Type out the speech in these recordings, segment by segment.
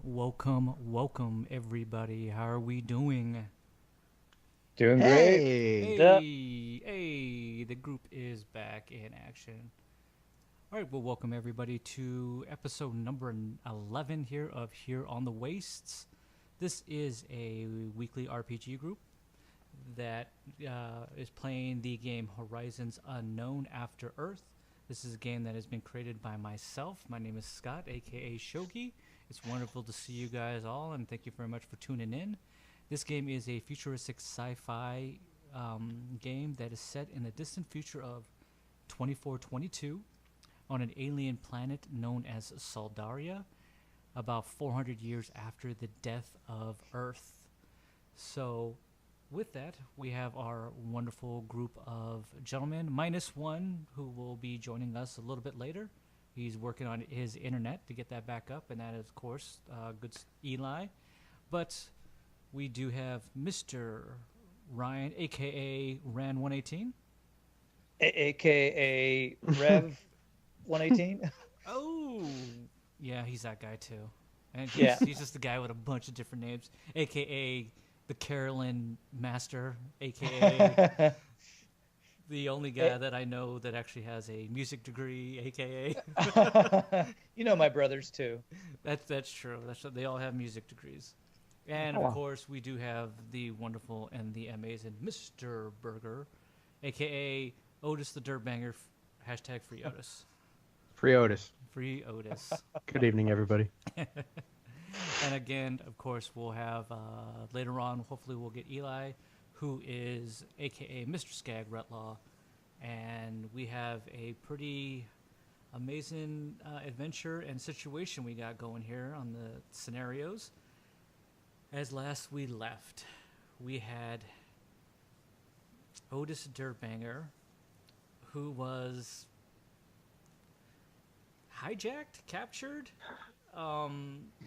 Welcome, everybody. How are we doing? Doing great. Hey, What's up? The group is back in action. All right, well, welcome everybody to episode number 11 here of Here on the Wastes. This is a weekly RPG group that is playing the game Horizons Unknown After Earth. This is a game that has been created by myself. My name is Scott, aka Shogii. It's wonderful to see you guys all, and thank you very much for tuning in. This game is a futuristic sci-fi game that is set in the distant future of 2422 on an alien planet known as Soldaria, about 400 years after the death of Earth. So, with that, we have our wonderful group of gentlemen, minus one who will be joining us a little bit later. He's working on his internet to get that back up, and that is, of course, Eli. But we do have Mr. Ryan, aka Ran118. AKA Rev 118. Oh, yeah, he's that guy too. And Yeah. he's just the guy with a bunch of different names, aka the Carolyn Master, aka the only guy Eh, that I know that actually has a music degree, aka You know my brothers too. that's true. They all have music degrees. And oh of wow. course, we do have the wonderful and the amazing Mr. Burger, aka Otis the Dirtbanger, hashtag free Otis. Free Otis. Free Otis. Good evening, everybody. And again, of course, we'll have later on, hopefully, we'll get Eli, who is aka Mr. Skag Retlaw. And we have a pretty amazing adventure and situation we got going here on the scenarios. As last we left, we had Otis Dirtbanger, who was hijacked, captured,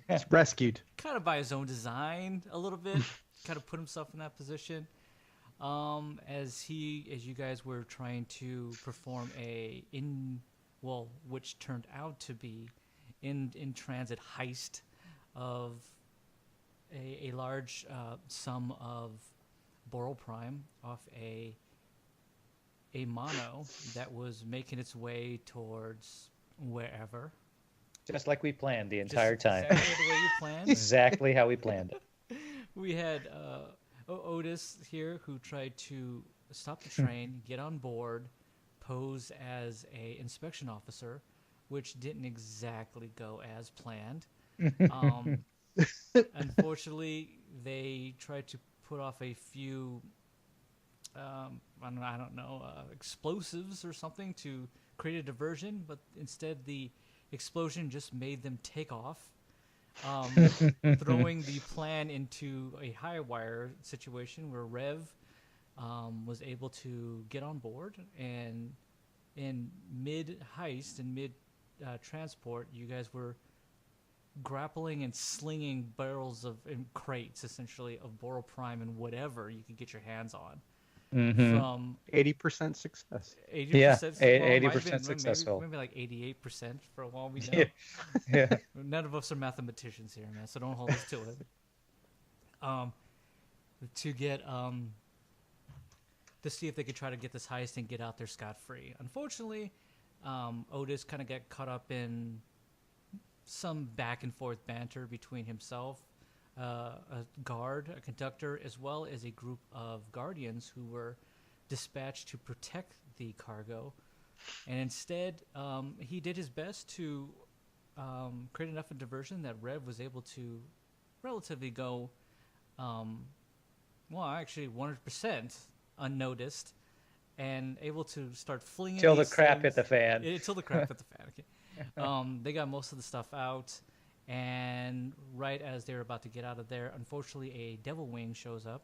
He's rescued. kind of by his own design a little bit, kind of put himself in that position. As you guys were trying to perform which turned out to be in transit heist of a large sum of Boral Prime off a mono that was making its way towards wherever. Just like we planned the Just entire time. exactly the way you planned. Exactly how we planned it. We had Otis here who tried to stop the train, get on board, pose as a inspection officer, which didn't exactly go as planned. Um, Unfortunately, they tried to put off a few, I don't know, explosives or something to create a diversion, but instead the explosion just made them take off, um, throwing the plan into a high wire situation where Rev was able to get on board, and in mid heist and mid transport, you guys were grappling and slinging barrels of and crates essentially of Boral Prime and whatever you could get your hands on Hmm. from 80% success. 80%. Well, it might have 80% been successful. maybe like 88% for all we Yeah. know. Yeah. None of us are mathematicians here, man, so don't hold us to it. Um, to get to see if they could try to get this heist and get out there scot free. Unfortunately, Otis kind of got caught up in some back and forth banter between himself, a guard, a conductor, as well as a group of guardians who were dispatched to protect the cargo. And instead, he did his best to create enough of a diversion that Rev was able to relatively go, um, actually 100% unnoticed and able to start flinging Till the these crap hit things the fan. until the crap hit the fan. Okay. They got most of the stuff out, and right as they're about to get out of there, unfortunately, a devil wing shows up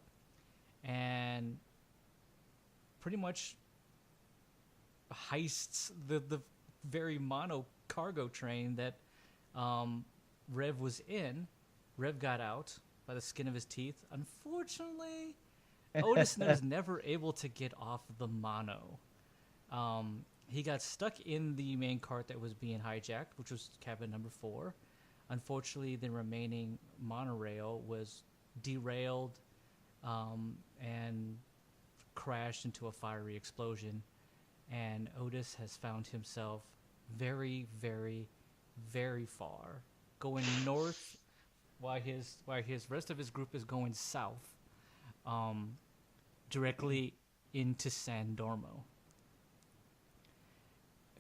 and pretty much heists the very mono cargo train that Rev was in. Rev got out by the skin of his teeth. Unfortunately, Otis was never able to get off the mono. He got stuck in the main cart that was being hijacked, which was cabin number 4. Unfortunately, the remaining monorail was derailed and crashed into a fiery explosion. And Otis has found himself very, very, very far, going north while his rest of his group is going south, um, directly into San Dormo.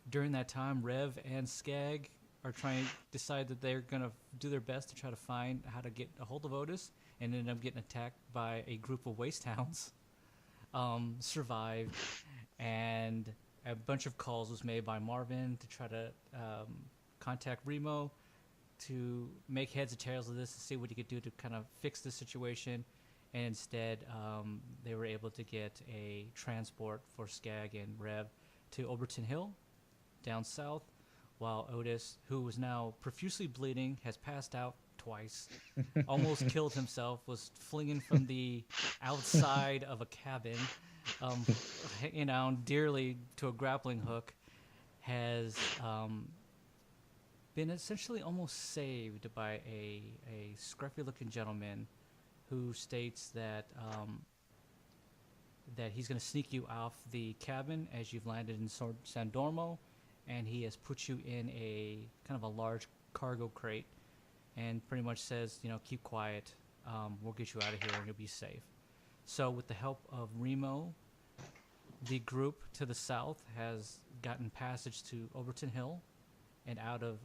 During that time, Rev and Skag are trying decide that they're gonna do their best to try to find how to get a hold of Otis, and end up getting attacked by a group of waste hounds. Survived, and a bunch of calls was made by Marvin to try to contact Remo to make heads or tails of this and see what he could do to kind of fix the situation. And instead, they were able to get a transport for Skag and Rev to Overton Hill, down south, while Otis, who was now profusely bleeding, has passed out twice, almost killed himself, was flinging from the outside of a cabin, hanging down dearly to a grappling hook, has been essentially almost saved by a scruffy-looking gentleman who states that that he's going to sneak you off the cabin as you've landed in San Dormo, and he has put you in a kind of a large cargo crate, and pretty much says, keep quiet, we'll get you out of here and you'll be safe. So with the help of Remo, the group to the south has gotten passage to Overton Hill and out of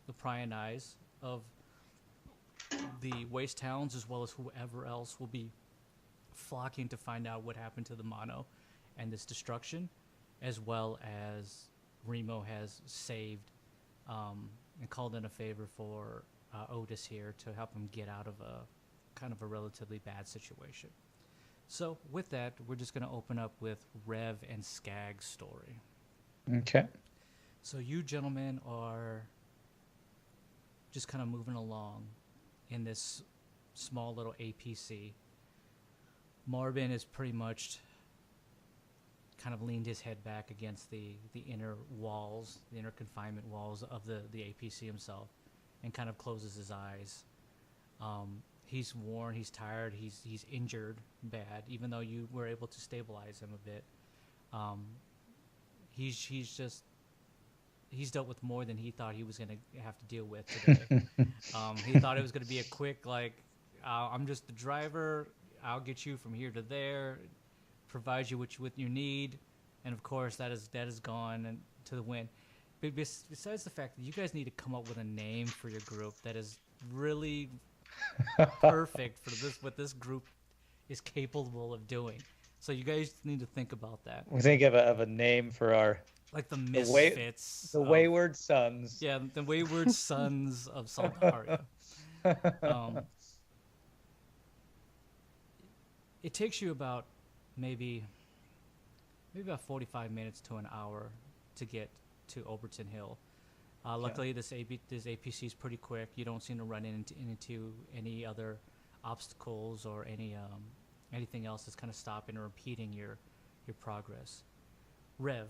the prying eyes of the waste towns, as well as whoever else will be flocking to find out what happened to the mono and this destruction, as well as Remo has saved and called in a favor for Otis here to help him get out of a kind of a relatively bad situation. So with that, we're just going to open up with Rev and Skag's story. Okay. So you gentlemen are just kind of moving along in this small little APC. Marvin is pretty much kind of leaned his head back against the inner walls, the inner confinement walls of the APC himself, and kind of closes his eyes. He's worn, he's tired, he's injured bad, even though you were able to stabilize him a bit. He's dealt with more than he thought he was going to have to deal with today. He thought it was going to be a quick, I'm just the driver, I'll get you from here to there, provide you with what you need, and of course that is gone and to the wind. But besides the fact that you guys need to come up with a name for your group that is really perfect for what this group is capable of doing. So you guys need to think about that. We think of a name for our the Misfits. The Wayward Sons. Yeah, the Wayward Sons of Saldaria. It takes you about maybe about 45 minutes to an hour to get to Overton Hill. Luckily, this APC is pretty quick. You don't seem to run into any other obstacles or anything else that's kind of stopping or impeding your progress. Rev,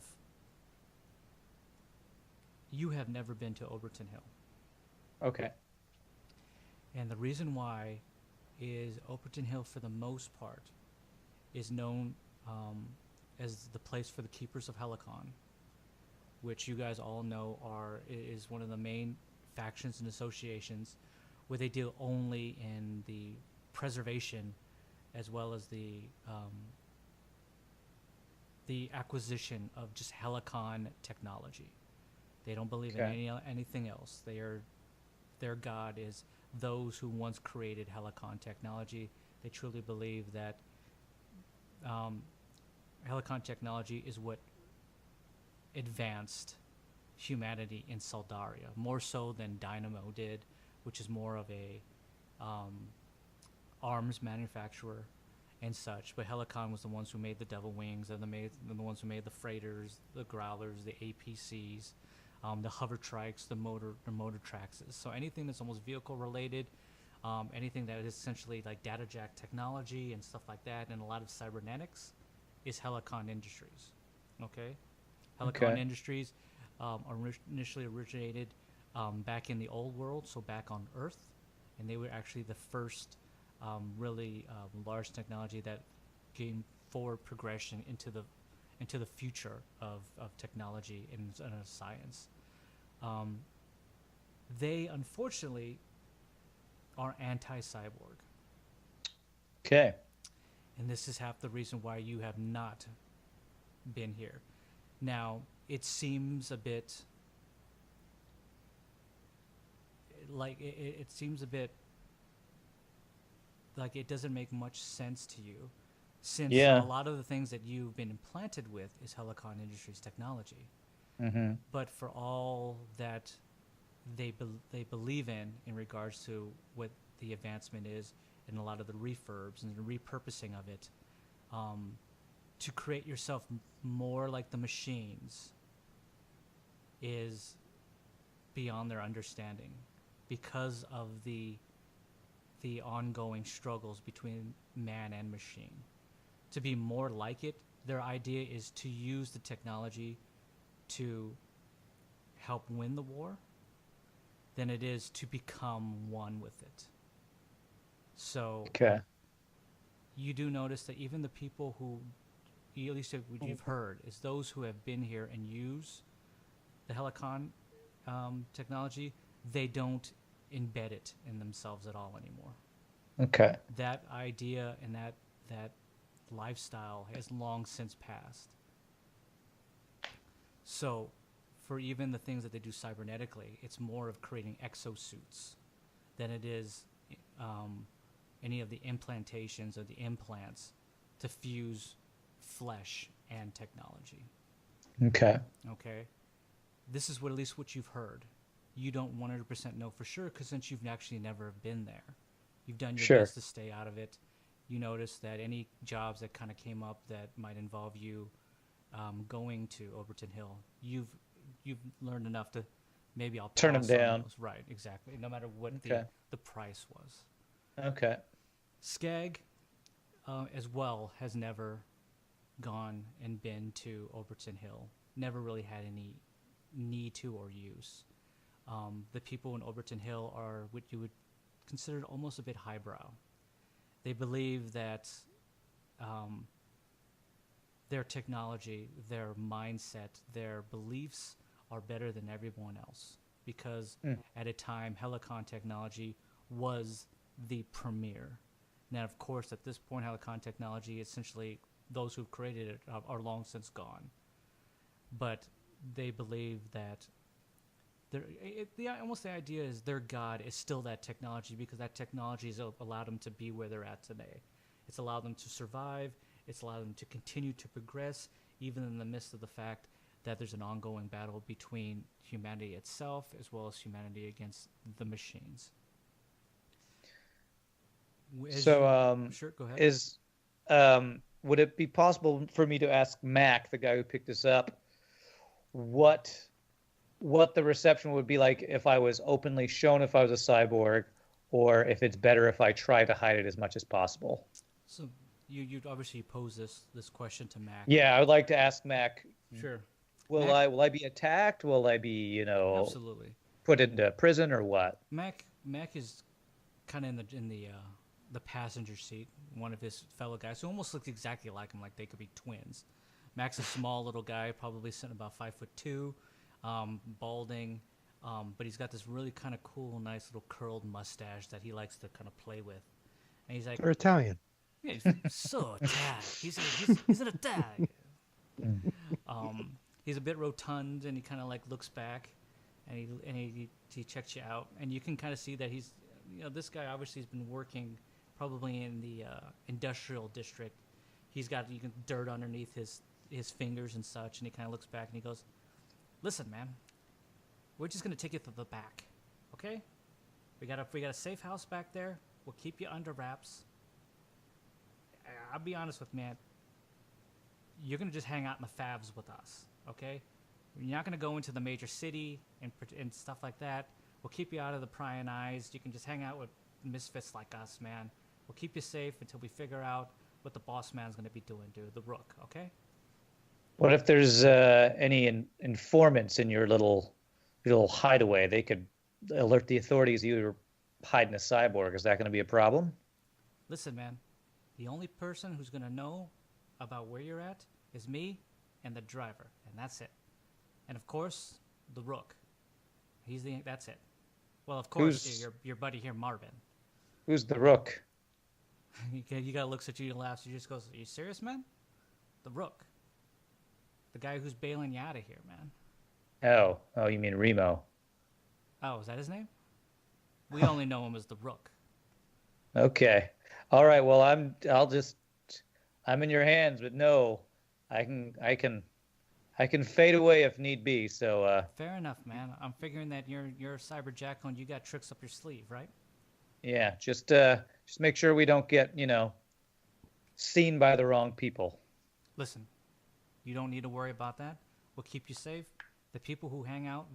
you have never been to Overton Hill. Okay. And the reason why is Overton Hill, for the most part, is known as the place for the Keepers of Helicon, which you guys all know is one of the main factions and associations where they deal only in the preservation as well as the acquisition of just Helicon technology. They don't believe in anything else. Their god is those who once created Helicon technology. They truly believe that Helicon technology is what advanced humanity in Saldaria, more so than Dynamo did, which is more of a arms manufacturer and such. But Helicon was the ones who made the Devil Wings, and the ones who made the freighters, the growlers, the APCs, the hover trikes, the motor traxes. So anything that's almost vehicle related, anything that is essentially like data jack technology and stuff like that, and a lot of cybernetics, is Helicon Industries. Okay, Helicon Industries initially originated back in the old world, so back on Earth, and they were actually the first really large technology that gained forward progression into the future of technology and science. Um, they unfortunately are anti-cyborg, Okay. and this is half the reason why you have not been here. Now, it seems a bit it seems a bit like it doesn't make much sense to you, since a Yeah. lot of the things that you've been implanted with is Helicon Industries technology. Mm-hmm. But for all that they believe in regards to what the advancement is, and a lot of the refurbs and the repurposing of it, to create yourself more like the machines is beyond their understanding, because of the ongoing struggles between man and machine. To be more like it, their idea is to use the technology to help win the war than it is to become one with it. So Okay. you do notice that even the people who, at least what you've heard, is those who have been here and use the Helicon technology, they don't embed it in themselves at all anymore. Okay. That idea and that lifestyle has long since passed. So, for even the things that they do cybernetically, it's more of creating exosuits than it is any of the implantations or the implants to fuse flesh and technology. Okay. Okay, this is what, at least what you've heard. You don't 100% know for sure, because since you've actually never been there, you've done your Sure. best to stay out of it. You notice that any jobs that kind of came up that might involve you going to Overton Hill, you've learned enough to maybe I'll Turn 'em pass on down. those. Right, exactly. No matter what Okay. the price was. Okay. Skag, as well, has never gone and been to Overton Hill. Never really had any need to or use. The people in Overton Hill are what you would consider almost a bit highbrow. They believe that their technology, their mindset, their beliefs are better than everyone else, because at a time Helicon technology was the premier. Now, of course, at this point, Helicon technology, essentially, those who've created it are long since gone. But they believe that almost the idea is their god is still that technology, because that technology has allowed them to be where they're at today. It's allowed them to survive. It's allowed them to continue to progress, even in the midst of the fact that there's an ongoing battle between humanity itself as well as humanity against the machines. Sure, go ahead. Would it be possible for me to ask Mac, the guy who picked this up, what the reception would be like if I was openly shown if I was a cyborg, or if it's better if I try to hide it as much as possible? So you obviously pose this question to Mac. Yeah, I would like to ask Mac. Sure. Will I be attacked? Will I be, Absolutely. put into prison or what? Mac is kind of in the passenger seat. One of his fellow guys who almost looks exactly like him, like they could be twins. Mac's a small little guy, probably sitting about 5'2", balding, but he's got this really kind of cool, nice little curled mustache that he likes to kind of play with. And he's like, They're Italian. yeah, he's so Italian. He's an Italian. He's a bit rotund, and he kind of like looks back, and he checks you out, and you can kind of see that he's, this guy obviously has been working probably in the industrial district. He's got dirt underneath his fingers and such, and he kind of looks back and he goes, "Listen, man, we're just gonna take you to the back, okay? We got a safe house back there. We'll keep you under wraps. I'll be honest with you, man. You're gonna just hang out in the favs with us, okay? You're not gonna go into the major city and stuff like that. We'll keep you out of the prying eyes. You can just hang out with misfits like us, man. We'll keep you safe until we figure out what the boss man's gonna be doing, dude. The Rook, okay?" What if there's any informants in your little little hideaway. They could alert the authorities you were hiding a cyborg. Is that going to be a problem? Listen, man, the only person who's going to know about where you're at is me and the driver, and that's it. And of course, the Rook. That's it. Well, of course, Who's your buddy here, Marvin. who's the Rook? You got looks at you and laughs. He just goes, "Are you serious, man? The Rook, the guy who's bailing you out of here, man." Oh, you mean Remo? Oh, is that his name? We only know him as the Rook. Okay. All right. Well, I'm in your hands, but no, I can fade away if need be. So, Fair enough, man. I'm figuring that you're a cyber jackal and you got tricks up your sleeve, right? yeah, just make sure we don't get, seen by the wrong people. Listen, you don't need to worry about that. We'll keep you safe. The people who hang out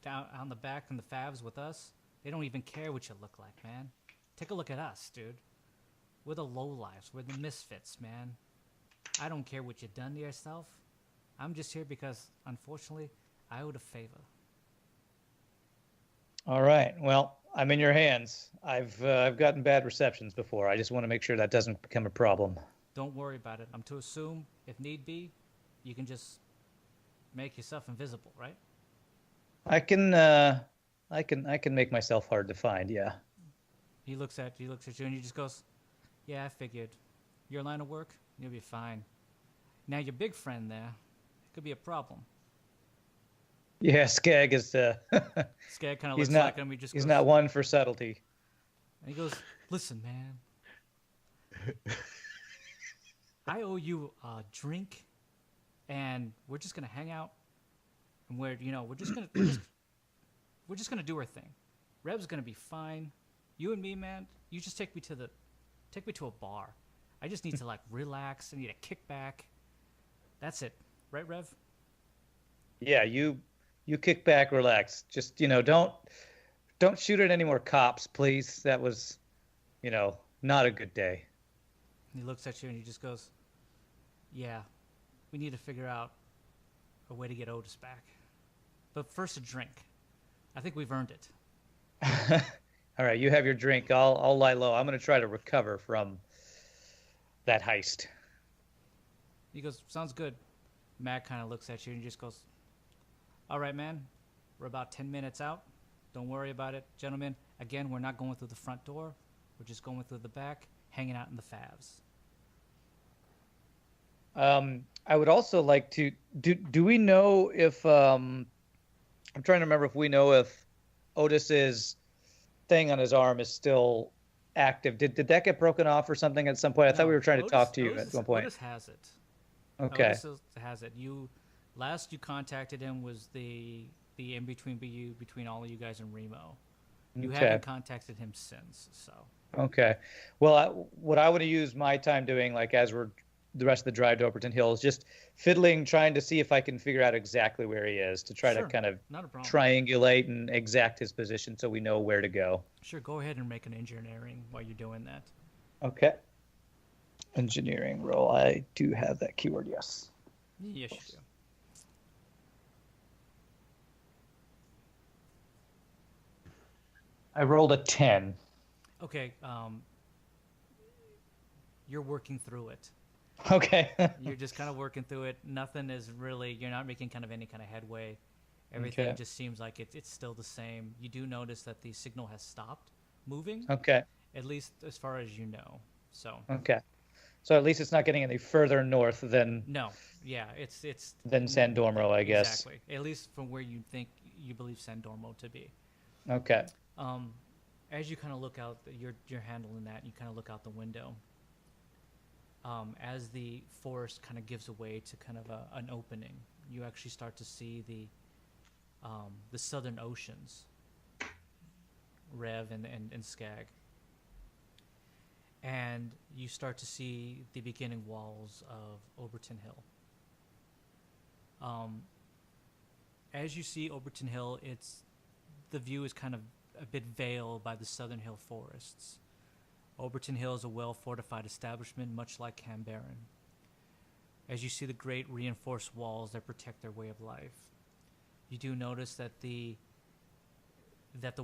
down on the back in the favs with us, they don't even care what you look like, man. Take a look at us, dude. We're the lowlifes. We're the misfits, man. I don't care what you've done to yourself. I'm just here because, unfortunately, I owed a favor. All right. Well, I'm in your hands. I've gotten bad receptions before. I just want to make sure that doesn't become a problem. Don't worry about it. I'm to assume, if need be, you can just make yourself invisible, right? I can make myself hard to find. Yeah. He looks at you and he just goes, "Yeah, I figured. Your line of work, you'll be fine. Now your big friend there, could be a problem." Yeah. Skag is. Skag kind of He's looks not. like him. He just He's goes, not one for subtlety. and he goes, "Listen, man, I owe you a drink, and we're just gonna hang out, and we're just gonna do our thing. Rev's gonna be fine. You and me, man. You just take me to a bar. I just need to like relax. I need a kickback. That's it, right, Rev?" Yeah. You kick back, relax. Just don't shoot at any more cops, please. That was, not a good day. And he looks at you and he just goes, "Yeah, we need to figure out a way to get Otis back. But first, a drink. I think we've earned it." All right, you have your drink. I'll lie low. I'm gonna try to recover from that heist. He goes, "Sounds good." Matt kind of looks at you and he just goes, "All right, man. We're about 10 minutes out. Don't worry about it. Gentlemen, again, we're not going through the front door. We're just going through the back, hanging out in the favs." I would also like to do we know if I'm trying to remember if we know if Otis's thing on his arm is still active. Did that get broken off or something at some point? I thought we were trying to talk to you at one point. Otis has it. Okay. Otis has it. Last you contacted him was the in between between all of you guys and Remo. You Okay. haven't contacted him since, so. Okay. Well, what I want to use my time doing, like as we're the rest of the drive to Overton Hill, is just fiddling, trying to see if I can figure out exactly where he is to try Sure, to kind of not a problem. triangulate and exact his position so we know where to go. Sure, go ahead and make an engineering while you're doing that. Okay. Engineering roll. I do have that keyword, yes. Yes, you do. I rolled a 10. Okay, you're working through it. Okay. You're just kind of working through it. Nothing is really, you're not making kind of any kind of headway. Everything Okay. just seems like it's still the same. You do notice that the signal has stopped moving, Okay. at least as far as you know. So, Okay. So at least it's not getting any further north than no, yeah, it's San Dormo, I guess. exactly, at least from where you believe San Dormo to be. Okay. As you kind of look out, you're handling that. You kind of look out the window. As the forest kind of gives away to kind of an opening, you actually start to see the southern oceans, Rev and Skag, and you start to see the beginning walls of Overton Hill. As you see Overton Hill, the view is kind of a bit veiled by the Southern Hill forests. Overton Hill is a well-fortified establishment, much like Cambaron. As you see the great reinforced walls that protect their way of life, You do notice that the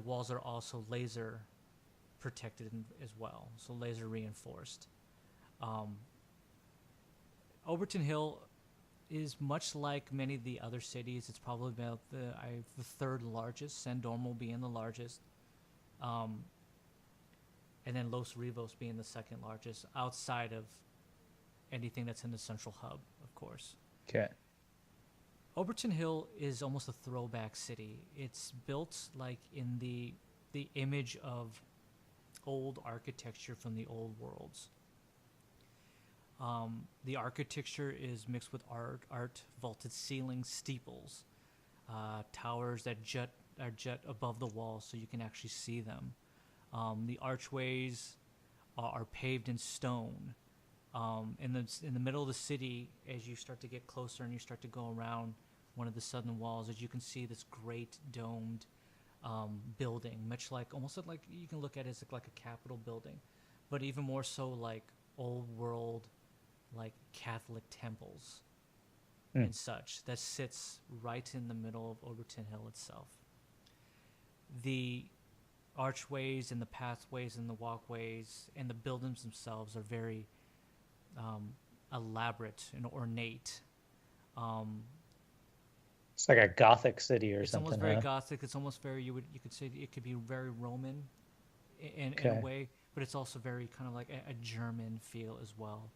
walls are also laser protected as well, so laser reinforced. Overton Hill is much like many of the other cities. It's probably about the third largest, Sandormo being the largest, and then Los Rivos being the second largest, outside of anything that's in the central hub, of course. Okay. Overton Hill is almost a throwback city. It's built like in the image of old architecture from the old worlds. The architecture is mixed with art, vaulted ceilings, steeples, towers that jut above the walls so you can actually see them. The archways are paved in stone. In the middle of the city, as you start to get closer and you start to go around one of the southern walls, as you can see this great domed building, much like almost like you can look at it as like a Capitol building, but even more so like old world, like Catholic temples and such, that sits right in the middle of Overton Hill itself. The archways and the pathways and the walkways and the buildings themselves are very elaborate and ornate. It's like a Gothic city or it's something. almost very Gothic. It's almost very you could say it could be very Roman in a way, but it's also very kind of like a German feel as well.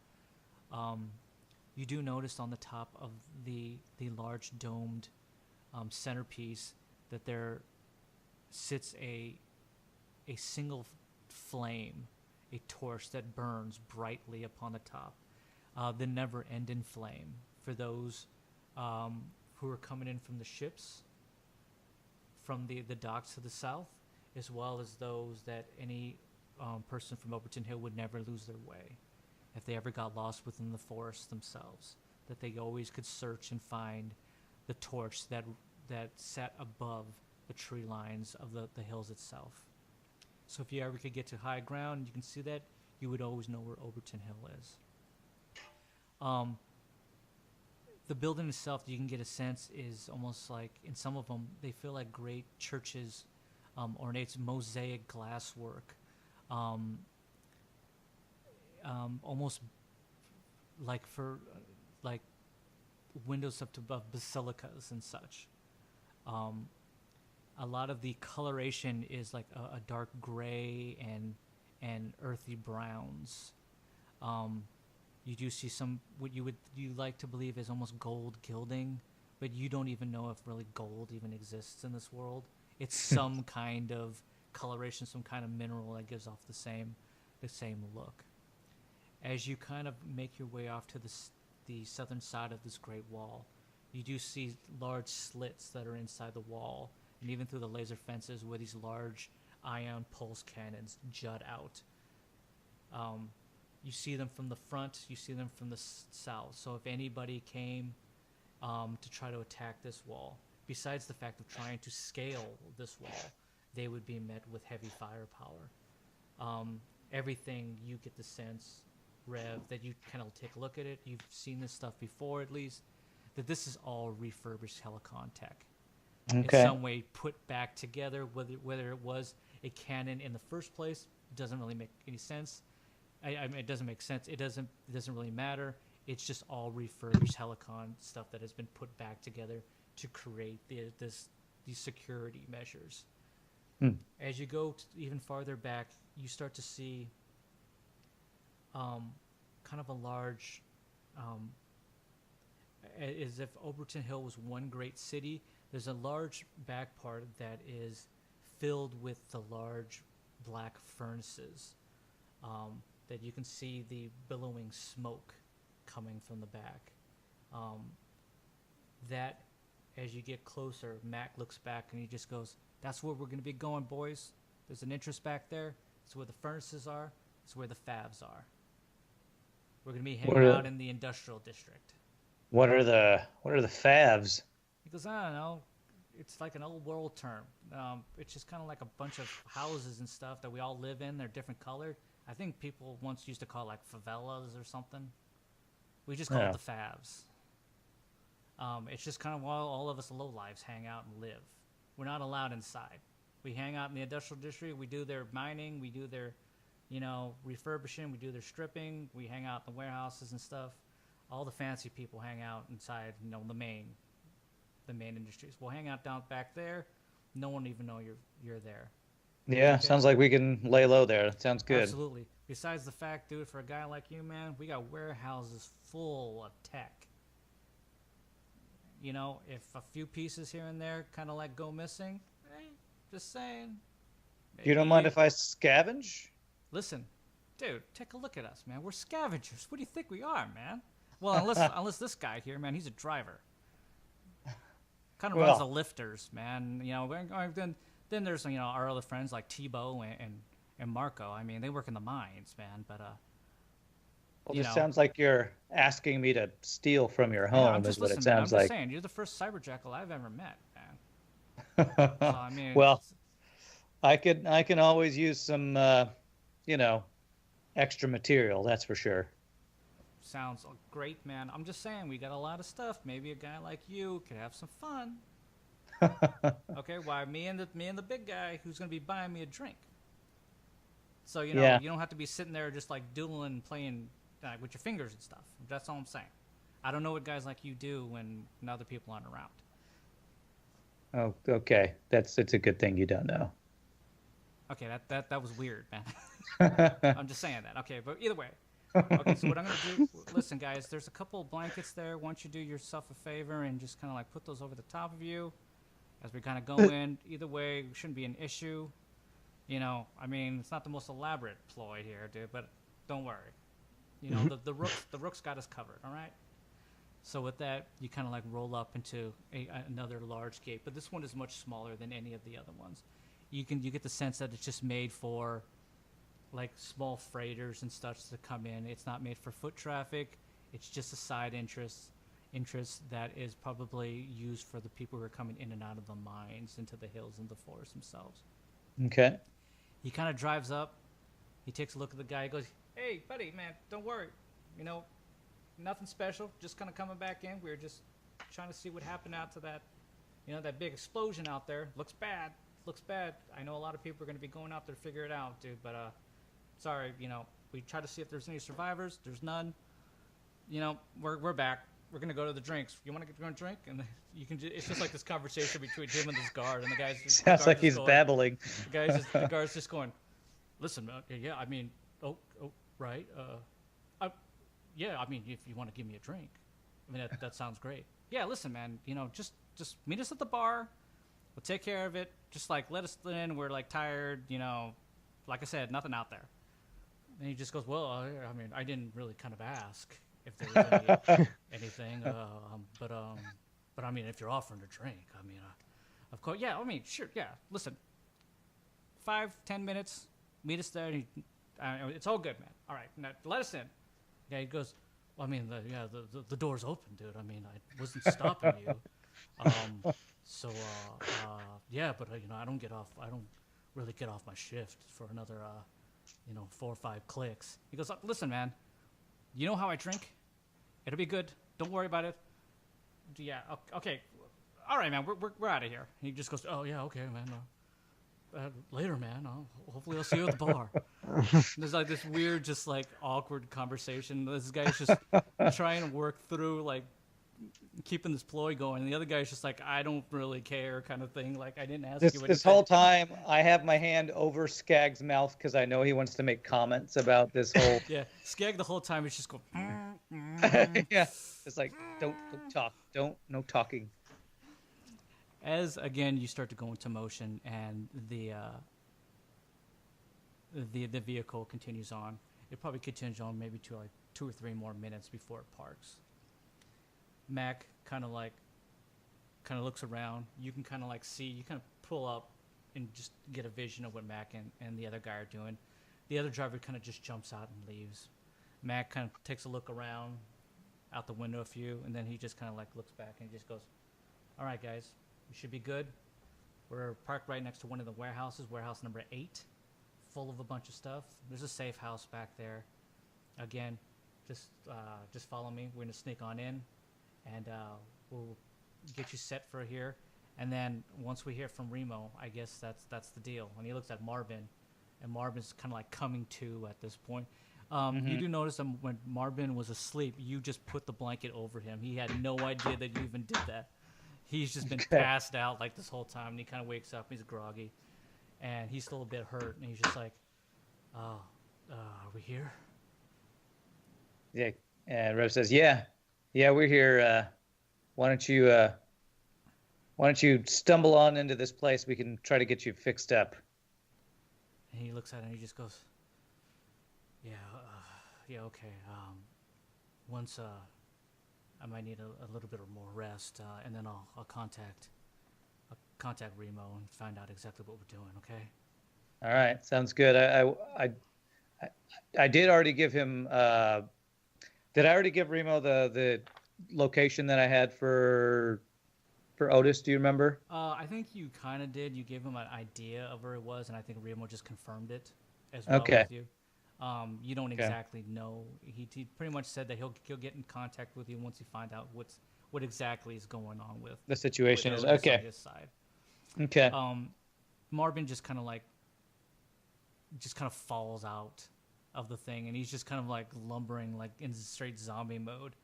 You do notice on the top of the large domed centerpiece that there sits a single flame, a torch that burns brightly upon the top. The never-ending flame for those who are coming in from the ships, from the docks to the south, as well as those that any person from Overton Hill would never lose their way if they ever got lost within the forest themselves, that they always could search and find the torch that sat above the tree lines of the hills itself. So if you ever could get to high ground and you can see that, you would always know where Overton Hill is. The building itself, you can get a sense, is almost like, in some of them, they feel like great churches, ornate mosaic glasswork, almost like for like windows up to above basilicas and such. A lot of the coloration is like a dark gray and earthy browns. You do see some what you like to believe is almost gold gilding, but you don't even know if really gold even exists in this world. It's some kind of coloration, some kind of mineral that gives off the same look. As you kind of make your way off to the southern side of this great wall, you do see large slits that are inside the wall, and even through the laser fences where these large ion pulse cannons jut out. You see them from the front, you see them from the south. So if anybody came to try to attack this wall, besides the fact of trying to scale this wall, they would be met with heavy firepower. Everything, you get the sense, Rev, that you kind of take a look at it, you've seen this stuff before at least, that this is all refurbished Helicon tech. Okay. In some way put back together, whether it was a cannon in the first place, doesn't really make any sense. I mean, it doesn't make sense. It doesn't really matter. It's just all refurbished Helicon stuff that has been put back together to create these security measures. As you go even farther back, you start to see kind of a large, as if Overton Hill was one great city. There's a large back part that is filled with the large black furnaces that you can see the billowing smoke coming from the back. That, as you get closer, Mac looks back and he just goes, "That's where we're going to be going, boys. There's an entrance back there. It's where the furnaces are. It's where the fabs are. We're going to be hanging out in the industrial district." What are the favs? He goes, "I don't know. It's like an old world term. It's just kind of like a bunch of houses and stuff that we all live in. They're different colored. I think people once used to call it like favelas or something. We just call it the favs." It's just kind of while all of us lowlives hang out and live. We're not allowed inside. We hang out in the industrial district. We do their mining. We do their, refurbishing. We do their stripping. We hang out in the warehouses and stuff. All the fancy people hang out inside, the main industries. We'll hang out down back there. No one even know you're there. Yeah, Okay. sounds like we can lay low there. Sounds good. Absolutely. Besides the fact, dude, for a guy like you, man, we got warehouses full of tech. If a few pieces here and there kind of like go missing, just saying. You don't mind if I scavenge? Listen, dude, take a look at us, man. We're scavengers. What do you think we are, man? Well, unless this guy here, man, he's a driver. Kind of runs the lifters, man. Then there's our other friends like Tebow and Marco. I mean, they work in the mines, man. But well, this sounds like you're asking me to steal from your home. Is what it sounds like. I'm just saying, you're the first cyberjackal I've ever met, man. So, I mean, well, I can always use some, extra material. That's for sure. Sounds great, man. I'm just saying, we got a lot of stuff. Maybe a guy like you could have some fun. Okay, why me and the big guy who's gonna be buying me a drink. So you don't have to be sitting there just like doodling, playing with your fingers and stuff. That's all I'm saying. I don't know what guys like you do when other people aren't around. Oh, okay. It's a good thing you don't know. Okay, that was weird, man. I'm just saying that. Okay, but either way. Okay, so what I'm gonna do? Listen, guys. There's a couple of blankets there. Why don't you do yourself a favor and just kind of like put those over the top of you, as we kind of go in. Either way, it shouldn't be an issue. I mean, it's not the most elaborate ploy here, dude. But don't worry. The rook's got us covered. All right. So with that, you kind of like roll up into another large gate, but this one is much smaller than any of the other ones. You get the sense that it's just made for like small freighters and such to come in. It's not made for foot traffic. It's just a side interest that is probably used for the people who are coming in and out of the mines into the hills and the forests themselves. Okay. He kind of drives up. He takes a look at the guy. He goes, "Hey, buddy, man, don't worry. Nothing special. Just kind of coming back in. We're just trying to see what happened out to that, that big explosion out there. Looks bad. I know a lot of people are going to be going out there to figure it out, dude. But sorry, we tried to see if there's any survivors. There's none. We're back. We're gonna go to the drinks. You want to go and drink?" And you can. It's just like this conversation between him and this guard, and the guy's just, sounds like he's babbling. The guard's just going, "Listen, yeah, I mean, right, yeah, I mean, if you want to give me a drink, I mean that sounds great. Yeah, listen, man, just meet us at the bar. We'll take care of it. Just like let us in. We're like tired, like I said, nothing out there." And he just goes, "Well, I mean, I didn't really kind of ask if there was anything, but I mean, if you're offering a drink, I mean, of course, yeah, I mean, sure, yeah. Listen, 5-10 minutes, meet us there. It's all good, man. All right, now let us in." Yeah, he goes, "Well, I mean, the door's open, dude. I mean, I wasn't stopping you. Yeah, but I don't really get off my shift for another 4 or 5 clicks." He goes, "Listen, man, you know how I drink? It'll be good. Don't worry about it. Yeah, okay. All right, man, we're out of here." And he just goes, "Oh yeah, okay, man. Later, man. Hopefully I'll see you at the bar." There's like this weird, just like awkward conversation. This guy's just trying to work through like keeping this ploy going, and the other guy's just like, "I don't really care," kind of thing. Like, I didn't ask you. This whole time, I have my hand over Skag's mouth because I know he wants to make comments about this whole. Yeah, Skag the whole time is just going. Yeah, it's like don't talk, no talking. As again you start to go into motion, and the vehicle continues on. It probably continues on maybe to like 2 or 3 more minutes before it parks. Mac kind of looks around. You can kind of like see. You kind of pull up and just get a vision of what Mac and the other guy are doing. The other driver kind of just jumps out and leaves. Mac kind of takes a look around out the window a few, and then he just kind of like looks back and he just goes, "All right, guys, we should be good. We're parked right next to one of the warehouses, warehouse number 8, full of a bunch of stuff. There's a safe house back there. Again, just follow me. We're gonna sneak on in, and we'll get you set for here, and then once we hear from Remo, I guess that's the deal. And he looks at Marvin, and Marvin's kind of like coming to at this point. You do notice that when Marvin was asleep, you just put the blanket over him. He had no idea that you even did that. He's just been passed out like this whole time, and he kind of wakes up. He's groggy, and he's still a bit hurt, and he's just like, "Oh, are we here?" Yeah. And Rev says, "Yeah, we're here. Why don't you stumble on into this place? We can try to get you fixed up." And he looks at it and he just goes, "Yeah, okay. Once I might need a little bit of more rest, and then I'll contact Remo and find out exactly what we're doing. Okay." All right, sounds good. I did already give him. Did I already give Remo the location that I had for Otis? Do you remember? I think you kind of did. You gave him an idea of where it was, and I think Remo just confirmed it as well with you. You don't exactly know. He pretty much said that he'll get in contact with you once he find out what exactly is going on with the situation. With Is Otis okay. on his side. Okay. Marvin just kind of falls out of the thing, and he's just kind of like lumbering, like in straight zombie mode.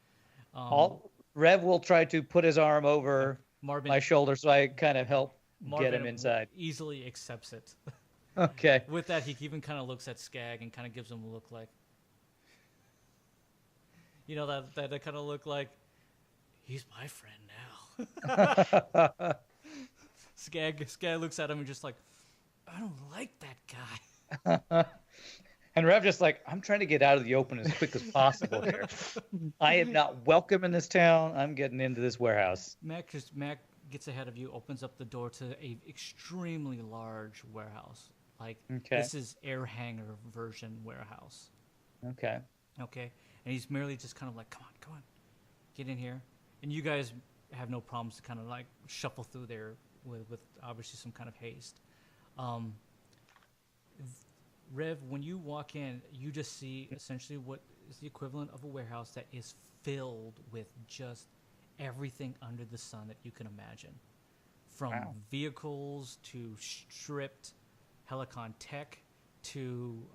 Rev will try to put his arm over Marvin, my shoulder so I kind of help Marvin get him inside. Easily accepts it. Okay. With that, he even kind of looks at Skag and kind of gives him a look like, that kind of look like, he's my friend now. Skag looks at him and just like, I don't like that guy. And Rev just like, I'm trying to get out of the open as quick as possible here. I am not welcome in this town. I'm getting into this warehouse. Mac gets ahead of you, opens up the door to a extremely large warehouse. Like, This is air hangar version warehouse. Okay. And he's merely just kind of like, come on, get in here. And you guys have no problems to kind of like shuffle through there with obviously some kind of haste. Rev, when you walk in, you just see essentially what is the equivalent of a warehouse that is filled with just everything under the sun that you can imagine. From vehicles to stripped Helicon tech to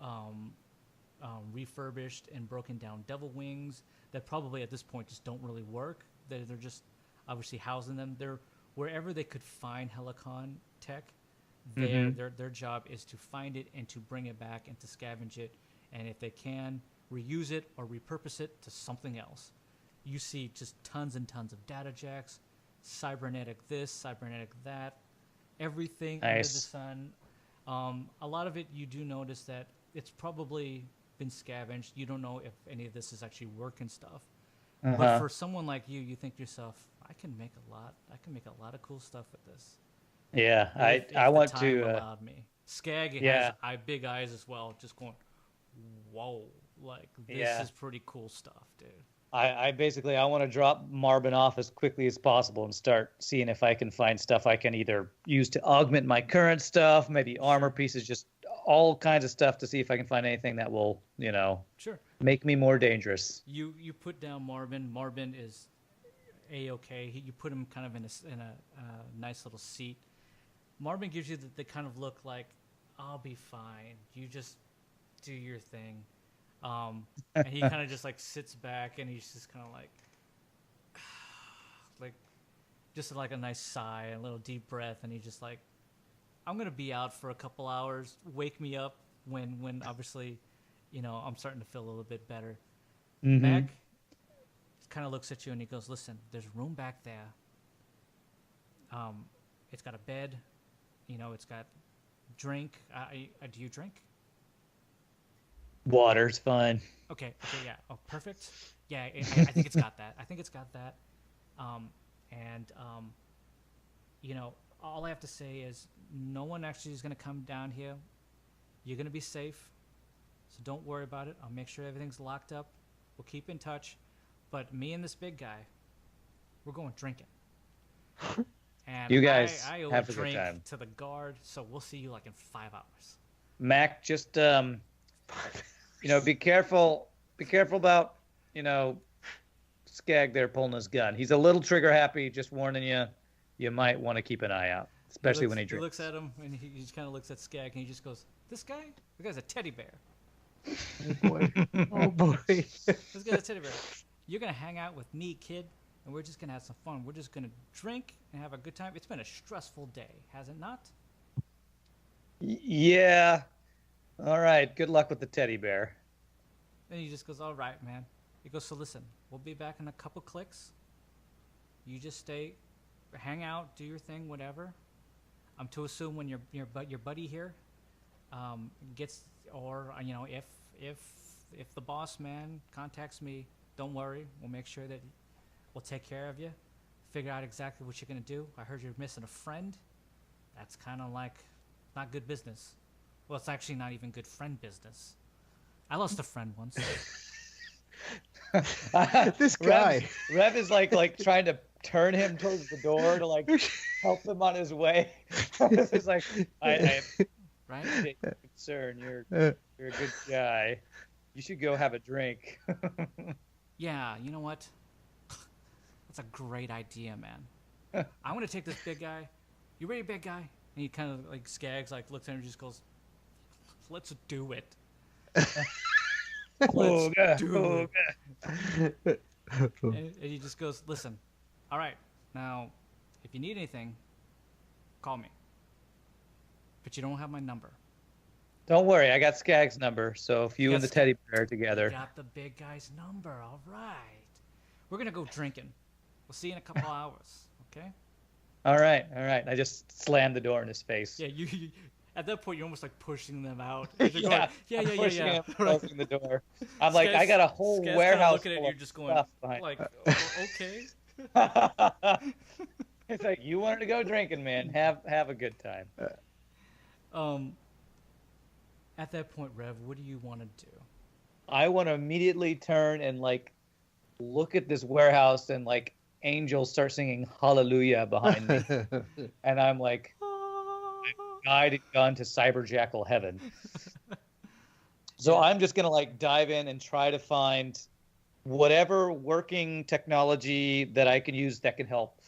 refurbished and broken down devil wings that probably at this point just don't really work. They're just obviously housing them. They're wherever they could find Helicon tech. Their job is to find it and to bring it back and to scavenge it, and if they can, reuse it or repurpose it to something else. You see just tons and tons of data jacks, cybernetic this, cybernetic that, everything under the sun. A lot of it, you do notice that it's probably been scavenged. You don't know if any of this is actually working stuff. But for someone like you, you think to yourself, I can make a lot of cool stuff with this. Yeah, If I want time to. allowed me. Skag has big eyes as well, just going, whoa, like this is pretty cool stuff, dude. I basically want to drop Marvin off as quickly as possible and start seeing if I can find stuff I can either use to augment my current stuff, maybe armor pieces, just all kinds of stuff to see if I can find anything that will, make me more dangerous. You put down Marvin. Marvin is A-okay. You put him kind of in a nice little seat. Marvin gives you the kind of look like, I'll be fine. You just do your thing. And he kind of just like sits back and he's just kind of like just like a nice sigh, a little deep breath. And he's just like, I'm going to be out for a couple hours. Wake me up when obviously, I'm starting to feel a little bit better. Mac kind of looks at you and he goes, listen, there's room back there. It's got a bed. It's got drink. Do you drink? Water's fine. Okay, yeah. Oh, perfect. Yeah, I think it's got that. All I have to say is no one actually is going to come down here. You're going to be safe, so don't worry about it. I'll make sure everything's locked up. We'll keep in touch. But me and this big guy, we're going drinking. And you guys I owe have a a good drink time. to the guard, so we'll see you like in 5 hours. Mac, just be careful about Skag there pulling his gun. He's a little trigger happy. Just warning you, you might want to keep an eye out, especially when he drinks. He looks at him and he just kind of looks at Skag and he just goes, "This guy? The guy's a teddy bear. Oh boy. Oh boy. This guy's a teddy bear. You're gonna hang out with me, kid, and we're just gonna have some fun. We're just gonna drink and have a good time. It's been a stressful day, has it not?" Yeah. All right. Good luck with the teddy bear. And he just goes, "All right, man." He goes, "So listen, we'll be back in a couple clicks. You just stay, hang out, do your thing, whatever. I'm to assume when your buddy here gets, or if the boss man contacts me, don't worry. We'll make sure that we'll take care of you. Figure out exactly what you're gonna do. I heard you're missing a friend. That's kind of like not good business. Well, it's actually not even good friend business. I lost a friend once." This guy. Rev is like trying to turn him towards the door to like help him on his way. It's like I Right? take concern. You're a good guy. You should go have a drink. Yeah, you know what? That's a great idea, man. I'm gonna take this big guy. You ready, big guy? And he kind of like Skags, like looks at him and just goes, "Let's do it." Let's do it. And he just goes, "Listen, all right, now, if you need anything, call me. But you don't have my number." Don't worry, I got Skag's number. So if you got and the Skag- teddy bear are together, Got the big guy's number. All right. We're gonna go drinking. We'll see you in a couple hours. Okay? all right. I just slammed the door in his face. Yeah. You at that point, you're almost like pushing them out. Yeah, Going, yeah, I'm yeah, pushing yeah. him, closing the door. I'm like, I got a whole Skag's warehouse looking at full you, of just going stuff behind. like, "Oh, okay." It's like, you wanted to go drinking, man. Have a good time. At that point, Rev, what do you want to do? I want to immediately turn and like look at this warehouse and like angels start singing hallelujah behind me. And I'm like, guided gun to cyberjackal heaven. So I'm just gonna like dive in and try to find whatever working technology that I can use that can help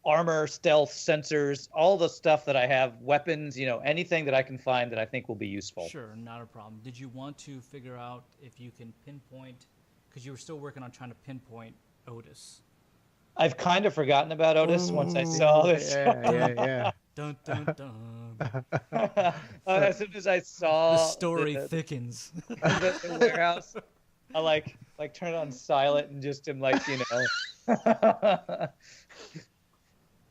armor, stealth, sensors, all the stuff that I have, weapons, anything that I can find that I think will be useful. Sure, not a problem. Did you want to figure out if you can pinpoint, because you were still working on trying to pinpoint Otis? I've kind of forgotten about Otis once I saw this. Yeah. Dun dun dun. As soon as I saw The story thickens. the warehouse, I like turn it on silent and just am like,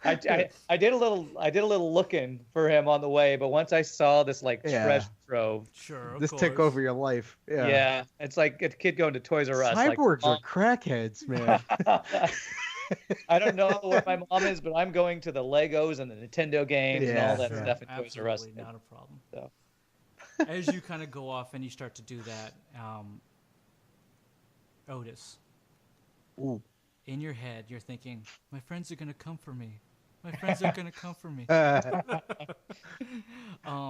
I did a little looking for him on the way, but once I saw this treasure trove, Sure, of This course. took over your life. yeah, it's like a kid going to Toys R Us. Cyborgs like, are crackheads, man. I don't know where my mom is, but I'm going to the Legos and the Nintendo games and all that Yeah, stuff at Toys R Us. Absolutely, not a problem. So. As you kind of go off and you start to do that, Otis, Ooh. in your head, you're thinking, "My friends are gonna come for me. My friends are gonna come for me."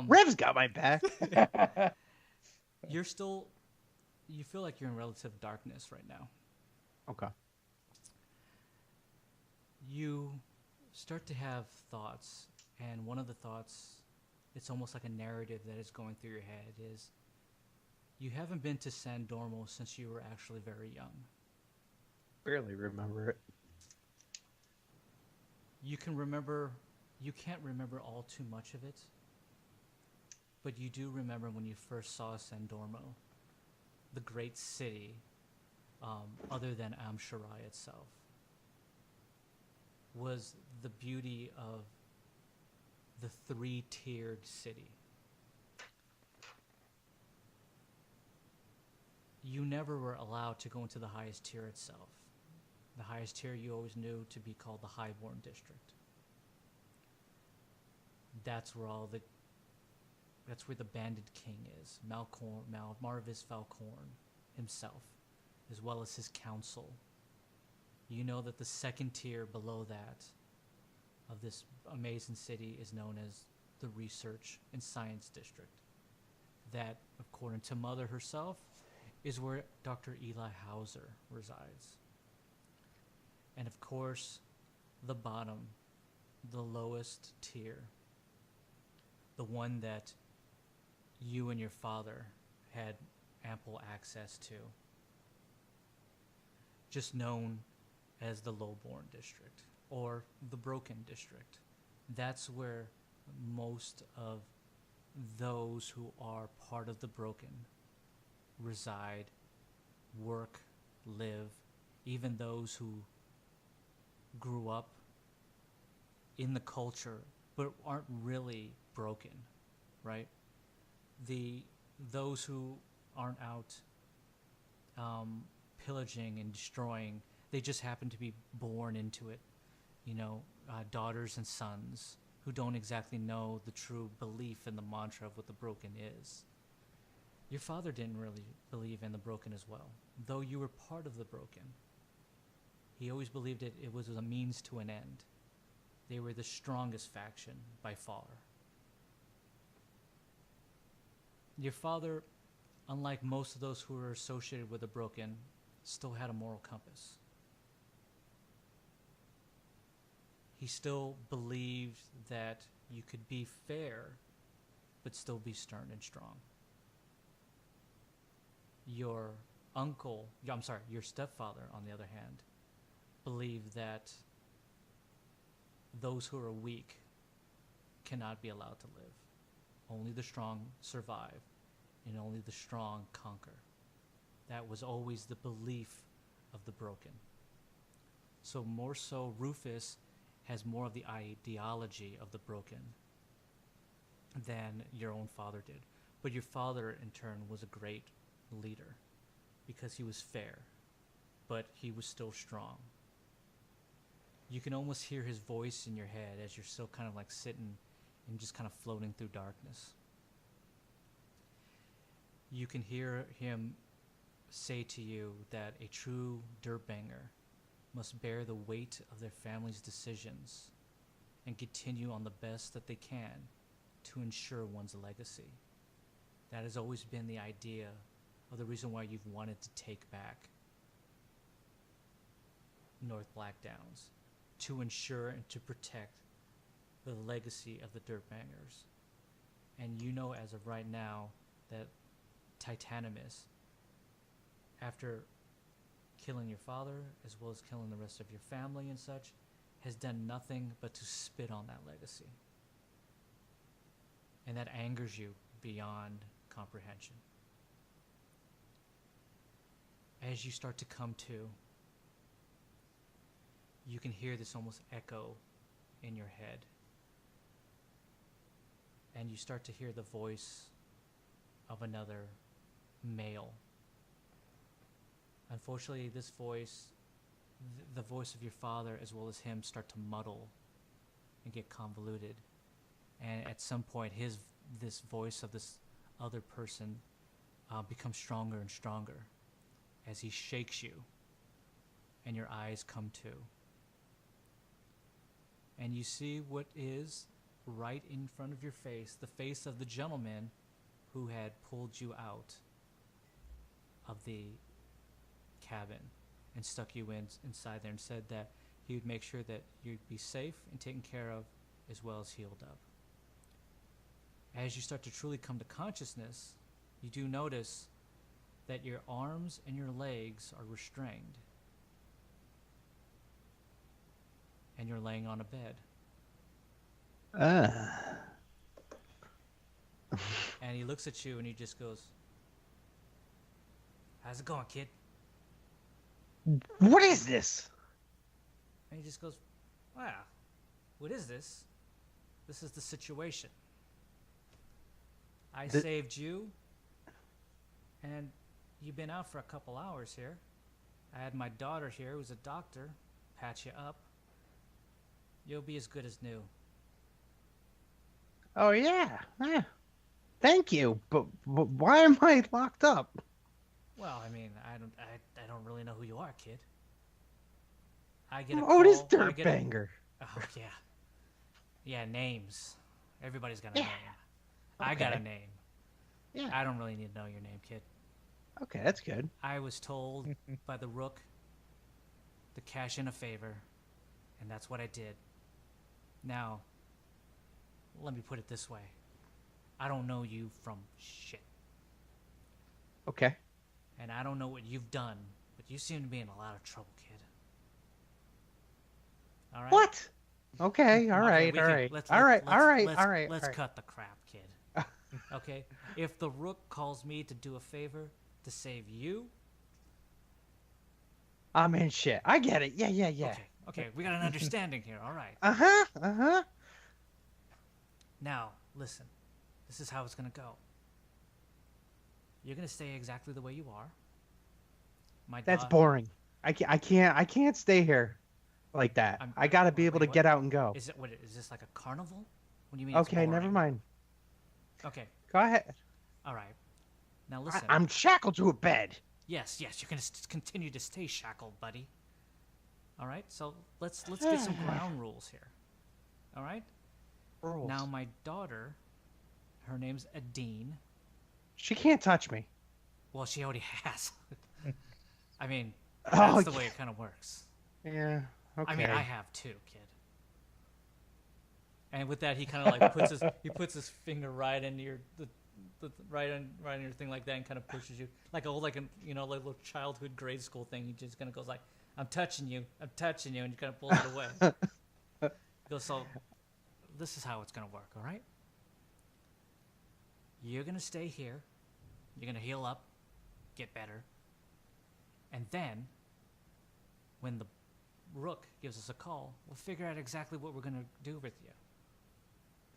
Rev's got my back. You feel like you're in relative darkness right now. Okay. You start to have thoughts, and one of the thoughts, it's almost like a narrative that is going through your head, is you haven't been to San Dormo since you were actually very young. Barely remember it. You can't remember all too much of it, but you do remember when you first saw San Dormo, the great city, other than Amsharai itself, was the beauty of the three-tiered city. You never were allowed to go into the highest tier itself. The highest tier you always knew to be called the Highborn District. That's where the Bandit King is, Marvis Falcorn himself, as well as his council. You know that the second tier below that of this amazing city is known as the Research and Science District. That, according to Mother herself, is where Dr. Eli Hauser resides. And of course, the bottom, the lowest tier, the one that you and your father had ample access to, just known as the lowborn district or the broken district. That's where most of those who are part of the broken reside, work, live, even those who grew up in the culture but aren't really broken, right? Those who aren't out pillaging and destroying, they just happen to be born into it. Daughters and sons who don't exactly know the true belief in the mantra of what the broken is. Your father didn't really believe in the broken as well, though you were part of the broken. He always believed it was a means to an end. They were the strongest faction by far. Your father, unlike most of those who were associated with the broken, still had a moral compass. He still believed that you could be fair, but still be stern and strong. Your stepfather, on the other hand, believed that those who are weak cannot be allowed to live. Only the strong survive, and only the strong conquer. That was always the belief of the broken. So more so, Rufus has more of the ideology of the broken than your own father did. But your father, in turn, was a great leader because he was fair, but he was still strong. You can almost hear his voice in your head as you're still kind of like sitting and just kind of floating through darkness. You can hear him say to you that a true dirtbanger must bear the weight of their family's decisions and continue on the best that they can to ensure one's legacy. That has always been the idea of the reason why you've wanted to take back North Black Downs, to ensure and to protect the legacy of the Dirtbangers. And you know as of right now that Titanimus, after killing your father as well as killing the rest of your family and such, has done nothing but to spit on that legacy. And that angers you beyond comprehension. As you start to come to, you can hear this almost echo in your head. And you start to hear the voice of another male. Unfortunately, this voice, the voice of your father as well as him, start to muddle and get convoluted. And at some point, this voice of this other person becomes stronger and stronger as he shakes you and your eyes come to. And you see what is right in front of your face, the face of the gentleman who had pulled you out of the cabin and stuck you inside there and said that he would make sure that you'd be safe and taken care of as well as healed up. As you start to truly come to consciousness, you do notice that your arms and your legs are restrained. And you're laying on a bed. And he looks at you and he just goes, "How's it going, kid?" What is this? And he just goes, "Wow, what is this? This is the situation. I saved you, and you've been out for a couple hours here. I had my daughter here, who's a doctor, patch you up. You'll be as good as new." Oh yeah. Thank you. But why am I locked up? Well, I mean, I don't really know who you are, kid. I get a Oh, call. this dirtbanger. Oh yeah, yeah. Names. Everybody's got a name. I got a name. Yeah. I don't really need to know your name, kid. Okay, that's good. I was told by the Rook to cash in a favor, and that's what I did. Now, let me put it this way. I don't know you from shit. Okay. And I don't know what you've done, but you seem to be in a lot of trouble, kid. All right? What? Okay. All Okay, right. Let's cut the crap, kid. Okay? If the Rook calls me to do a favor to save you... I'm in shit. I get it. Yeah. Okay, we got an understanding here, all right. Uh-huh. Now, listen. This is how it's going to go. You're going to stay exactly the way you are. That's boring. I can't stay here like that. I got to be able to get out and go. Is this like a carnival? What do you mean? Okay, never mind. Okay. Go ahead. All right. Now listen. I'm shackled to a bed. Yes, you're going to continue to stay shackled, buddy. All right? So let's get some ground rules here. All right? Rules. Now my daughter, her name's Adine. She can't touch me. Well, she already has. I mean, Oh, that's the way it kind of works. Yeah. Okay. I mean, I have too, kid. And with that, he kind of like puts his finger right into your right in your thing like that, and kind of pushes you like like little childhood grade school thing. He just kind of goes like, I'm touching you," and he kind of pulls it away. He goes, "So, this is how it's gonna work, all right? You're gonna stay here. You're gonna heal up, get better, and then, when the Rook gives us a call, we'll figure out exactly what we're gonna do with you.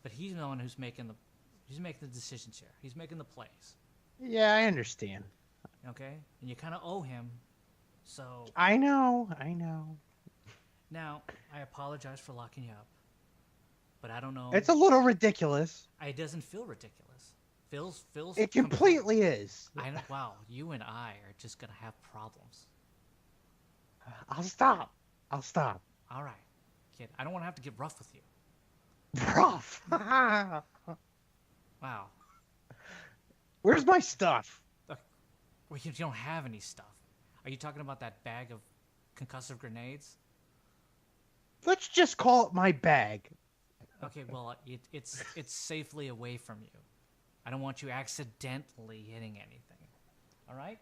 But he's the one who's making the decisions here. He's making the plays. Yeah, I understand. Okay? And you kind of owe him. So I know. now, I apologize for locking you up. But I don't know. It's a little ridiculous. It doesn't feel ridiculous. Feels It completely is. I know. Wow, you and I are just going to have problems. I'll stop. All right, kid. I don't want to have to get rough with you. Rough. Wow. Where's my stuff? Well, you don't have any stuff. Are you talking about that bag of concussive grenades? Let's just call it my bag. Okay, well, it's safely away from you. I don't want you accidentally hitting anything. All right?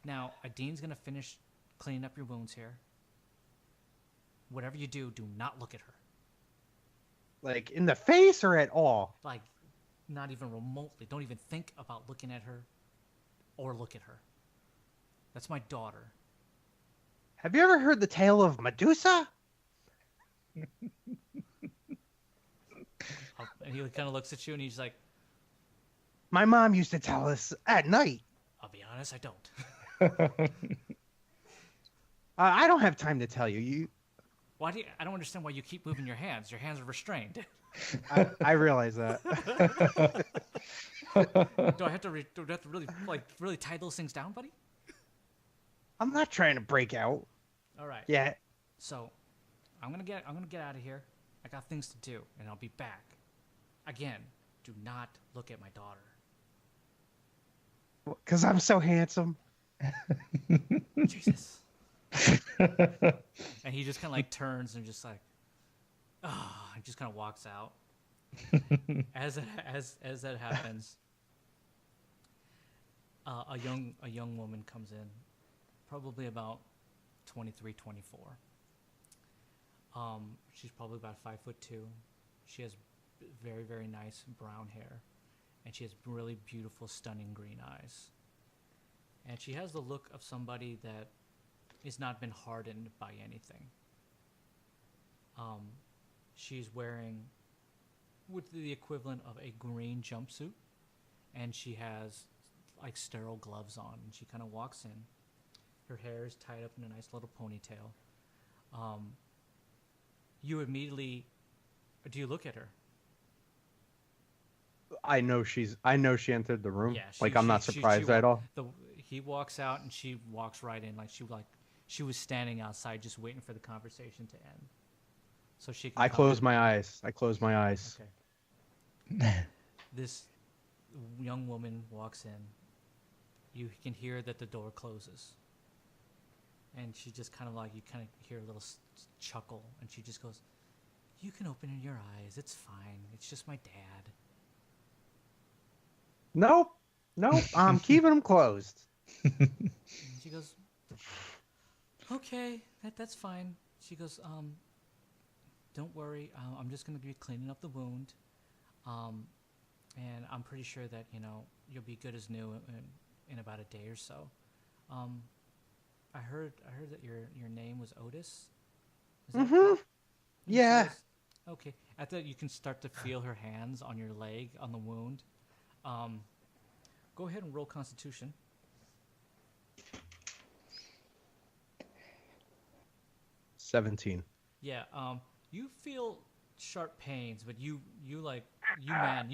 Now, Adine's going to finish cleaning up your wounds here. Whatever you do not look at her. Like, in the face or at all? Like, not even remotely. Don't even think about looking at her or look at her. That's my daughter. Have you ever heard the tale of Medusa? And he kind of looks at you and he's like, My mom used to tell us at night. I'll be honest, I don't. I don't have time to tell you. I don't understand why you keep moving your hands. Your hands are restrained. I realize that. Do I have to really tie those things down, buddy? I'm not trying to break out. All right. Yeah. So, I'm gonna get out of here. I got things to do, and I'll be back. Again, do not look at my daughter. Because I'm so handsome. Jesus. And he just kind of like turns and just like, and just kind of walks out. As that happens, a young woman comes in, probably about 23, 24. She's probably about 5'2". She has very, very nice brown hair, and she has really beautiful, stunning green eyes. And she has the look of somebody that has not been hardened by anything. She's wearing with the equivalent of a green jumpsuit, and she has like sterile gloves on, and she kind of walks in. Her hair is tied up in a nice little ponytail. You immediately, do you look at her? I know she entered the room. Yeah, I'm not surprised at all. He walks out and she walks right in, like she was standing outside just waiting for the conversation to end. So she. I close my eyes. Okay. This young woman walks in. You can hear that the door closes, And she just kind of like, you kind of hear a little chuckle, and she just goes, "You can open your eyes. It's fine. It's just my dad." Nope. I'm keeping them closed. And she goes, "Okay, that's fine." She goes, "Don't worry. I'm just gonna be cleaning up the wound, and I'm pretty sure that you'll be good as new in about a day or so." I heard that your name was Otis. Is that correct? Yeah. Goes, okay. At that, you can start to feel her hands on your leg on the wound. Go ahead and roll Constitution. 17. Yeah. You feel sharp pains, but you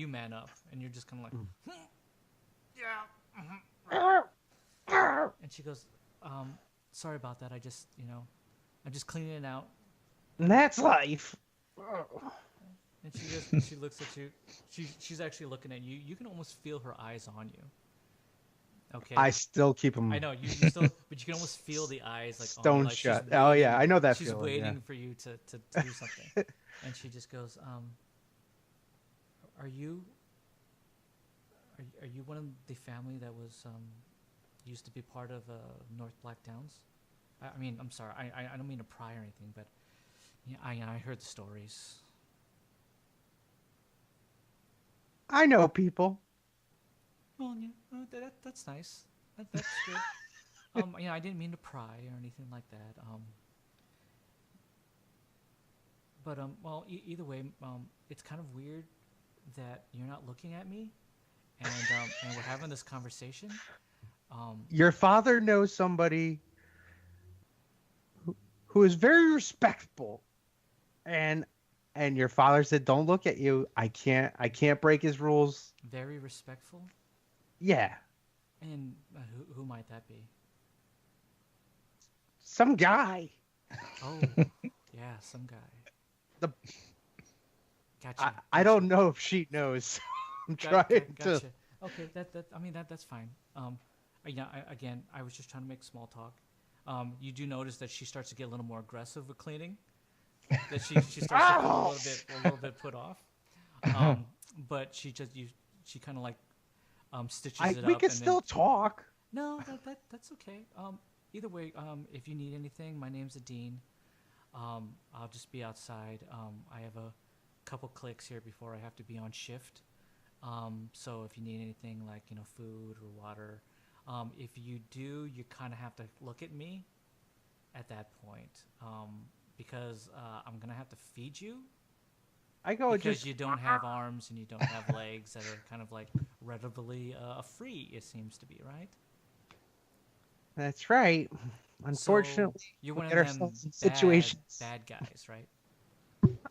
man up, and you're just kind of like, yeah. And she goes, sorry about that. I just, I'm just cleaning it out. And that's life. And she looks at you. She's actually looking at you. You can almost feel her eyes on you. Okay. I still keep them. I know you still, but you can almost feel the eyes like stone on you, like shut. Waiting, oh yeah, I know that she's feeling. Waiting for you to do something, and she just goes, Are you one of the family that was used to be part of North Black Downs? I mean, I'm sorry, I don't mean to pry or anything, but yeah, I heard the stories. I know people. Well, yeah, that's nice. That's good. I didn't mean to pry or anything like that. But well, either way, it's kind of weird that you're not looking at me, and we're having this conversation. Your father knows somebody who is very respectful, and your father said, "Don't look at you. I can't break his rules." Very respectful. Yeah. And who might that be? Some guy. Oh, yeah, some guy. Gotcha. I don't know if she knows. I'm trying gotcha. to. Okay, that's fine. Again, I was just trying to make small talk. You do notice that she starts to get a little more aggressive with cleaning. That she starts to feel a little bit put off. But she kind of like stitches it up. We can still talk. No, that's okay. Either way, if you need anything, my name's Dean. I'll just be outside. I have a couple clicks here before I have to be on shift. So if you need anything like food or water, if you do, you kind of have to look at me at that point, because I'm gonna have to feed you. Because you don't have arms and you don't have legs that are kind of like readily free. It seems to be, right? That's right. Unfortunately, so you're one of them situations. Bad guys, right?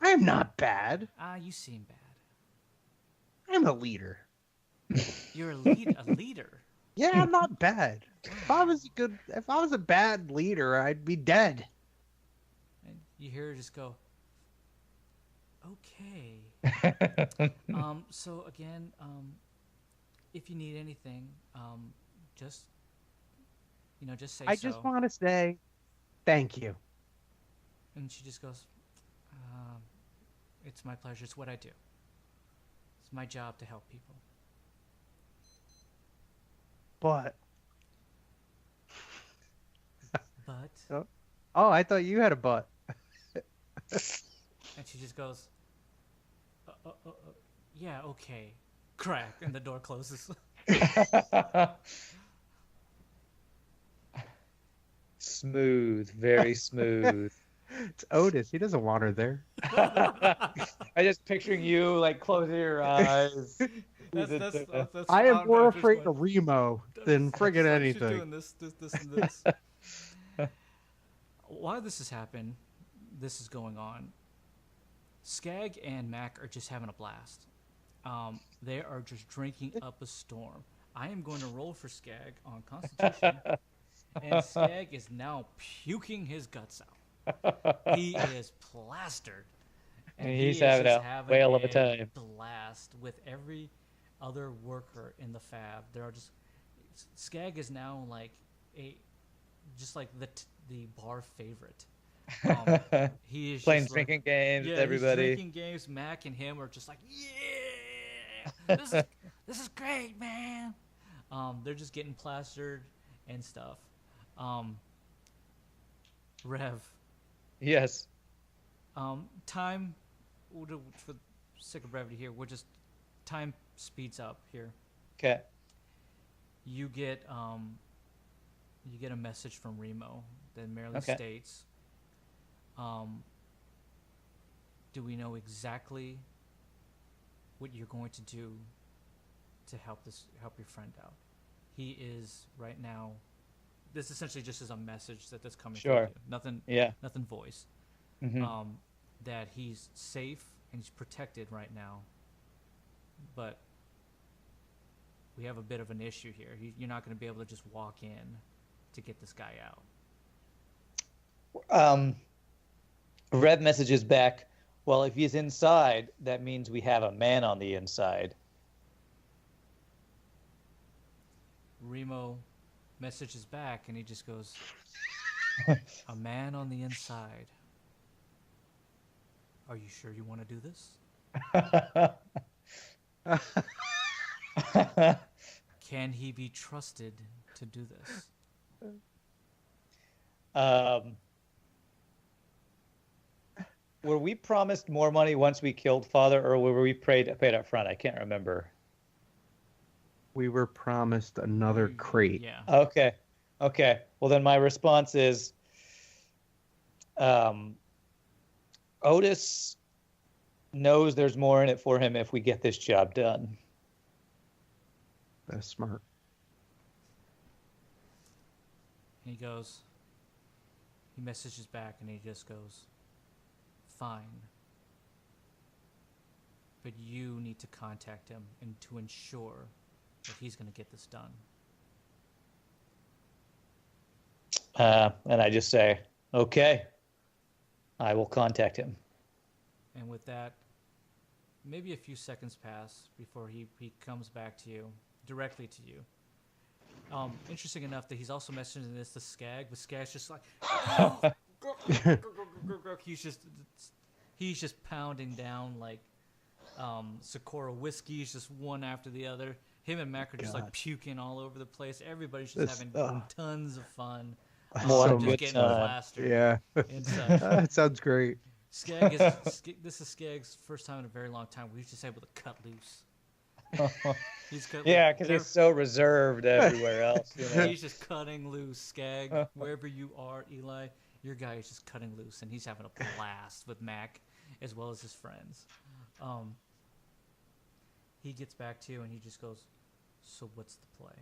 I'm not bad. You seem bad. I'm a leader. You're a leader. Yeah, I'm not bad. If I was a bad leader, I'd be dead. And you hear her just go, okay. So again, if you need anything, just say so. I just want to say thank you. And she just goes, it's my pleasure. It's what I do. It's my job to help people. But. Oh, I thought you had a butt. And she just goes, yeah, okay. Crack, and the door closes. Smooth, very smooth. It's Otis. He doesn't want her there. I just picturing you like closing your eyes. That's I am more afraid of Remo than friggin' anything. She's doing this, and this. While this is going on, Skag and Mac are just having a blast. They are just drinking up a storm. I am going to roll for Skag on Constitution, and Skag is now puking his guts out. He is plastered, and he's having a whale of a time. Blast with every other worker in the fab. There are just Skag is now like the bar favorite. Um, he is Playing just like, drinking games with yeah, he's everybody. drinking games. Mac and him are just like, yeah, this is great, man. They're just getting plastered and stuff. Um, Rev, Yes. time for sake of brevity here, time speeds up here. Okay. You get a message from Remo that merely Okay. states, do we know exactly what you're going to do to help your friend out? He is right now. This essentially just is a message that's coming from Sure. you. Nothing. Yeah. Nothing voice. Hmm. That he's safe and he's protected right now. But we have a bit of an issue here. You're not going to be able to just walk in to get this guy out. Rev messages back. Well, if he's inside, that means we have a man on the inside. Remo messages back and he just goes, a man on the inside. Are you sure you want to do this? Can he be trusted to do this? Were we promised more money once we killed Father, or were we paid up front? I can't remember. We were promised another crate. Yeah. Okay. Okay. Well, then my response is, Otis knows there's more in it for him if we get this job done. That's smart. He messages back and he just goes, fine. But you need to contact him and to ensure that he's going to get this done. And I just say, okay, I will contact him. And with that, maybe a few seconds pass before he comes back to you, directly to you. Interesting enough that he's also messaging this to Skag, but Skag's just like, he's just pounding down like Sakura whiskeys, just one after the other. Him and Mac are just like puking all over the place. Everybody's just having tons of fun. So Just much getting fun. plastered. Yeah. And such. That sounds great. This is Skag's first time in a very long time where he's just able to cut loose. Yeah, because he's so reserved everywhere else. You know? He's just cutting loose, Skag. Wherever you are, Eli, your guy is just cutting loose, and he's having a blast with Mac as well as his friends. He gets back to you, and he just goes, so what's the play?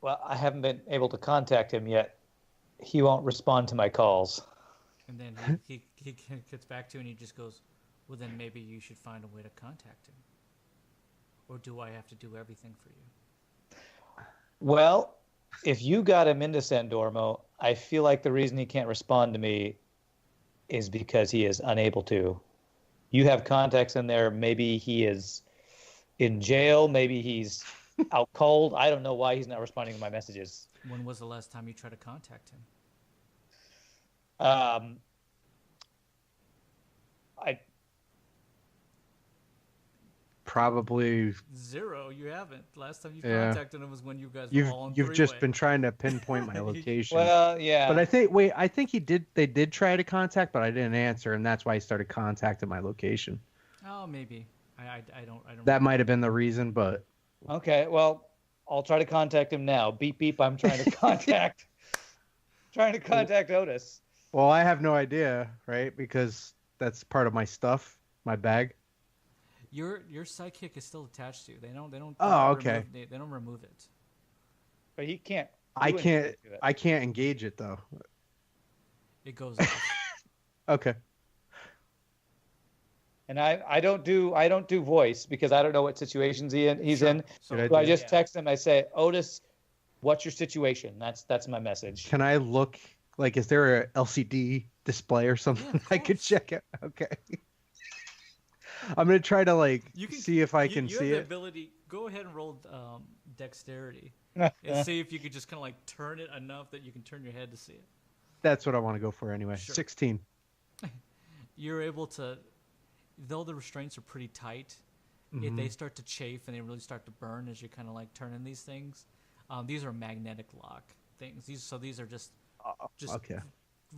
Well, I haven't been able to contact him yet. He won't respond to my calls. And then he gets back to you, and he just goes, well, then maybe you should find a way to contact him. Or do I have to do everything for you? Well, if you got him into San Dormo, I feel like the reason he can't respond to me is because he is unable to. You have contacts in there. Maybe he is in jail. Maybe he's out cold. I don't know why he's not responding to my messages. When was the last time you tried to contact him? Probably zero. You haven't. Last time you contacted him was when you guys were all on You've just three-way. been trying to pinpoint my location. Well, yeah. But I think they did try to contact, but I didn't answer, and that's why he started contacting my location. Oh, maybe. I don't. That might have been the reason, but Okay, well, I'll try to contact him now. Beep beep. I'm trying to contact Otis. well, I have no idea, right? Because that's part of my stuff, my bag. Your sidekick is still attached to you. They don't. Oh, okay. They don't remove it. But he can't. I can't engage it though. It goes off. Okay. And I don't do voice because I don't know what situations he's in. So Good So I idea. just text him. I say, Otis, what's your situation? That's my message. Can I look? Like, is there a LCD display or something of I could course. check it? Okay. I'm gonna try to You can see if I you can have see the it. ability. Go ahead and roll dexterity. and see if you could just kind of like turn it enough that you can turn your head to see it. That's what I want to go for anyway. Sure. 16. You're able to, though the restraints are pretty tight, if they start to chafe and they really start to burn as you're kind of like turning these things. These are magnetic lock things. These are just Okay.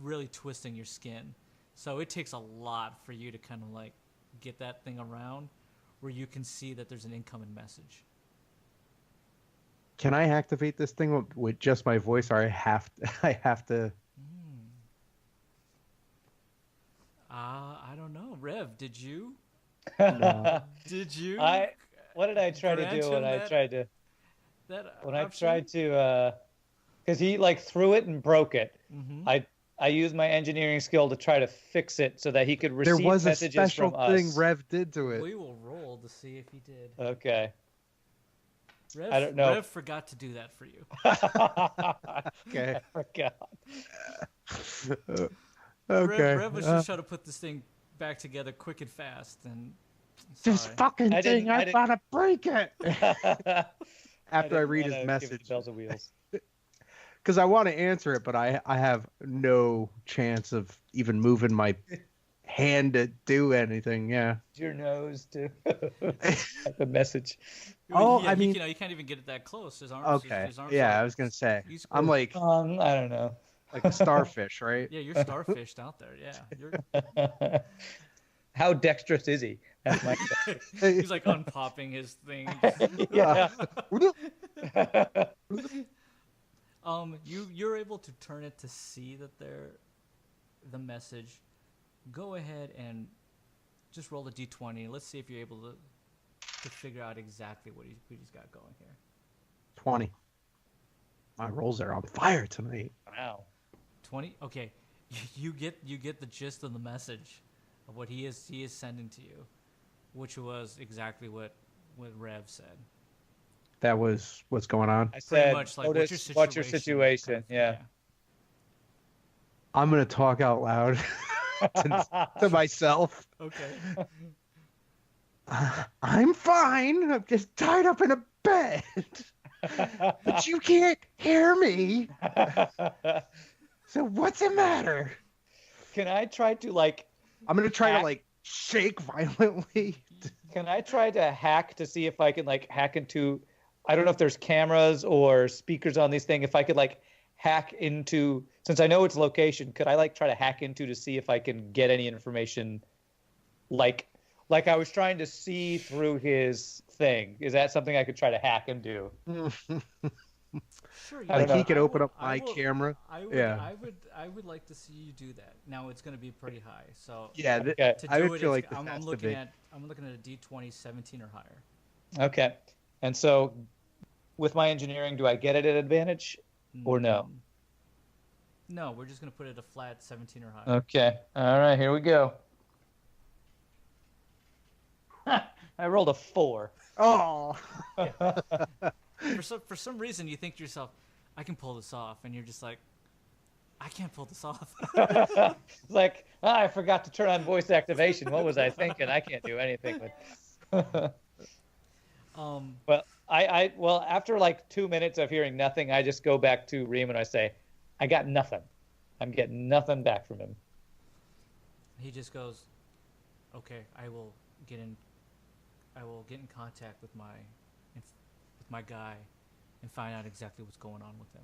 really twisting your skin. So it takes a lot for you to kind of like get that thing around where you can see that there's an incoming message. Can I activate this thing with just my voice, or I have to? I don't know. Rev, did you? No. Did you? What did I try to grant do when him I that- tried to? That When I option? tried to, because he like threw it and broke it. Mhm. I used my engineering skill to try to fix it so that he could receive There was a messages special from thing us. Rev did to it. We will roll to see if he did. Okay. Rev, I don't know. Rev forgot to do that for you. Okay. I forgot. Okay. Rev was just trying to put this thing back together quick and fast, and This sorry. fucking I thing, didn't- I I didn't- thought to break it. After I didn't read wanna his give it message, the bells and wheels. because I want to answer it, but I have no chance of even moving my hand to do anything. Yeah. Your nose to the message. Oh, yeah, I mean- you can't even get it that close. His arms, Okay. his arms Yeah, are- I was gonna say. he's- I'm like I don't know. a starfish, right? Yeah, you're starfished out there. Yeah, you're, How dexterous is he? That's my he's like unpopping his thing. yeah. You're able to turn it to see that the message. Go ahead and just roll a d20. Let's see if you're able to figure out exactly what he's got going here. 20. My rolls are on fire tonight. Wow. 20. Okay, you get the gist of the message of what he is sending to you, which was exactly what Rev said. That was what's going on. I Pretty said, much like Otis, what's your kind situation? of, yeah. I'm gonna talk out loud to myself. Okay. I'm fine. I'm just tied up in a bed. But you can't hear me. So what's the matter? Can I try to like? I'm gonna try to Hack. like shake violently. Can I try to hack to see if I can like hack into? I don't know if there's cameras or speakers on these things. If I could like hack into, since I know its location, could I like try to hack into to see if I can get any information? Like I was trying to see through his thing. Is that something I could try to hack and do? Sure. I Like don't he know. could open up I my will- camera. I would, Yeah. I would like to see you do that. Now it's going to be pretty high. So Yeah, Okay. to do I would it, feel it's- like this I'm has to looking be. at a D20 17 or higher. Okay. And so, with my engineering, do I get it at advantage? Or no? No, we're just going to put it a flat 17 or higher. Okay. All right. Here we go. I rolled a 4. Oh. For some reason, you think to yourself, I can pull this off, and you're just like, I can't pull this off. It's like, I forgot to turn on voice activation. What was I thinking? I can't do anything with. Well, well, after like 2 minutes of hearing nothing, I just go back to Reem and I say, I got nothing. I'm getting nothing back from him. He just goes, okay, I will get in contact with my guy and find out exactly what's going on with him.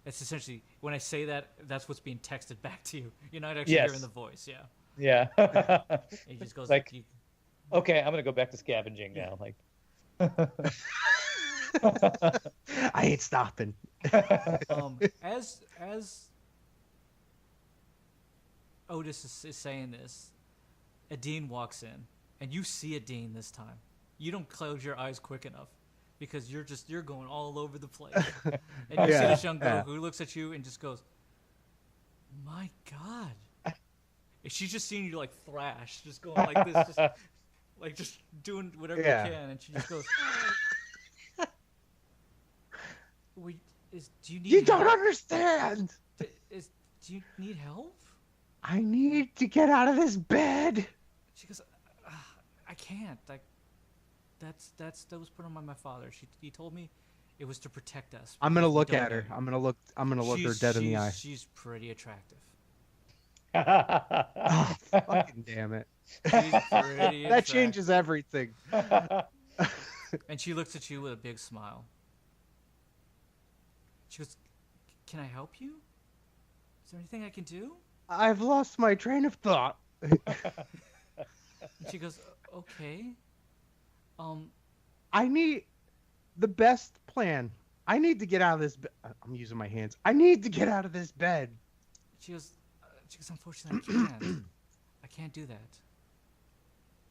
It's essentially, when I say that, that's what's being texted back to you. You're not actually Yes. hearing the voice, yeah. Yeah. He just goes Like, okay, I'm gonna go back to scavenging now. Like, I ain't stopping. as Otis is saying this, Adine walks in, and you see Adine this time. You don't close your eyes quick enough because you're going all over the place, and you see Yeah, this young girl yeah. who looks at you and just goes, "My God!" And she's just seeing you like thrash, just going like this, just doing whatever Yeah. you can, and she just goes, "Wait, do you need You help? don't understand. Do you need help?" I need to get out of this bed. She goes, I can't. Like, that was put on by my father. He told me It was to protect us. I'm gonna because we look don't at know her. you. I'm gonna look her dead in the eye. She's pretty attractive. Oh, fucking damn it! She's pretty That changes attractive. everything. And she looks at you with a big smile. She goes, "Can I help you? Is there anything I can do?" I've lost my train of thought. And she goes, "Okay. I need the best plan. I need to get out of this. I'm using my hands. I need to get out of this bed. She goes, "Unfortunately, I can't. I can't do that."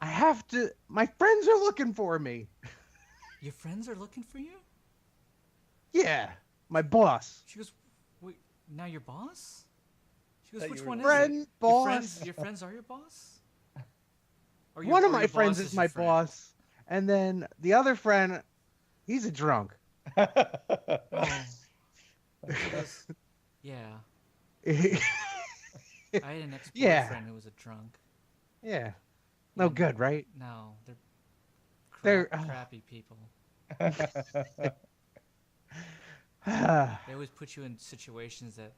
I have to. My friends are looking for me. Your friends are looking for you? Yeah, my boss. She goes, "Wait, now your boss?" She goes, Thought "Which you were one is Friend, it? boss. Your friends are your boss? Or One of or my your friends boss is your my friend?" boss, and then the other friend, he's a drunk. Oh. She goes, "Yeah. I had an ex-boyfriend Yeah. who was a drunk. Yeah. No And good, right? No, They're- crappy people. You They always put you in situations that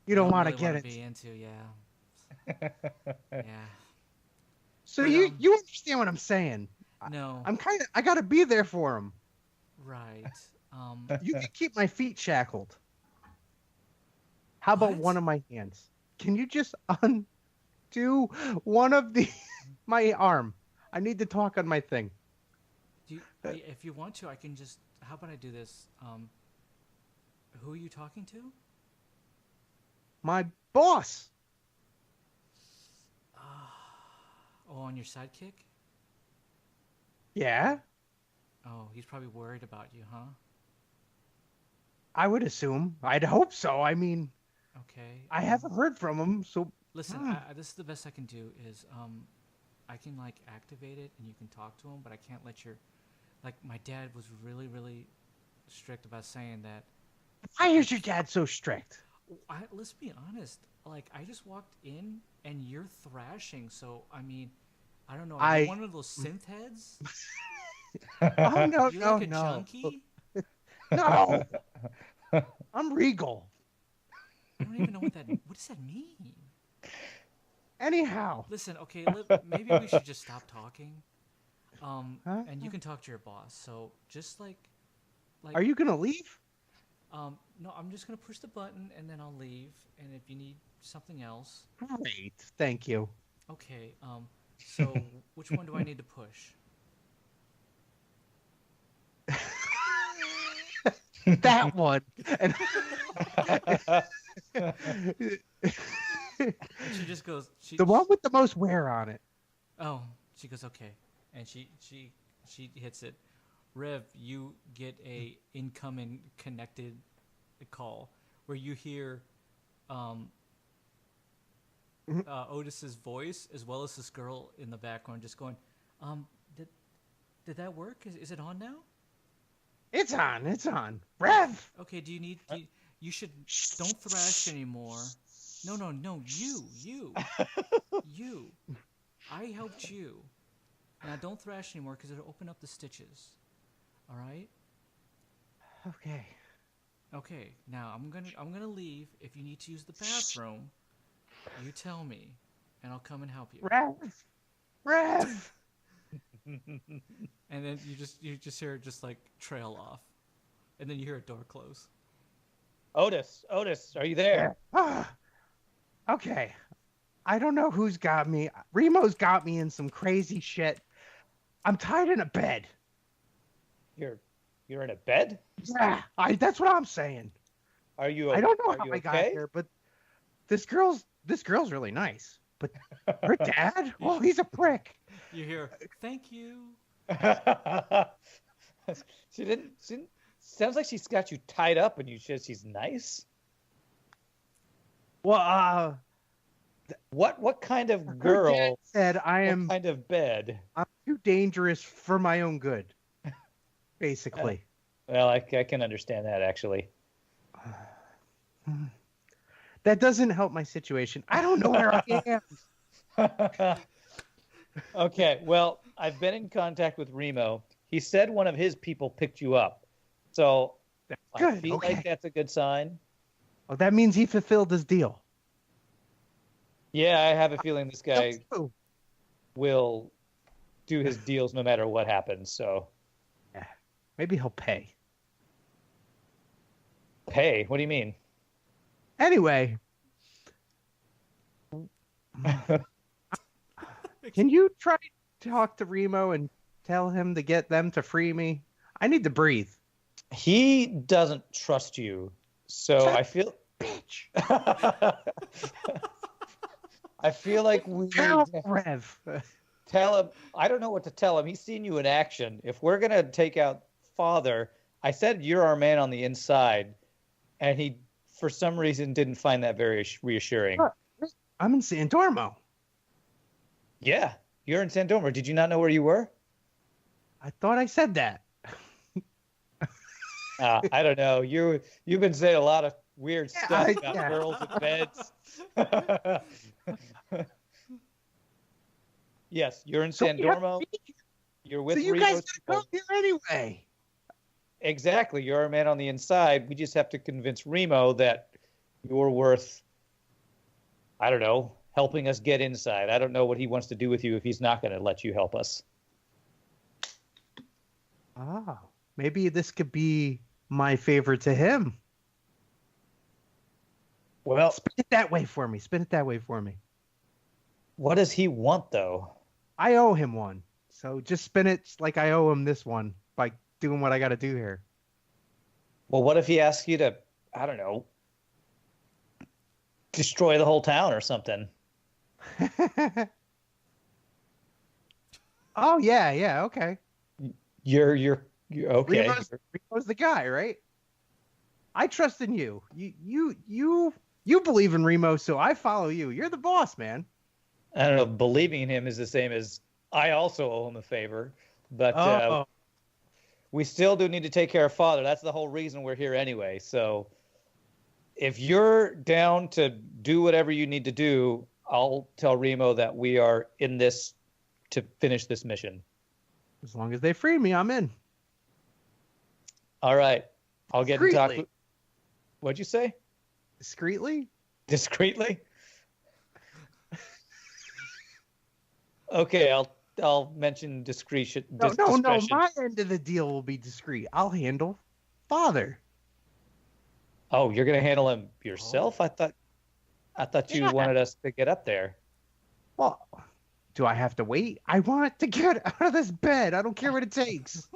don't want really to get wanna it. be into. Yeah, yeah. So But, you understand what I'm saying? No, I gotta be there for him. right. You can keep my feet shackled. How about What? one of my hands? Can you just undo one of the my arm? I need to talk on my thing. If you want to, I can just. How about I do this? Who are you talking to? My boss. Oh, on your sidekick? Yeah, Oh, he's probably worried about you, huh? I would assume. I'd hope so. I mean, Okay. I haven't heard from him, so Listen, this is the best I can do. Is I can like activate it and you can talk to him, but I can't let your. Like my dad was really, really strict about saying that. why is your dad so strict? Let's be honest. Like I just walked in and you're thrashing. So I mean, I don't know. Are you one of those synth heads? Oh no, You no, like a no, junkie? no! I'm regal. I don't even know what that. What does that mean? Anyhow, Listen, okay, maybe we should just stop talking. Huh? And you can talk to your boss. So just like, are you gonna leave? no, I'm just gonna push the button and then I'll leave. And if you need something else, Great, thank you. okay. So which one do I need to push? That one. And And she just goes. the one with the most wear on it. Oh, she goes okay, and she hits it. Rev, you get a incoming connected call where you hear Otis's voice as well as this girl in the background just going, did that work? Is it on now? It's on. It's on. Rev. Okay. Do you should don't thrash anymore. No. You. I helped you. Now don't thrash anymore because it'll open up the stitches. All right. Okay. Okay. Now I'm gonna leave. If you need to use the bathroom, you tell me, and I'll come and help you. Rev. And then you just hear it just like trail off, and then you hear a door close. Otis, are you there? Okay. I don't know who's got me. Remo's got me in some crazy shit. I'm tied in a bed. You're in a bed? Yeah, that's what I'm saying. Are you? I don't know are how you I got okay? here, but this girl's really nice. But her dad, well, he's a prick. You hear, "Thank you." She didn't. Sounds like she's got you tied up, and you said she's nice. Well, What kind of her dad girl? said I'm What kind of bed? too dangerous for my own good. Basically. Well, I can understand that actually. That doesn't help my situation. I don't know where I am. Okay, well, I've been in contact with Remo. He said one of his people picked you up. So I Good. feel Okay. like that's a good sign. Oh, that means he fulfilled his deal. Yeah, I have a feeling this guy Oh, will do his deals no matter what happens. So yeah. Maybe he'll pay. pay? What do you mean? Anyway, can you try to talk to Remo and tell him to get them to free me? I need to breathe. He doesn't trust you, so I feel. Bitch. I feel like we need Tell to Rev. tell him. I don't know what to tell him. He's seen you in action. If we're gonna take out Father, I said you're our man on the inside, and he, for some reason, didn't find that very reassuring. I'm in San Dormo. Yeah, you're in San Domingo. Did you not know where you were? I thought I said that. I don't know. You've been saying a lot of weird Yeah, stuff about yeah. girls in beds. Yes, you're in San So we have Dormo. to be here. You're with So you Remo's guys gotta people. come here anyway. Exactly. You're our man on the inside. We just have to convince Remo that you're worth, I don't know, helping us get inside. I don't know what he wants to do with you if he's not going to let you help us. Oh, maybe this could be my favor to him. Well, Spin it that way for me. Spin it that way for me. what does he want, though? I owe him one. So just spin it like I owe him this one by doing what I got to do here. Well, what if he asks you to, I don't know, destroy the whole town or something? Oh, yeah, okay. You're okay. Remo's the guy, right? I trust in you. You believe in Remo, so I follow you. You're the boss, man. I don't know. Believing in him is the same as I also owe him a favor, but we still do need to take care of Father. That's the whole reason we're here anyway. So if you're down to do whatever you need to do, I'll tell Remo that we are in this to finish this mission. As long as they free me, I'm in. All right. I'll get in touch Discreetly. with. What'd you say? Discreetly? Discreetly? Okay, I'll mention discretion. No. Discretion. My end of the deal will be discreet. I'll handle Father. Oh, you're gonna handle him yourself? I thought you Yeah. wanted us to get up there. Well, do I have to wait? I want to get out of this bed. I don't care what it takes.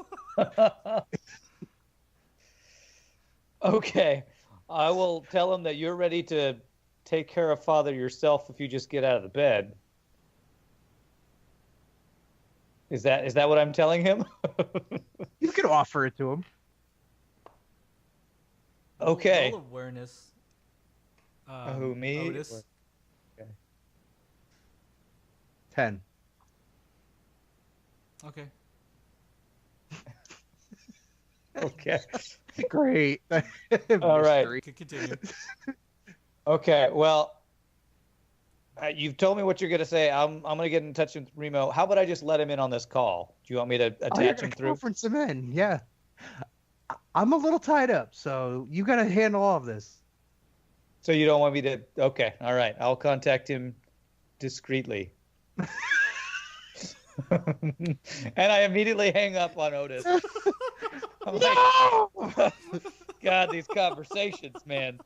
Okay, I will tell him that you're ready to take care of Father yourself if you just get out of the bed. Is that what I'm telling him? You can offer it to him. Okay. Roll awareness. Who, me? Otis. 10. Okay. Okay. Great. All right. Mystery. Continue. Okay. Well, you've told me what you're gonna say. I'm gonna get in touch with Remo. How about I just let him in on this call? Do you want me to Oh, you're attach gonna him through? conference him in. Yeah. I'm a little tied up, so you got to handle all of this. So you don't want me to? Okay. All right. I'll contact him discreetly. And I immediately hang up on Otis. I'm like, God, these conversations, man.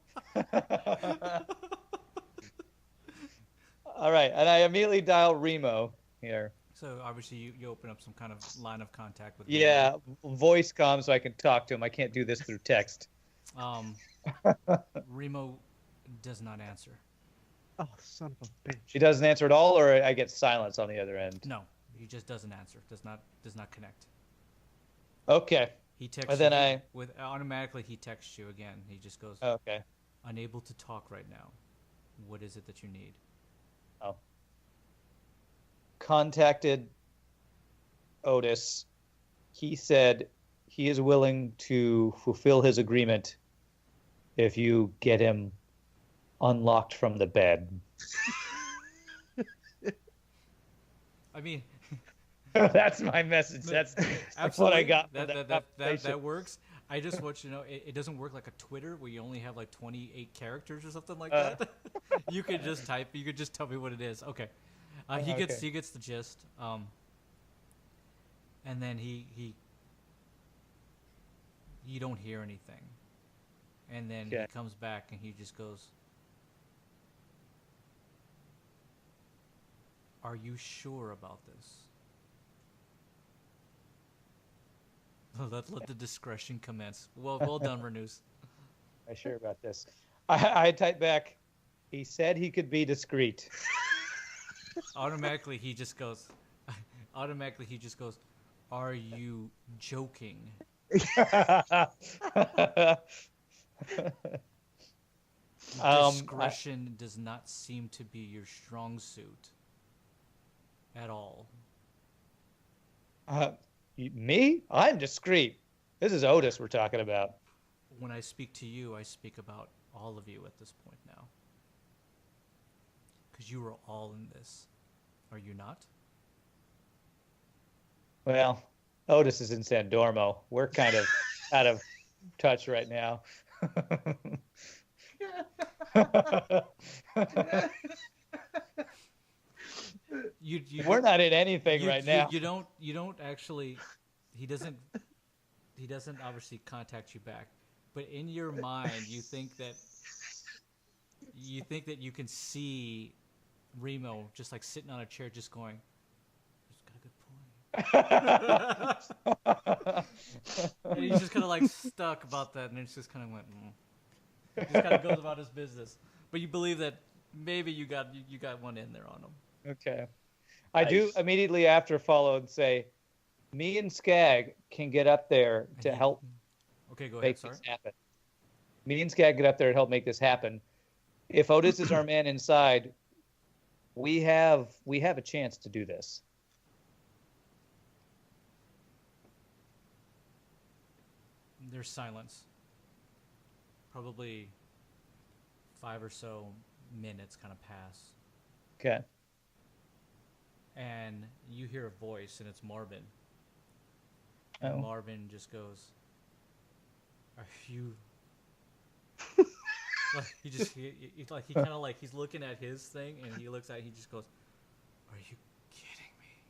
All right, and I immediately dial Remo here. So obviously you open up some kind of line of contact with. Yeah, voice comm so I can talk to him. I can't do this through text. Remo does not answer. Oh, son of a bitch. She doesn't answer at all, or I get silence on the other end. No, he just doesn't answer. Does not connect. Okay. He texts And then you with automatically. He texts you again. He just goes, Okay. unable to talk right now. What is it that you need? Oh. Contacted Otis. He said he is willing to fulfill his agreement if you get him unlocked from the bed. I mean, That's my message. That's what I got from That works. I just want you to know it doesn't work like a Twitter where you only have like 28 characters or something like that. You could just type. You could just tell me what it is. Okay. He gets the gist. And then you don't hear anything. And then he comes back and he just goes, "Are you sure about this?" Let the discretion commence. Well done, Renus. I'm sure about this. I type back, he said he could be discreet. Automatically he just goes, "Are you joking?" Discretion does not seem to be your strong suit at all. Me? I'm discreet. This is Otis we're talking about. When I speak to you, I speak about all of you at this point now. Because you are all in this. Are you not? Well, Otis is in San Dormo. We're kind of out of touch right now. We're not in anything right now. You don't actually. He doesn't obviously contact you back, but in your mind, you think that you can see Remo just like sitting on a chair, just going, "He's got a good point," and he's just kind of like stuck about that, and it's just kind of went. He just kind of goes about his business, but you believe that maybe you got one in there on him. Okay. I do immediately after follow and say, me and Skag can get up there to help go ahead, make this happen. Me and Skag get up there and help make this happen. If Otis is our man inside, we have a chance to do this. There's silence. Probably 5 or so minutes kind of pass. Okay. And you hear a voice, and it's Marvin. And Marvin just goes, "Are you?" Like he kind of like he's looking at his thing, and he looks at it, he just goes, "Are you kidding me?"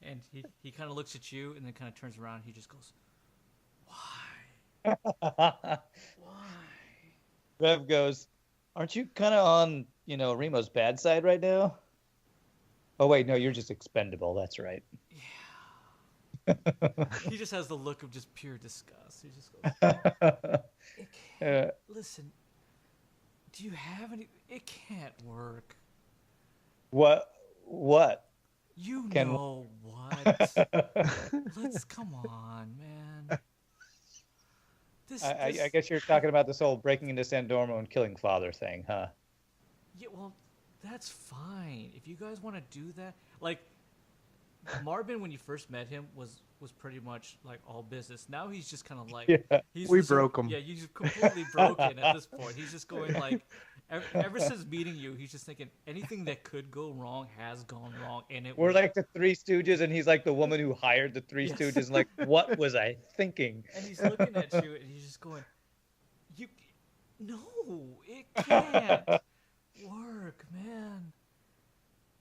And he kind of looks at you, and then kind of turns around. He just goes, "Why? Why?" Rev goes, "Aren't you kind of on, Remo's bad side right now?" Oh, wait, no, you're just expendable. That's right. Yeah. He just has the look of just pure disgust. He just goes, "Listen, do you have any? It can't work." What? Know what? Let's come on, man. I guess you're talking about this whole breaking into San Dormo and killing father thing, huh? Yeah, well, that's fine. If you guys want to do that, like Marvin, when you first met him, was pretty much like all business. Now he's just kind of like we broke him. Yeah, you just completely broken at this point. He's just going like ever since meeting you, he's just thinking anything that could go wrong has gone wrong, and we're like the Three Stooges, and he's like the woman who hired the Three Stooges. And like, what was I thinking? And he's looking at you, and he's just going, no, it can't work, man.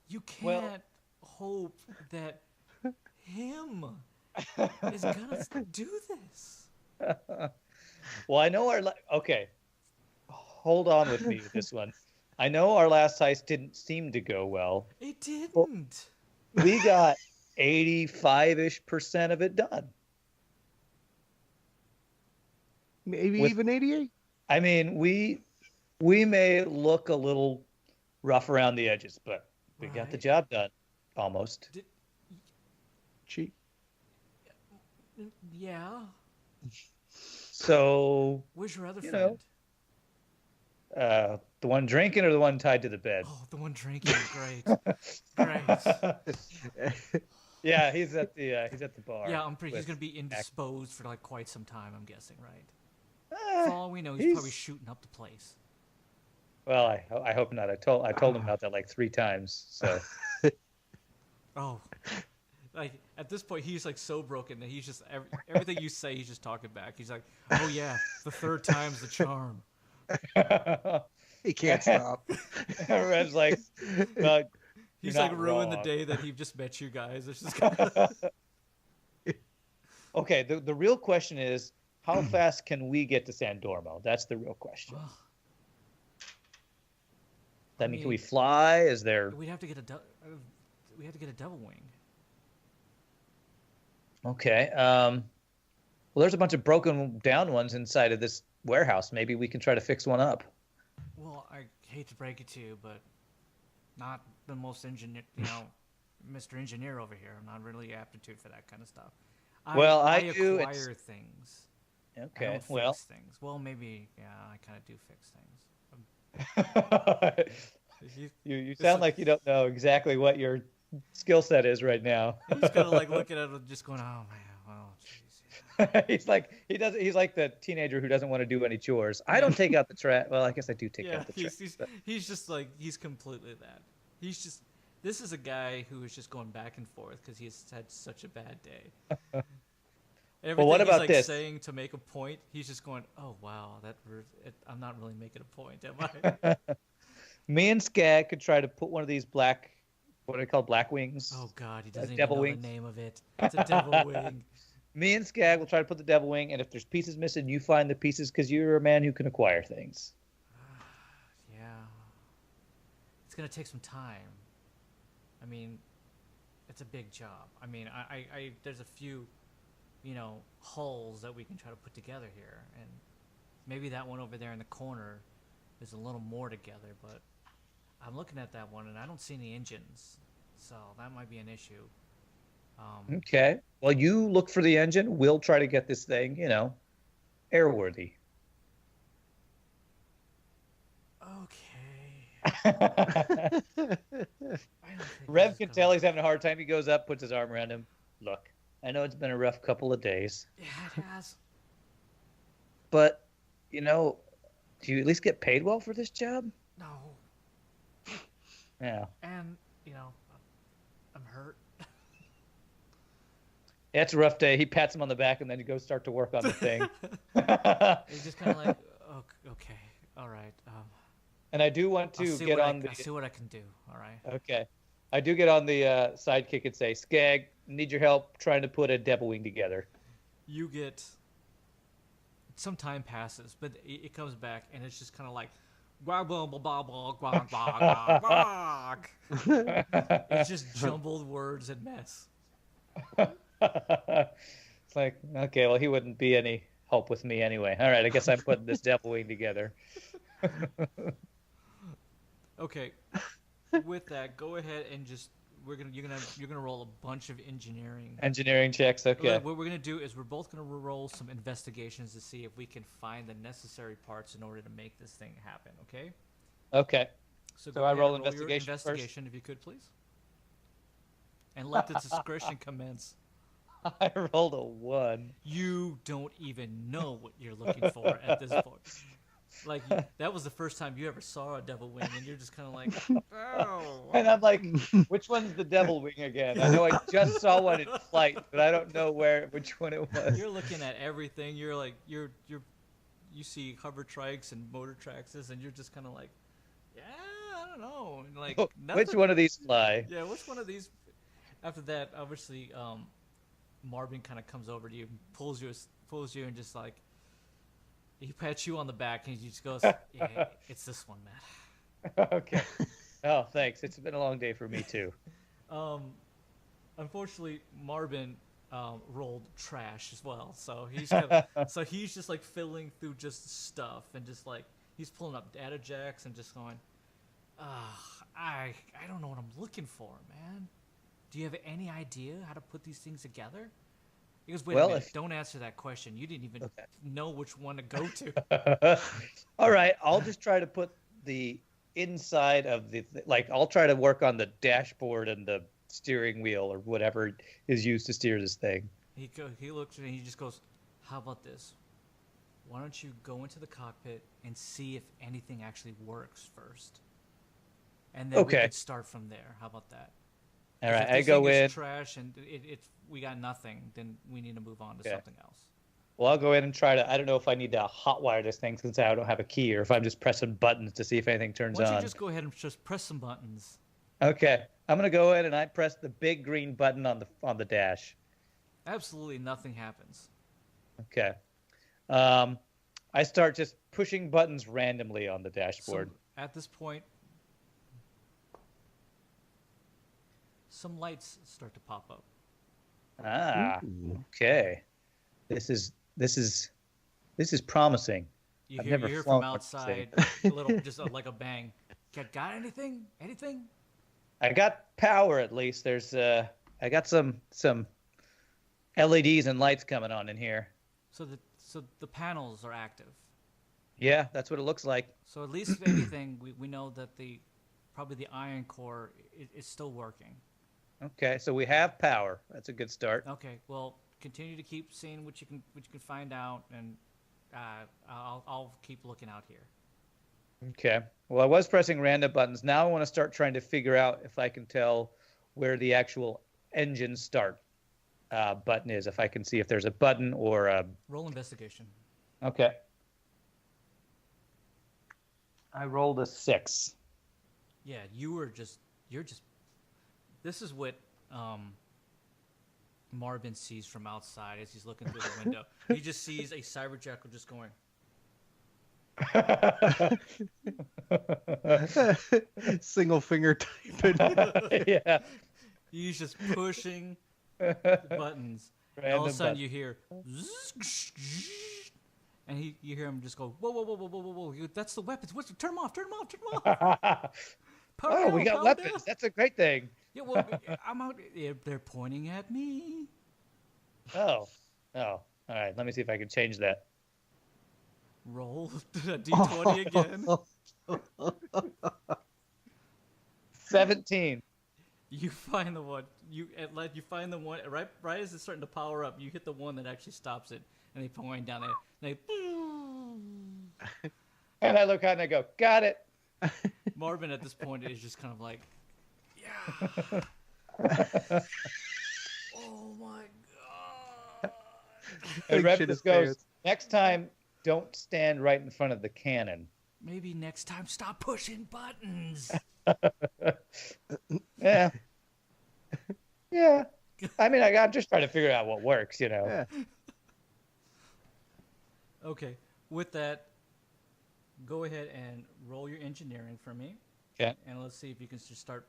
You can't hope that him is gonna do this." Well, I know okay. Hold on with me with this one. I know our last heist didn't seem to go well. It didn't. We got 85-ish% of it done. Maybe even 88. I mean, we may look a little rough around the edges, but we got the job done. Almost. Cheap. Yeah. So. Where's your other friend? The one drinking or the one tied to the bed? Oh, the one drinking. Great. Great. Yeah, he's at the bar. Yeah, he's gonna be indisposed for like quite some time. I'm guessing, right? For all we know, he's probably shooting up the place. Well, I hope not. I told him about that like 3 times. So. Oh, like at this point he's like so broken that he's just everything you say he's just talking back. He's like, oh yeah, the third time's the charm. He can't stop. Red's like, well, He's you're like not ruined the wrong. day that he just met you guys. It's just Okay, the real question is, how fast can we get to San Dormo? That's the real question. Can we fly? Is there? We'd have to get we have to get a double wing. Okay. Well, there's a bunch of broken down ones inside of this warehouse. Maybe we can try to fix one up. Well, I hate to break it to you, but not the most Mr. Engineer over here. I'm not really aptitude for that kind of stuff. I do. acquire things. Okay. I don't fix things. Well, maybe I kind of do fix things. You sound like you don't know exactly what your skill set is right now. He's kind of like looking at it, just going, "Oh man, well, jeez." He's like the teenager who doesn't want to do any chores. I don't take out the trash. Well, I guess I do take out the trash. He's just like he's completely that. This is a guy who is just going back and forth because he's had such a bad day. Everything what about he's this? saying to make a point, he's just going, "Oh wow, I'm not really making a point, am I?" Me and Skag could try to put one of these what are they called, black wings? Oh God, he doesn't even devil know wings. the name of it. It's a devil wing. Me and Skag will try to put the devil wing, and if there's pieces missing, you find the pieces because you're a man who can acquire things. Yeah, it's gonna take some time. I mean, it's a big job. I mean, I there's a few, hulls that we can try to put together here, and maybe that one over there in the corner is a little more together, but I'm looking at that one and I don't see any engines, so that might be an issue. Okay. Well, you look for the engine. We'll try to get this thing, airworthy. Okay. Rev can tell he's having a hard time. He goes up, puts his arm around him. Look, I know it's been a rough couple of days. Yeah, it has. But, do you at least get paid well for this job? No. Yeah. And, I'm hurt. Yeah, it's a rough day. He pats him on the back and then he goes start to work on the thing. He's just kind of like, okay, all right. And I do want to get on I'll see what I can do, all right? Okay. I do get on the sidekick and say, Skag, need your help trying to put a devil wing together. You get... Some time passes, but it comes back, and it's just kind of like... It's just jumbled words and mess. It's like, okay, well, he wouldn't be any help with me anyway. All right, I guess I'm putting this devil wing together. Okay. With that, go ahead and just you're gonna roll a bunch of engineering checks. Okay. What we're gonna do is we're both gonna roll some investigations to see if we can find the necessary parts in order to make this thing happen. Okay. Okay. So I roll your investigation first? if you could, please, and let the discretion commence. I rolled a 1. You don't even know what you're looking for at this point. Like, that was the first time you ever saw a devil wing, and you're just kind of like, oh. And I'm like, which one's the devil wing again? I know I just saw one in flight, but I don't know which one it was. You're looking at everything. You're like, you see hover trikes and motor tracks, and you're just kind of like, yeah, I don't know. And like, which one of these fly? Yeah, which one of these? After that, obviously, Marvin kind of comes over to you, pulls you, and just like. He pats you on the back and he just goes, yeah, it's this one, Matt. Okay. Oh, thanks. It's been a long day for me, too. Unfortunately, Marvin rolled trash as well. So he's just like filling through just stuff and just like he's pulling up data jacks and just going, I don't know what I'm looking for, man. Do you have any idea how to put these things together? He goes, wait a minute, don't answer that question. You didn't even know which one to go to. All right, I'll just try to put the inside of I'll try to work on the dashboard and the steering wheel or whatever is used to steer this thing. He looks and he just goes, how about this? Why don't you go into the cockpit and see if anything actually works first? And then we can start from there. How about that? All 'Cause right, if I this thing go is in. trash and we got nothing, then we need to move on to Okay. something else. Well, I'll go in and try to. I don't know if I need to hotwire this thing since I don't have a key, or if I'm just pressing buttons to see if anything turns Why don't you on. just go ahead and just press some buttons? Okay, I'm gonna go in and I press the big green button on the dash. Absolutely nothing happens. Okay. Um, I start just pushing buttons randomly on the dashboard. At this point, some lights start to pop up. Ah, Ooh. okay. This is promising. You I've hear, never you hear flown from one of these outside things. a little, just like a bang. Got anything? Anything? I got power at least. I got some LEDs and lights coming on in here. So the panels are active. Yeah, that's what it looks like. So at least if anything, we know that probably the iron core is still working. Okay, so we have power. That's a good start. Okay, well, continue to keep seeing what you can find out, and I'll keep looking out here. Okay. Well, I was pressing random buttons. Now I want to start trying to figure out if I can tell where the actual engine start button is. If I can see if there's a button or a... Roll investigation. Okay. I rolled a 6. Yeah, you're just. This is what Marvin sees from outside as he's looking through the window. He just sees a cyberjackal just going. Single finger typing. Yeah. He's just pushing the buttons. And all of a sudden Random you hear, and you hear him just go, whoa, whoa, whoa, whoa, whoa, whoa, whoa! That's the weapons. Turn them off! Turn them off! Turn them off! buttons. Power Oh, down, we got power weapons. down. That's a great thing. Yeah, well, I'm out. They're pointing at me. Oh. Oh. All right. Let me see if I can change that. Roll a d20 again. 17. You find the one. You find the one right as it's starting to power up. You hit the one that actually stops it, and they point down there. They. And I look out and I go, got it. Marvin at this point is just kind of like, yeah. Oh my god. And Big shit Reptus his goes, pants. next time, don't stand right in front of the cannon. Maybe next time, stop pushing buttons. Yeah. Yeah. I mean, I'm just trying to figure out what works, you know. Yeah. Okay. With that, go ahead and roll your engineering for me. Okay. And let's see if you can just start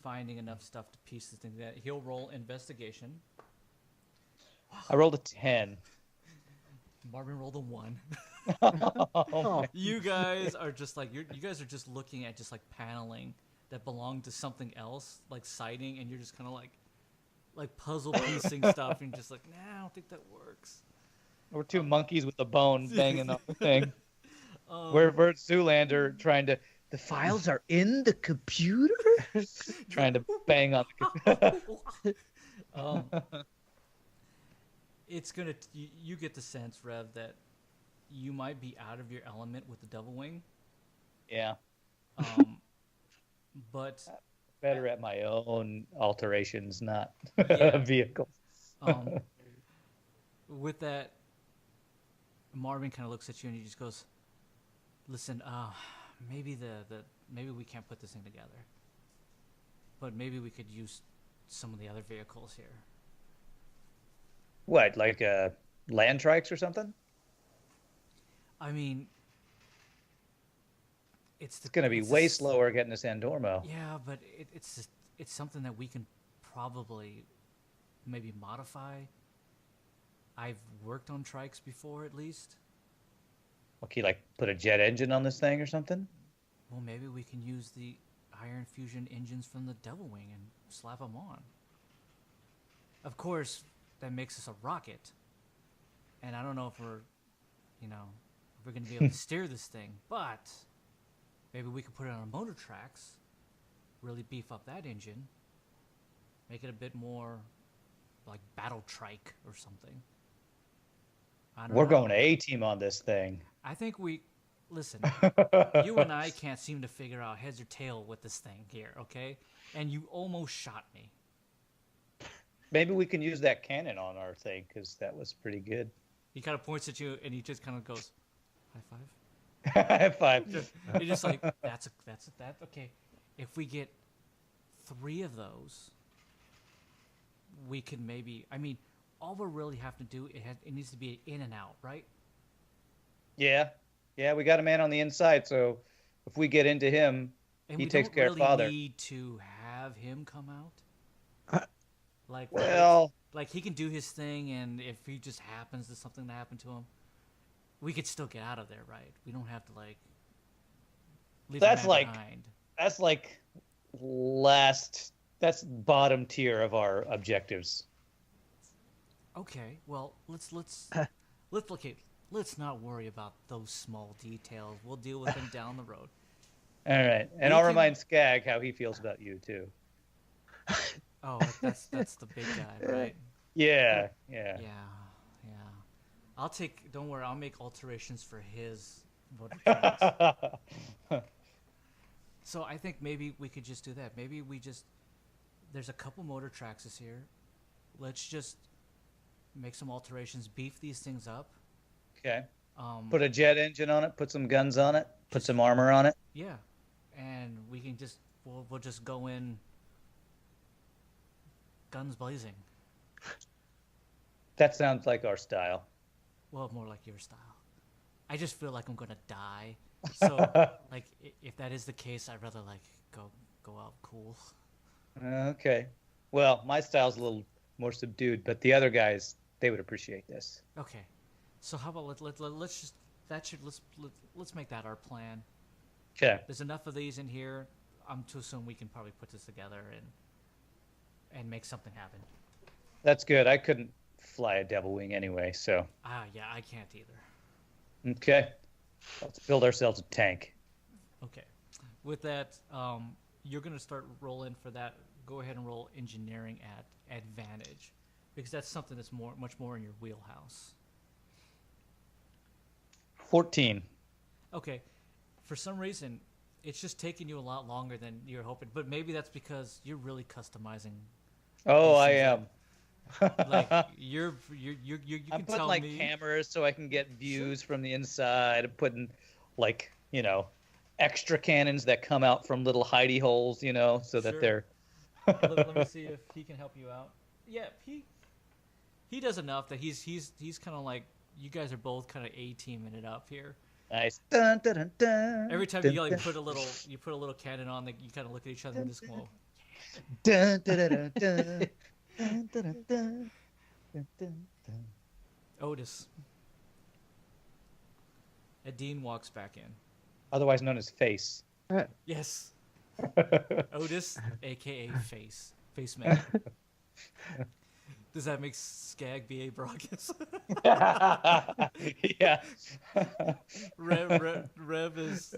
finding enough stuff to piece this thing together. He'll roll investigation. I rolled a 10. Marvin rolled a 1. Oh, You guys are just like you guys are just looking at just like paneling that belonged to something else, like siding, and you're just kind of like puzzle piecing stuff, and just like, nah, I don't think that works. we're two monkeys with a bone banging on the thing. Um, We're Zoolander trying to... The files are in the computer? Trying to bang on the It's gonna. You get the sense, Rev, that you might be out of your element with the Devil Wing. Yeah. But Better at my own alterations, not Yeah. vehicles. With that, Marvin kind of looks at you and he just goes, "Listen, maybe maybe we can't put this thing together, but maybe we could use some of the other vehicles here." What, like land trikes or something? I mean, it's It's going to be way slower getting to San Dormo. Yeah, but it's something that we can probably maybe modify. I've worked on trikes before, at least. Okay, like put a jet engine on this thing or something? Well, maybe we can use the iron fusion engines from the Devil Wing and slap them on. Of course, that makes us a rocket. And I don't know if we're going to be able to steer this thing, but maybe we could put it on motor tracks, really beef up that engine, make it a bit more like battle trike or something. I don't We're know. going to A-team on this thing. I think listen, you and I can't seem to figure out heads or tail with this thing here, okay? And you almost shot me. Maybe we can use that cannon on our thing because that was pretty good. He kind of points at you, and he just kind of goes, "High five." High five. You're just like, "That. Okay, if we get 3 of those, we could maybe. I mean, all we really have to do it needs to be in and out, right? Yeah, we got a man on the inside, so if we get into him, And he we takes don't care really of Father. need to have him come out. Like, Well, like he can do his thing, and if he just happens to something to happen to him, we could still get out of there, right? We don't have to like leave That's a man like- behind. that's like that's bottom tier of our objectives. Okay, well let's okay. Let's not worry about those small details. We'll deal with them down the road. All right, and We I'll can- remind Skag how he feels about you too. Oh, that's the big guy, right? Yeah. Yeah. I'll take. Don't worry. I'll make alterations for his motor tracks. So I think maybe we could just do that. Maybe we just. There's a couple motor tracks here. Let's just make some alterations. Beef these things up. Okay. Put Put a jet engine on it. Put some guns on it. Put some armor on it. yeah, and we can just we'll just go in. Guns blazing. That sounds like our style. Well, more like your style. I just feel like I'm gonna die. So, like, if that is the case, I'd rather like go out cool. Okay. Well, my style's a little more subdued, but the other guys, they would appreciate this. Okay. So how about let's just let's make that our plan. Okay. There's enough of these in here. I'm to assume we can probably put this together and make something happen. That's good. I couldn't fly a devil wing anyway, so. Yeah, I can't either. Okay. Let's build ourselves a tank. Okay. With that, you're gonna start rolling for that. Go ahead and roll engineering at advantage, because that's something that's much more in your wheelhouse. 14. Okay. For some reason, it's just taking you a lot longer than you're hoping. But maybe that's because you're really customizing. Oh, I These am. Like you I'm can putting tell like me. cameras so I can get views from the inside. I'm putting like, extra cannons that come out from little hidey holes, so that Sure. they're Let me see if he can help you out. Yeah, he does enough that he's kind of like you guys are both kind of A-teaming it up here. nice. Dun, dun, dun, dun, Every time dun, you like dun, put a little cannon on, that you kind of look at each other and just go. dun, dun, dun, dun, dun, dun, dun, dun, dun, dun, dun. Otis. Adine walks back in. Otherwise known as Face. Yes. Otis, aka Face Man. Does that make Skag B.A. Brockis? Yeah. Rev is.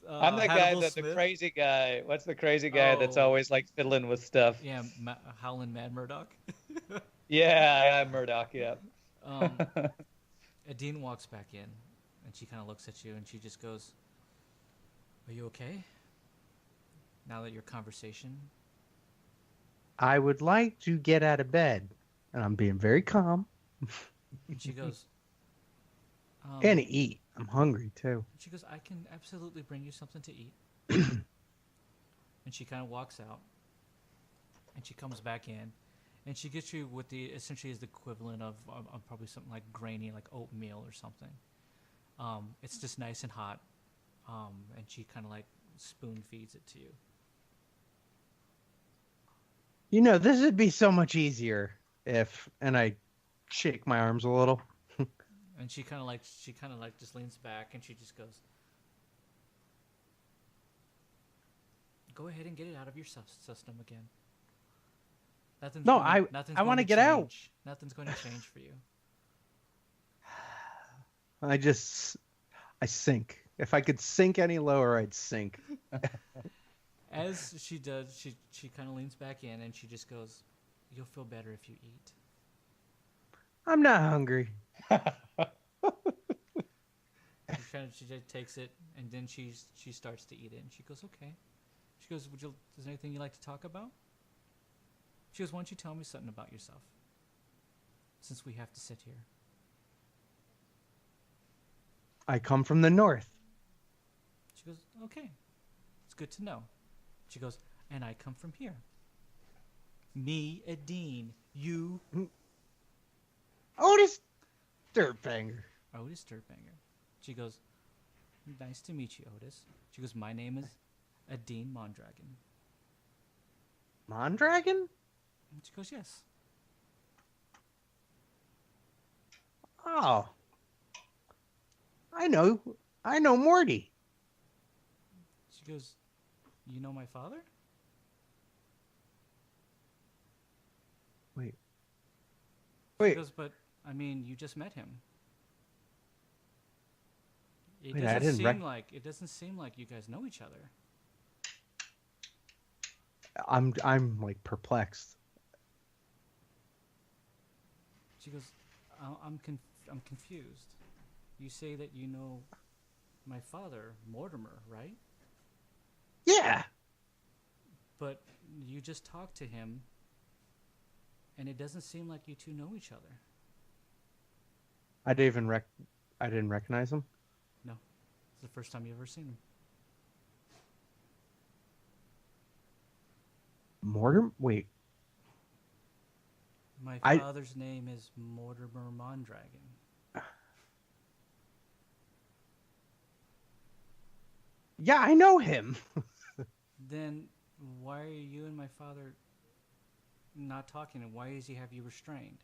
I'm the guy Hannibal that the Smith. crazy guy. What's the crazy guy that's Oh. always like fiddling with stuff? Yeah, Howlin' Mad Murdoch. Yeah, I'm Murdoch. Yeah. Adine walks back in, and she kind of looks at you, and she just goes, "Are you okay? Now that your conversation." I would like to get out of bed, and I'm being very calm And she goes, and eat. I'm hungry too. She goes, "I can absolutely bring you something to eat." And she kind of walks out, and she comes back in, and she gets you what essentially is the equivalent of probably something like grainy, like oatmeal or something. It's just nice and hot, and she kind of like spoon feeds it to you. This would be so much easier if, and I shake my arms a little. And she kind of like just leans back, and she just goes, "Go ahead and get it out of your system again. Nothing's No, nothing's I going wanna to get out. change. Nothing's going to change for you." I sink. If I could sink any lower, I'd sink. As she does, she kind of leans back in, and she just goes, "You'll feel better if you eat." I'm not hungry. She just takes it, and then she starts to eat it, and she goes, "Okay." She goes, is there anything you'd like to talk about?" She goes, why don't you tell me something about yourself? Since we have to sit here. I come from the north. She goes, okay. It's good to know. She goes, and I come from here. Me, a dean. You, Otis Dirtbanger. Otis Dirtbanger. She goes, nice to meet you, Otis. She goes, my name is Adine Mondragon. Mondragon? And she goes, yes. Oh. I know Morty. She goes, you know my father? Wait. She goes, but, I mean, you just met him. It Wait, I doesn't didn't it doesn't seem like you guys know each other. I'm like perplexed. She goes, I'm confused. You say that you know my father, Mortimer, right? Yeah. But you just talked to him, and it doesn't seem like you two know each other. I didn't recognize him. No, it's the first time you've ever seen him. Mortimer? Wait. My father's name is Mortimer Mondragon. Yeah, I know him. Then why are you and my father not talking, and why does he have you restrained?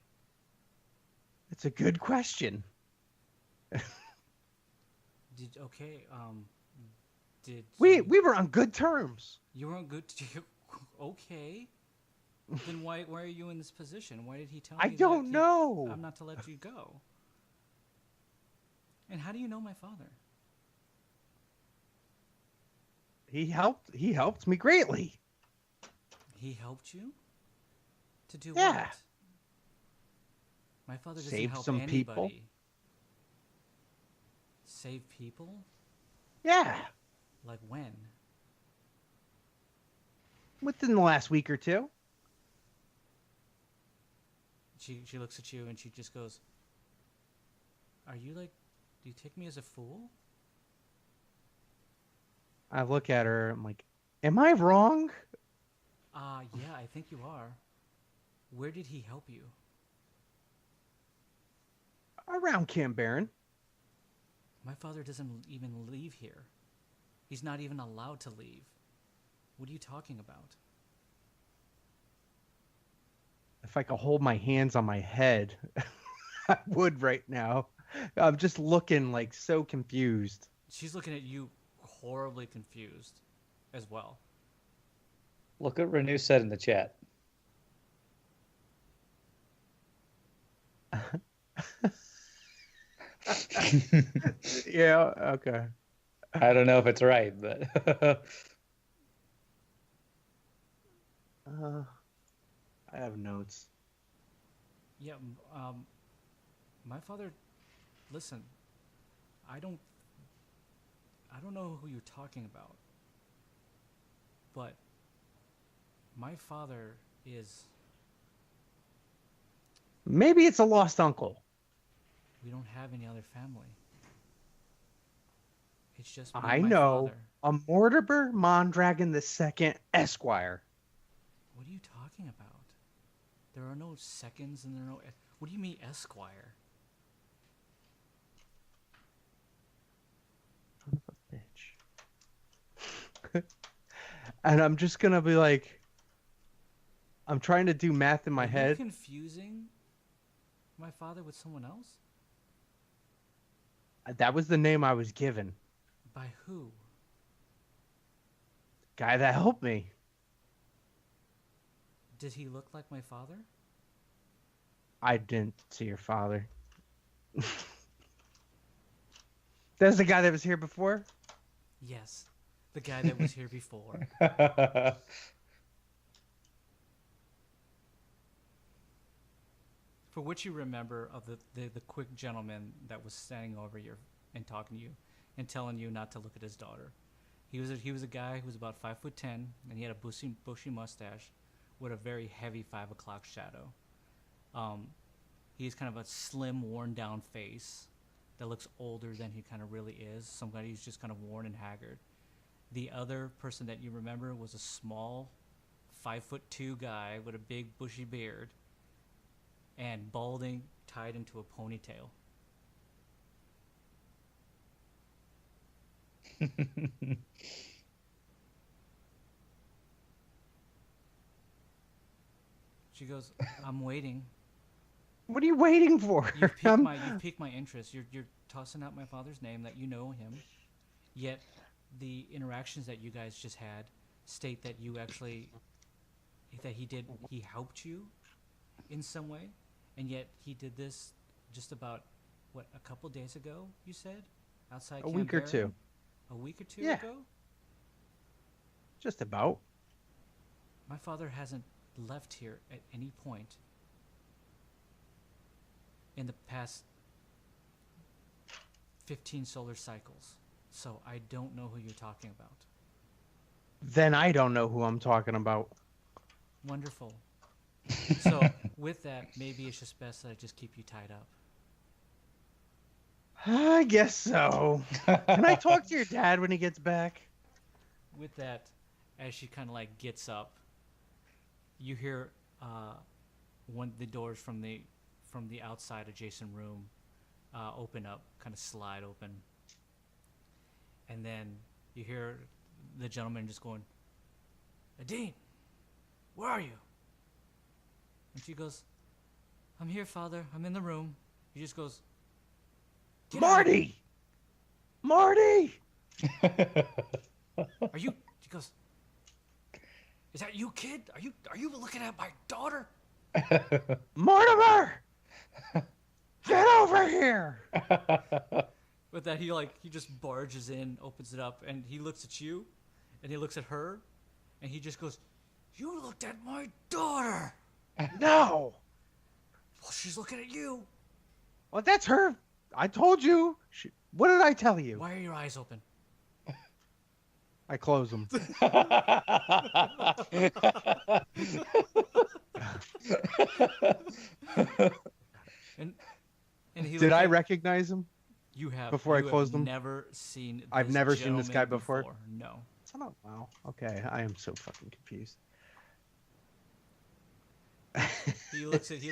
It's a good question. Did We were on good terms. you weren't good? Okay. Then why are you in this position? Why did he tell me I don't know. I'm not to let you go? And how do you know my father? He helped me greatly. He helped you? To do Yeah. what? My father doesn't Saved help some anybody. people. Save people? Yeah. Like when? Within the last week or two. She looks at you and she just goes, are you like, do you take me as a fool? I look at her, I'm like, am I wrong? Yeah, I think you are. Where did he help you? Around Camp Barron. My father doesn't even leave here. He's not even allowed to leave. What are you talking about? If I could hold my hands on my head, I would right now. I'm just looking like so confused. She's looking at you horribly confused as well. Look at Renew said in the chat. Yeah, okay. I don't know if it's right, but I have notes. Yeah, my father, listen, I don't know who you're talking about, but my father is, Maybe it's a lost uncle. we don't have any other family. It's just me I and my know. father. A Mortimer Mondragon II Esquire. What are you talking about? There are no seconds and there are no, what do you mean Esquire? Son of a bitch. And I'm just gonna be like, I'm trying to do math in my Are you head. confusing my father with someone else? That was the name I was given. By who? Guy that helped me. Did he look like my father? I didn't see your father. That's the guy that was here before? Yes, the guy that was here before. For what you remember of the quick gentleman that was standing over you and talking to you and telling you not to look at his daughter. He was a guy who was about 5'10", and he had a bushy mustache with a very heavy 5 o'clock shadow. He's kind of a slim, worn down face that looks older than he kind of really is. Somebody who's just kind of worn and haggard. The other person that you remember was a small 5'2" guy with a big bushy beard and balding, tied into a ponytail. She goes, "I'm waiting. What are you waiting for? You piqued my interest. You're tossing out my father's name that you know him, yet the interactions that you guys just had state that you actually he helped you in some way, and yet he did this just about a couple days ago. You said outside A week or Canberra? two. A week or two Yeah. ago. Just about. My father hasn't left here at any point in the past 15 solar cycles. So I don't know who you're talking about. Then I don't know who I'm talking about. Wonderful. So with that, maybe it's just best that I just keep you tied up. I guess so. Can I talk to your dad when he gets back? With that, as she kind of like gets up, you hear one of the doors from the outside adjacent room open up, kind of slide open, and then you hear the gentleman just going, "Nadine, where are you?" And she goes, "I'm here, Father. I'm in the room." He just goes, "Get out." Marty! Marty! Are you? He goes, "Is that you, kid? Are you looking at my daughter?" Mortimer! Get over here! With that, he just barges in, opens it up, and he looks at you, and he looks at her, and he just goes, "You looked at my daughter." No! Well, she's looking at you. Well, that's her. I told you. What did I tell you? Why are your eyes open? I close them. And he Did I looked at- recognize him? You have before I you closed have them? Never seen. This I've never seen this guy gentleman before? No. Wow. Okay, I am so fucking confused. He looks at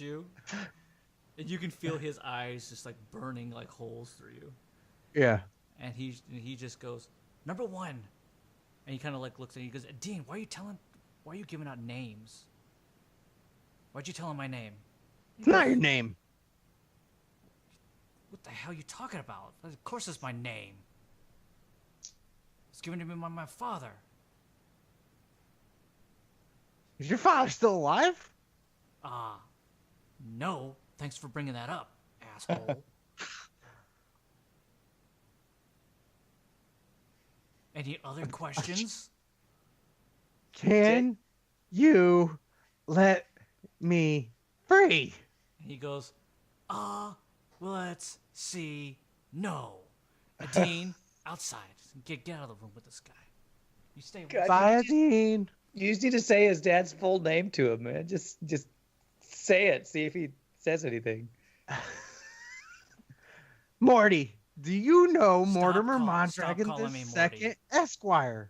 you, and you can feel his eyes just like burning like holes through you. Yeah. And he just goes, "Number one," and he kind of like looks at you. He goes, "Dean, why are you giving out names? Why'd you tell him my name?" It's not your name. "What the hell are you talking about? Of course it's my name. It's given to me by my father." Is your father still alive? No. Thanks for bringing that up, asshole. Any other questions? Can you let me free? And he goes, let's see. No. Dean, outside. Get out of the room with this guy. You stay with God, Bye, Dean. You just need to say his dad's full name to him, man. Just say it. See if he says anything. Morty, do you know Stop Mortimer calling Mondragon me the Morty. second Esquire?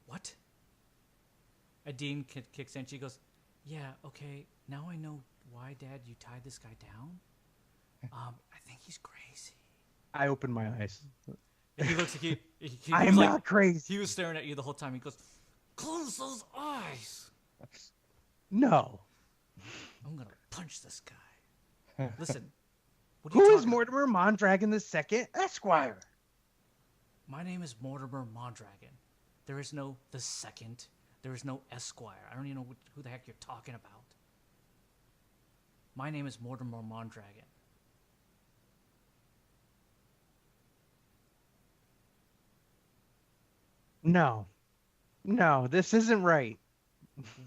What? Dean kicks in. She goes, "Yeah, okay. Now I know why, Dad, you tied this guy down. I think he's crazy." I opened my eyes. And he looks like he I'm was like, not crazy. he was staring at you the whole time. He goes, "Close those eyes. No. I'm gonna punch this guy." Listen, what are you Who is talking about? Mortimer Mondragon the second Esquire? My name is Mortimer Mondragon. There is no the second. There is no Esquire. I don't even know who the heck you're talking about. My name is Mortimer Mondragon. No. No, this isn't right.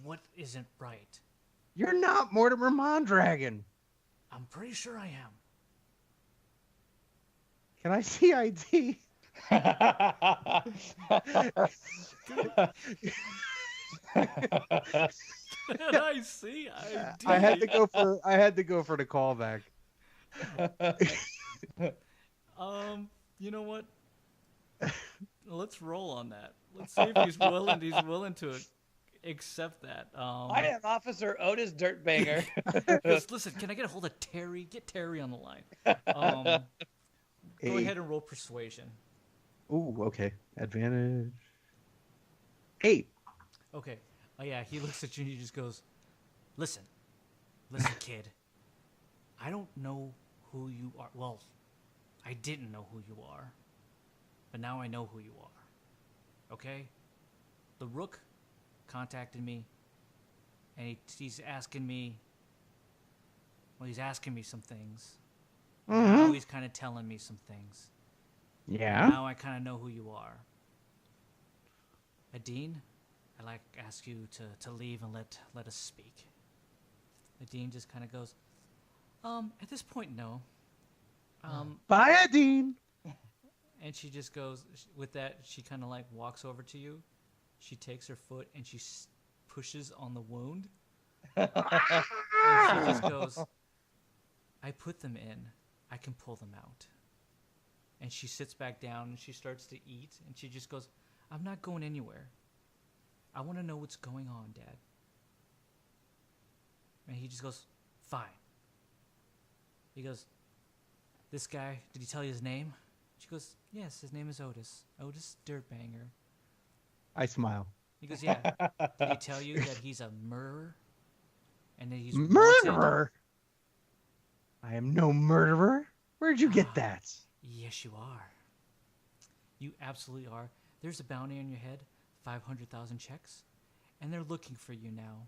What isn't right? You're not Mortimer Mondragon. I'm pretty sure I am. Can I see ID? I see. I I had did. to go for the callback. You know what? Let's roll on that. Let's see if he's willing. He's willing to accept that. I am Officer Otis Dirtbanger. Goes, listen, can I get a hold of Terry? Get Terry on the line. Go ahead and roll persuasion. Ooh, okay. Advantage. 8. Okay. Oh yeah, he looks at you and he just goes, listen, kid. I don't know who you are. Well, I didn't know who you are, but now I know who you are. Okay? The Rook contacted me, and he's asking me. Well, he's asking me some things. Now he's kind of telling me some things. Yeah. Now I kind of know who you are. Adine, I'd like to ask you to leave and let us speak. Adine just kind of goes, at this point, no. Bye, Adine. And she just goes, with that, she kind of like walks over to you. She takes her foot and she pushes on the wound. And she just goes, I put them in. I can pull them out. And she sits back down and she starts to eat. And she just goes, I'm not going anywhere. I want to know what's going on, Dad. And he just goes, fine. He goes, this guy, did he tell you his name? She goes, yes, his name is Otis. Otis Dirtbanger. I smile. He goes, yeah. Did he tell you that he's a murderer? And that he's Murderer? I am no murderer. Where'd you get that? Yes, you are. You absolutely are. There's a bounty on your head, 500,000 checks, and they're looking for you now.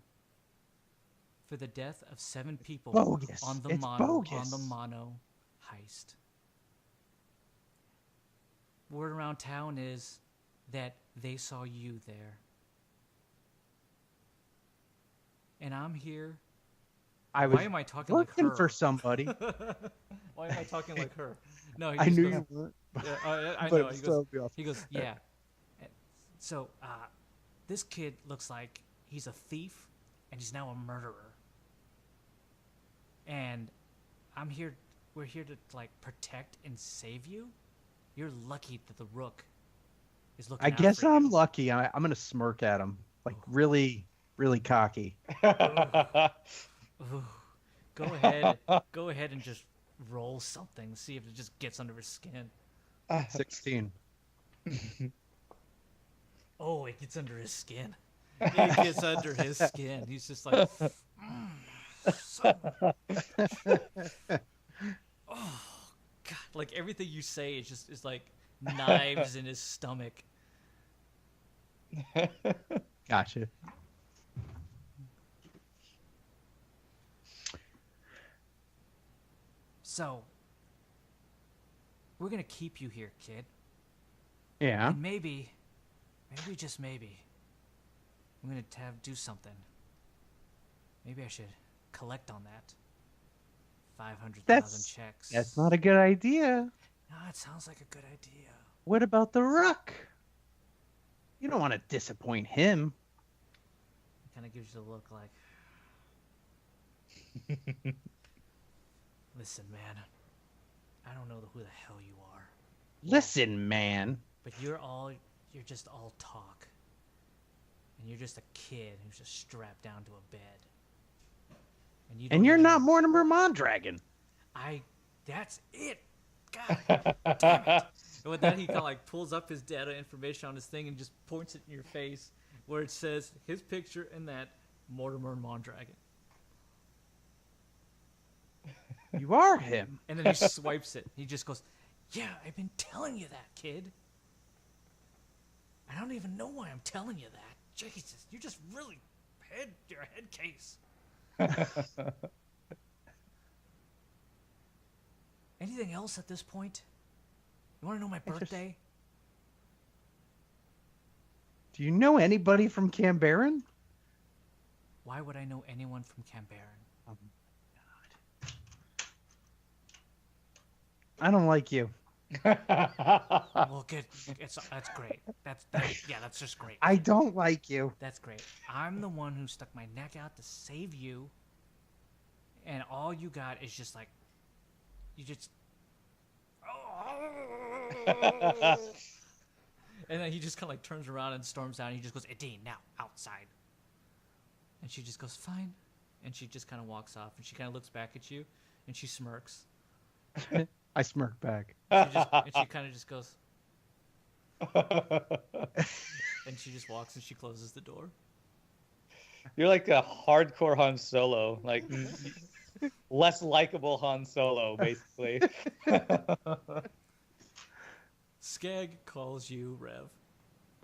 For the death of 7 people Bogus. on the It's bogus. mono heist. Word around town is that they saw you there. And I'm here. I was Why am I talking like working her? for somebody. Why am I talking like her? No, he I just knew goes, you weren't. I But know. it still would be awesome. He goes, yeah. So, this kid looks like he's a thief, and he's now a murderer. And we're here to, like, protect and save you. You're lucky that the Rook is looking I out guess for I'm you. lucky. I'm going to smirk at him. Like, really, really cocky. Ooh. Go ahead and just roll something. See if it just gets under his skin. 16. Oh, it gets under his skin. It gets under his skin. He's just like, oh God! Like everything you say is like knives in his stomach. Gotcha. So, we're gonna keep you here, kid. Yeah. And maybe just maybe, I'm gonna do something. Maybe I should collect on that. 500,000 checks. That's not a good idea. No, it sounds like a good idea. What about the Rook? You don't want to disappoint him. It kind of gives you the look like, listen, man, I don't know who the hell you are. Listen, man. But you're just all talk. And you're just a kid who's just strapped down to a bed. And you're not Mortimer Mondragon. That's it. God damn it. And with that, he kind of like pulls up his data information on his thing and just points it in your face where it says his picture and that Mortimer Mondragon. You are him. And then he swipes it. He just goes, yeah, I've been telling you that, kid. I don't even know why I'm telling you that. Jesus, you're just really you're a head case. Anything else at this point? You want to know my birthday? Do you know anybody from Cambaron? Why would I know anyone from Cambaron? God. I don't like you. Well, good. That's great. That's just great. I don't like you. That's great. I'm the one who stuck my neck out to save you, and all you got is just like, you just. And then he just kind of like turns around and storms out. And he just goes, "Edine, now outside." And she just goes, "Fine," and she just kind of walks off. And she kind of looks back at you, and she smirks. I smirk back. And she kind of just goes, and she just walks and she closes the door. You're like a hardcore Han Solo, like less likable Han Solo, basically. Skag calls you Rev,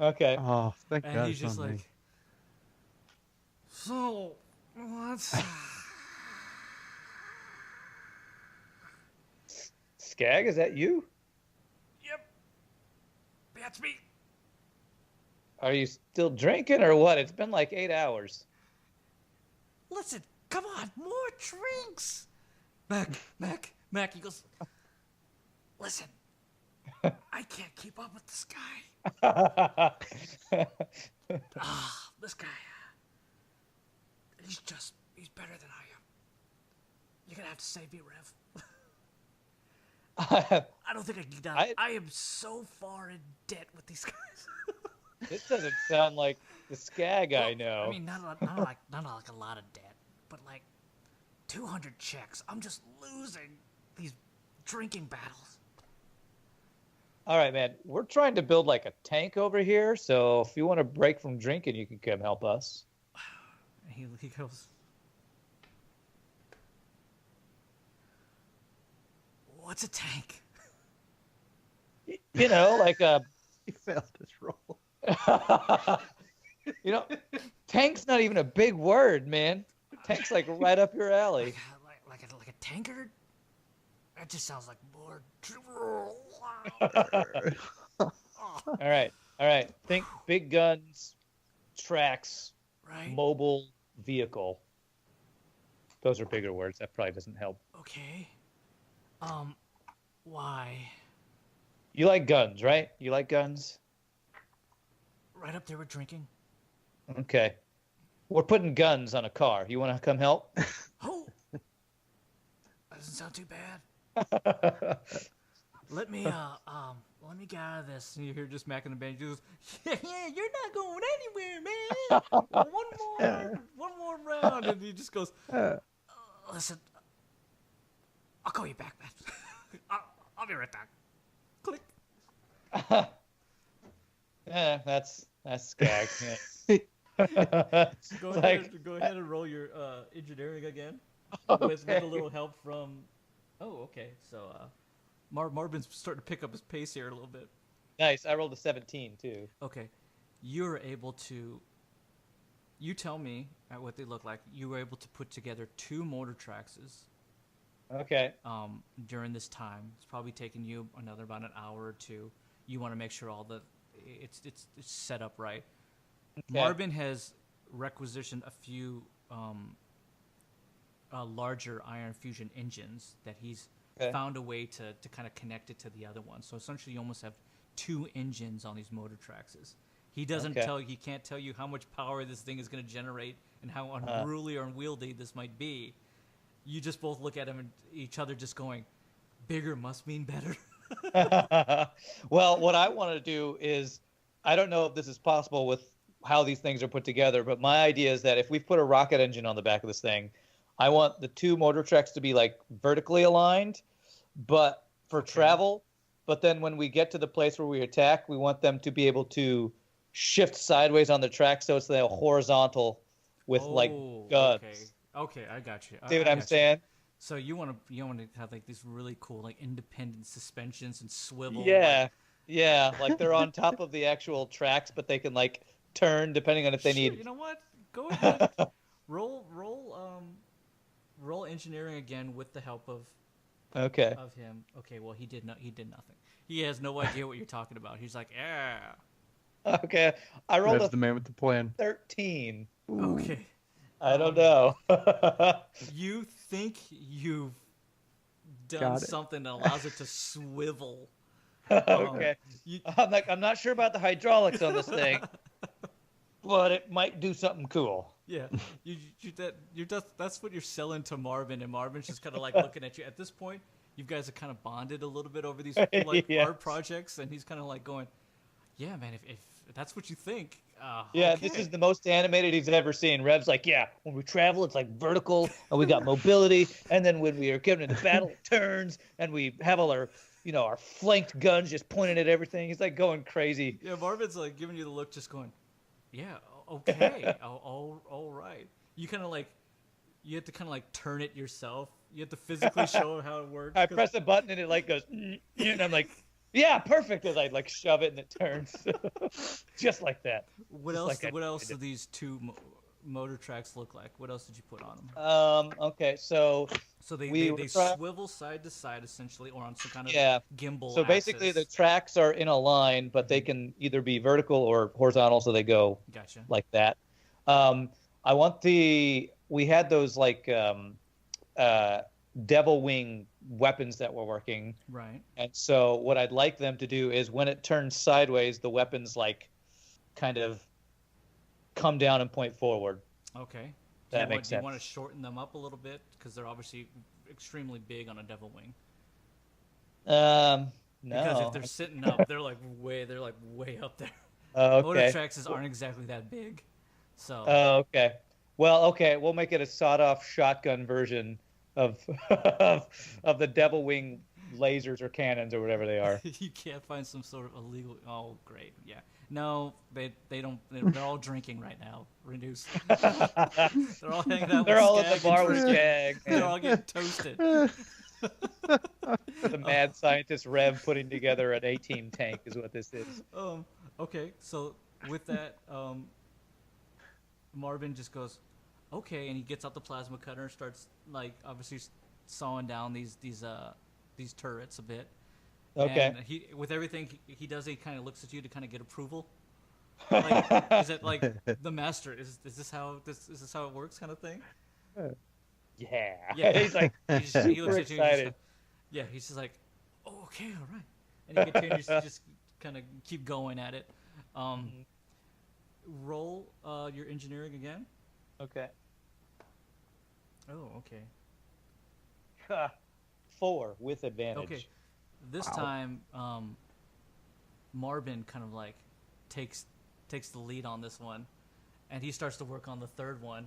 Okay. Oh, thank and God. he's it's just not me. like, "So, what's?" Skag, is that you? Yep, that's me. Are you still drinking or what? It's been like 8 hours. Listen, come on, more drinks. Mac. He goes, "Listen, I can't keep up with this guy. This guy, he's better than I am. You're gonna have to save me, Rev. I don't think I can get down. I am so far in debt with these guys." This doesn't sound like the Skag I know. I mean, not like a lot of debt, but like 200 checks. I'm just losing these drinking battles. All right, man. We're trying to build like a tank over here, so if you want to break from drinking, you can come help us. He goes, "What's a tank?" You know, like a He failed his role. you know, tank's not even a big word, man. Tank's like right up your alley. Like a tankard? That just sounds like more. All right. Think big guns, tracks, Right? mobile vehicle. Those are bigger words. That probably doesn't help. Okay. Why? You like guns, right? You like guns? Right up there with drinking. Okay. We're putting guns on a car. You want to come help? Oh, that doesn't sound too bad. Let me get out of this. And you hear just Mac in the band. He goes, yeah, you're not going anywhere, man. One more round. And he just goes, listen, I'll call you back, man. I'll be right back. Click. Yeah, that's Skag. Yeah. Go ahead and roll your engineering again. With a little help from. Oh, okay. So Marvin's starting to pick up his pace here a little bit. Nice. I rolled a 17 too. Okay, you're able to. You tell me what they look like. You were able to put together 2 motor traxes. Okay. During this time, it's probably taken you about an hour or two. You want to make sure all it's set up right. Okay. Marvin has requisitioned a few larger iron fusion engines that he's found a way to kind of connect it to the other one. So essentially, you almost have 2 engines on these motor traxes. He doesn't he can't tell you how much power this thing is going to generate and how unruly or unwieldy this might be. You just both look at him and each other just going, bigger must mean better. Well, what I want to do is, I don't know if this is possible with how these things are put together, but my idea is that if we put a rocket engine on the back of this thing, I want the 2 motor tracks to be like vertically aligned, but for travel. But then when we get to the place where we attack, we want them to be able to shift sideways on the track, so it's the horizontal with like guns. Okay, I got you. See what I'm saying? So you want to have like these really cool like independent suspensions and swivel. Yeah, like they're on top of the actual tracks, but they can like turn depending on if they need. You know what? Go ahead. roll engineering again with the help of him. Okay, well he did nothing. He has no idea what you're talking about. He's like, yeah. Okay, I rolled the man with the plan. 13. Ooh. Okay. I don't know. You think you've done something that allows it to swivel Okay. You, I'm not sure about the hydraulics on this thing, but it might do something cool. yeah, that's what you're selling to Marvin, and Marvin's just kind of like looking at you. At this point, you guys are kind of bonded a little bit over these like Yeah. art projects, and he's kind of like going, "Yeah, man, if that's what you think, Yeah, okay." this is the most animated he's ever seen. Rev's like, yeah, when we travel, it's like vertical, and we got mobility, and then when we are given into battle, it turns, and we have all our, our flanked guns just pointing at everything. He's like going crazy. Yeah, Marvin's like giving you the look, just going, "Yeah, okay, all right." You kind of like, you have to kind of like turn it yourself. You have to physically show him how it works. I press a button, and it like goes, and I'm like, yeah, perfect. As I like shove it, and it turns, just like that. What Just else? like I What else did. do these two motor tracks look like? What else did you put on them? Okay, so So they we they, were they try- swivel side to side essentially, or on some kind of yeah. gimbal. So basically, the axis. tracks are in a line, but they can either be vertical or horizontal, so they go Gotcha. like that. I want we had those like devil wing weapons that were working, Right. and so what I'd like them to do is when it turns sideways, the weapons like kind of come down and point forward. Okay. That makes Do you sense. want to shorten them up a little bit because they're obviously extremely big on a devil wing? No. Because if they're sitting up, they're like way up there. Motor Okay. tracks aren't exactly that big, so Okay. Well, okay, we'll make it a sawed-off shotgun version of of the devil wing lasers or cannons or whatever they are. you can't find some sort of illegal. Oh, great, yeah. No, they don't. They're all drinking right now. Reduce. They're all hanging out. They're with all at the Skag bar and with drinking. Jag. They're all getting toasted. The mad scientist Rev putting together an A-team tank is what this is. Okay, so with that, Marvin just goes, okay, and he gets out the plasma cutter and starts like obviously sawing down these turrets a bit. Okay. And he, with everything he does, he kind of looks at you to kind of get approval. Like, is it like the master? Is this how it works, kind of thing? Yeah. Yeah. He's like He looks super at you. And excited. yeah, he's just like, oh, okay, all right, and he continues to just kind of keep going at it. Roll your engineering again. Okay. Oh, okay. 4 with advantage. Okay. This time, Marvin kind of like takes the lead on this one, and he starts to work on the third one,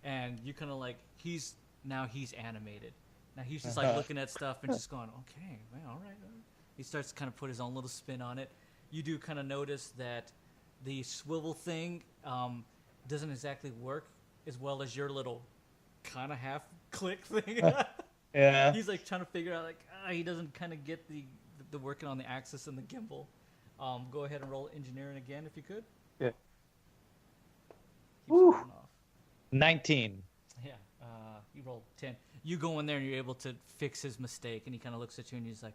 and you kind of like he's animated. Now he's just like looking at stuff and just going, okay, well, all right. He starts to kind of put his own little spin on it. You do kind of notice that the swivel thing doesn't exactly work as well as your little kind of half click thing. Yeah. He's like trying to figure out like he doesn't kind of get the working on the axis and the gimbal. Go ahead and roll engineering again if you could. Yeah. Keeps falling off. 19. Yeah. You rolled 10. You go in there and you're able to fix his mistake, and he kind of looks at you and he's like,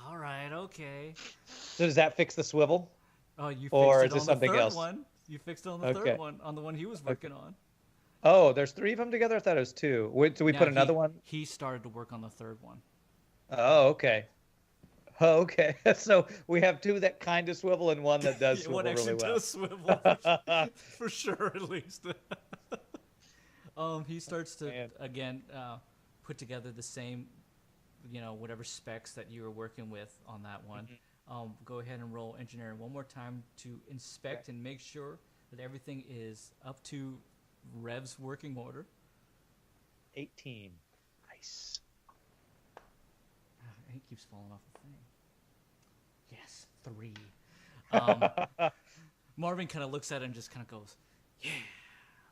all right, okay. So does that fix the swivel? Oh, you fixed Or it is this on something the third else? one. You fixed it on the Okay. third one, on the one he was working on. Oh, there's 3 of them together? I thought it was 2. Wait, so we Now put another one? He started to work on the third one. Oh, okay. Oh, okay. So we have 2 that kind of swivel and 1 that does Yeah, swivel one actually really well. does swivel for sure, at least. He starts to Man. again put together the same, whatever specs that you were working with on that one. Go ahead and roll engineering one more time to inspect and make sure that everything is up to Rev's working order. 18. Nice. He keeps falling off the thing. Yes, 3. Marvin kind of looks at it and just kind of goes, yeah,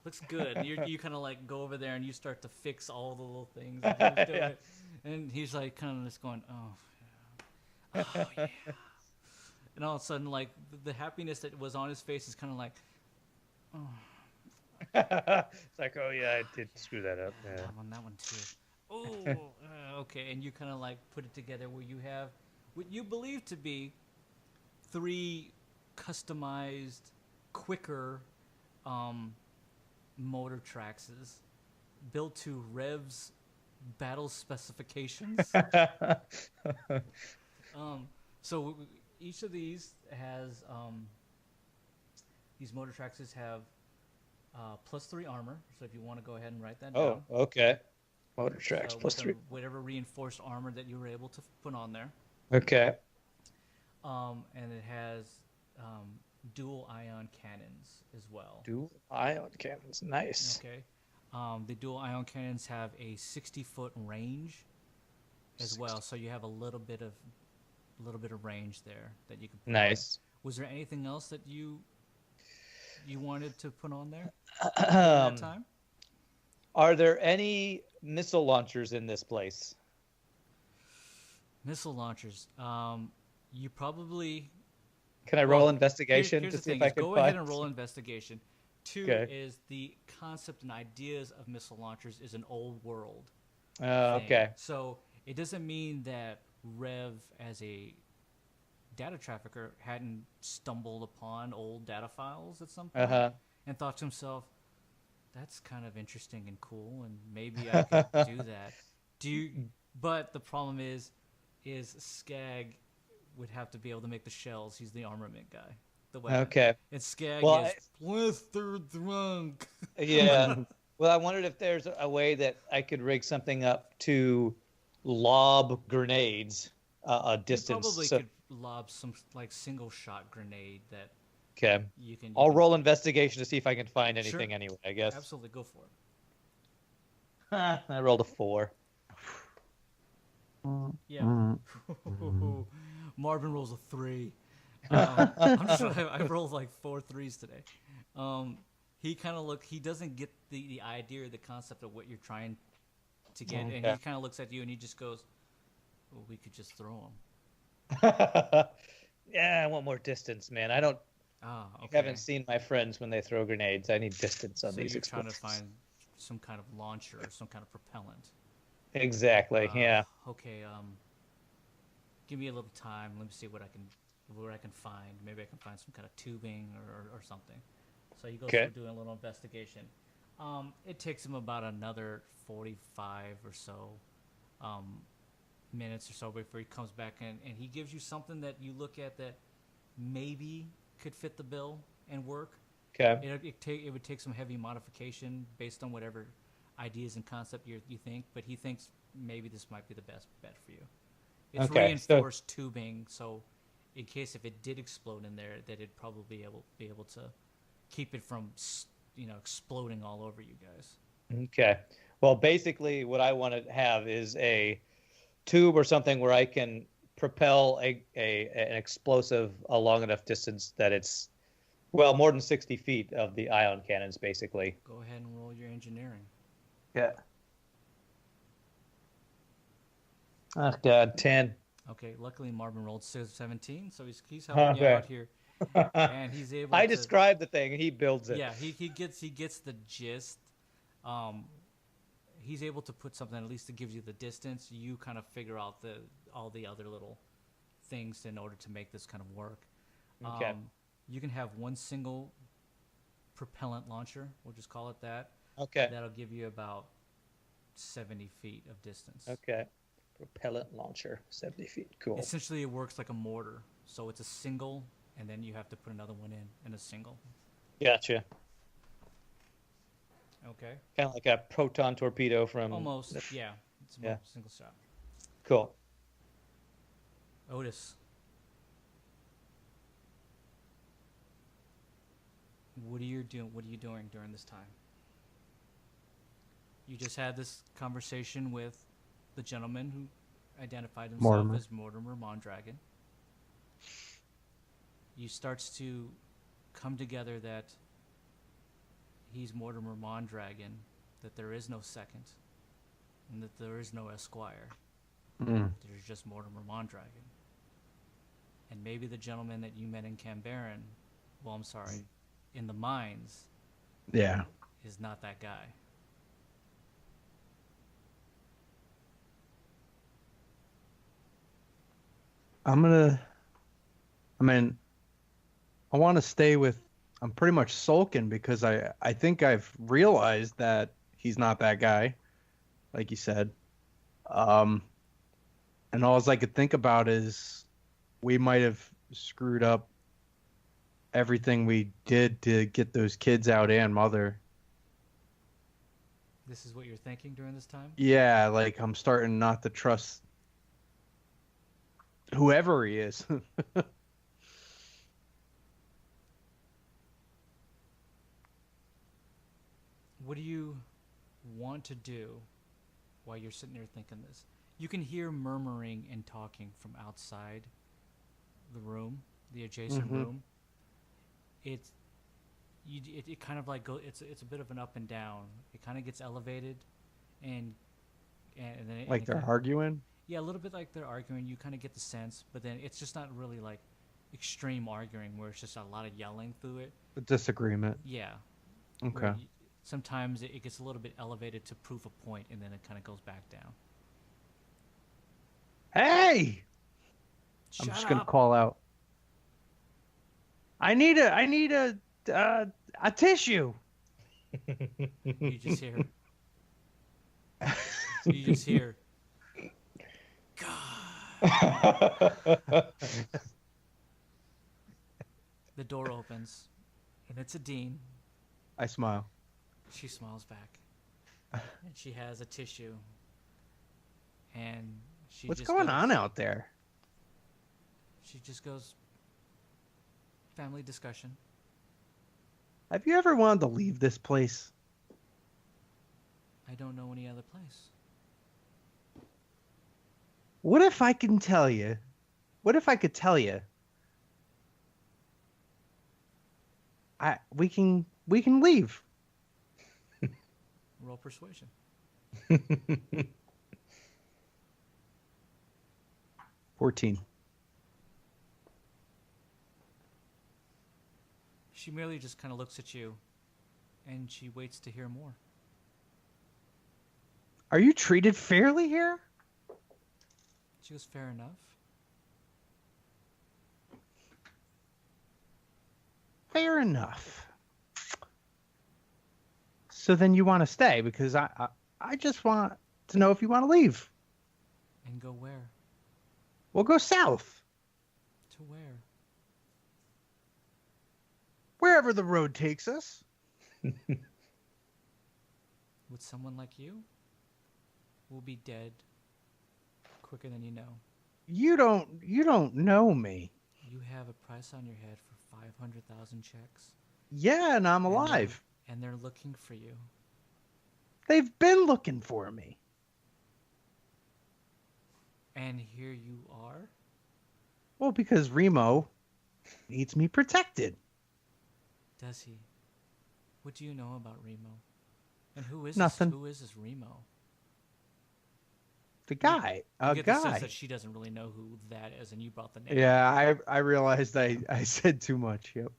looks good. And you kind of like go over there and you start to fix all the little things. And he's doing it. And he's like kind of just going, oh yeah. And all of a sudden, like the happiness that was on his face is kind of like, oh, It's like, oh yeah, I did screw that up. Yeah. that one too. Oh, okay. And you kind of like put it together where you have what you believe to be 3 customized, quicker motor tracks built to Rev's battle specifications. So each of these has these motor traxes have +3 armor. So if you want to go ahead and write that Oh, down. okay. Motor tracks So plus with 3. whatever reinforced armor that you were able to put on there. Okay. And it has dual ion cannons as well. Dual ion cannons. Nice. Okay. The dual ion cannons have a 60-foot range as well, so you have a little bit of range there that you can put Nice. on. Was there anything else that you wanted to put on there at that time? Are there any missile launchers in this place? Missile launchers. You probably. Can I roll investigation Here's to the see thing: if I is can go find? ahead and roll investigation. 2 Okay. is the concept and ideas of missile launchers is an old world. Okay. thing. So it doesn't mean that Rev, as a data trafficker, hadn't stumbled upon old data files at some point and thought to himself, "That's kind of interesting and cool, and maybe I could do that." But the problem is Skag would have to be able to make the shells. He's the armament guy. The weapon. Okay. And Skag Well, is blister drunk. Yeah. Well, I wondered if there's a way that I could rig something up to lob grenades a distance. You probably So- could lob some like single shot grenade that okay. you can. I'll roll investigation to see if I can find anything Sure. anyway, I guess. Absolutely, go for it. I rolled a 4. Yeah. Marvin rolls a 3. I'm just I rolled like 4 3s today. He kind of he doesn't get the idea or the concept of what you're trying to get, and he kind of looks at you and he just goes, "Well, we could just throw him." Yeah, I want more distance, man. I don't. Okay. I haven't seen my friends when they throw grenades. I need distance on So these you're trying to explosives. find some kind of launcher or some kind of propellant. Exactly. Yeah. Okay. Give me a little time. Let me see what I can find. Maybe I can find some kind of tubing or something. So he goes through doing a little investigation. It takes him about another 45 or so minutes or so before he comes back in, and he gives you something that you look at that maybe could fit the bill and work. Okay. It would take some heavy modification based on whatever ideas and concept you think, but he thinks maybe this might be the best bet for you. It's reinforced tubing, so in case if it did explode in there, that it'd probably be able to keep it from exploding all over you guys. Okay. Well, basically, what I want to have is a tube or something where I can propel an explosive a long enough distance that it's more than 60 feet of the ion cannons, basically. Go ahead and roll your engineering. Yeah. Oh God, 10. Okay, luckily Marvin rolled 17, so he's helping you out here, and he's able. I to... describe the thing, and he builds it. Yeah, he gets the gist. He's able to put something at least that gives you the distance. You kind of figure out all the other little things in order to make this kind of work. Okay. You can have one single propellant launcher. We'll just call it that. Okay. That'll give you about 70 feet of distance. Okay. Propellant launcher, 70 feet. Cool. Essentially, it works like a mortar. So it's a single, and then you have to put another one in a single. Gotcha. Okay. Kind of like a proton torpedo from... Almost, yeah. It's a single shot. Cool. Otis. What are you doing during this time? You just had this conversation with the gentleman who identified himself as Mortimer Mondragon. You starts to come together that he's Mortimer Mondragon, that there is no second, and that there is no Esquire. There's just Mortimer Mondragon. And maybe the gentleman that you met in Cambaron, in the mines, is not that guy. I want to stay with, I'm pretty much sulking because I think I've realized that he's not that guy, like you said. And all I could think about is we might have screwed up everything we did to get those kids out and mother. This is what you're thinking during this time? Yeah, like I'm starting not to trust whoever he is. What do you want to do while you're sitting there thinking this? You can hear murmuring and talking from outside the room, the adjacent Mhm. room. It's it kind of like it's a bit of an up and down. It kind of gets elevated, and then Like it they're kind of, arguing. yeah, a little bit like they're arguing. You kind of get the sense, but then it's just not really like extreme arguing where it's just a lot of yelling through it. A disagreement. Yeah, where Okay. sometimes it gets a little bit elevated to prove a point, and then it kind of goes back down. Hey! I'm Shut just gonna up! call out. I need a tissue. You just hear. You just hear. God. The door opens, and it's a dean. I smile. She smiles back, and she has a tissue. And she What's just going goes, on out there? She just goes. Family discussion. Have you ever wanted to leave this place? I don't know any other place. What if I can tell you? What if I could tell you? We can leave. Roll persuasion. 14. She merely just kind of looks at you, and she waits to hear more. Are you treated fairly here? She goes, fair enough. Fair enough. So then you want to stay because I just want to know if you want to leave. And go where? We'll go south. To where? Wherever the road takes us. With someone like you? We'll be dead quicker than you know. You don't know me. You have a price on your head for 500,000 checks. Yeah, and I'm And alive. they're looking for you. They've been looking for me. And here you are? Well, because Remo needs me protected. Does he? What do you know about Remo? And who is Nothing. Who is this Remo? The guy. You A get the sense guy. that she doesn't really know who that is, and you brought the name. Yeah, I realized I said too much. Yep.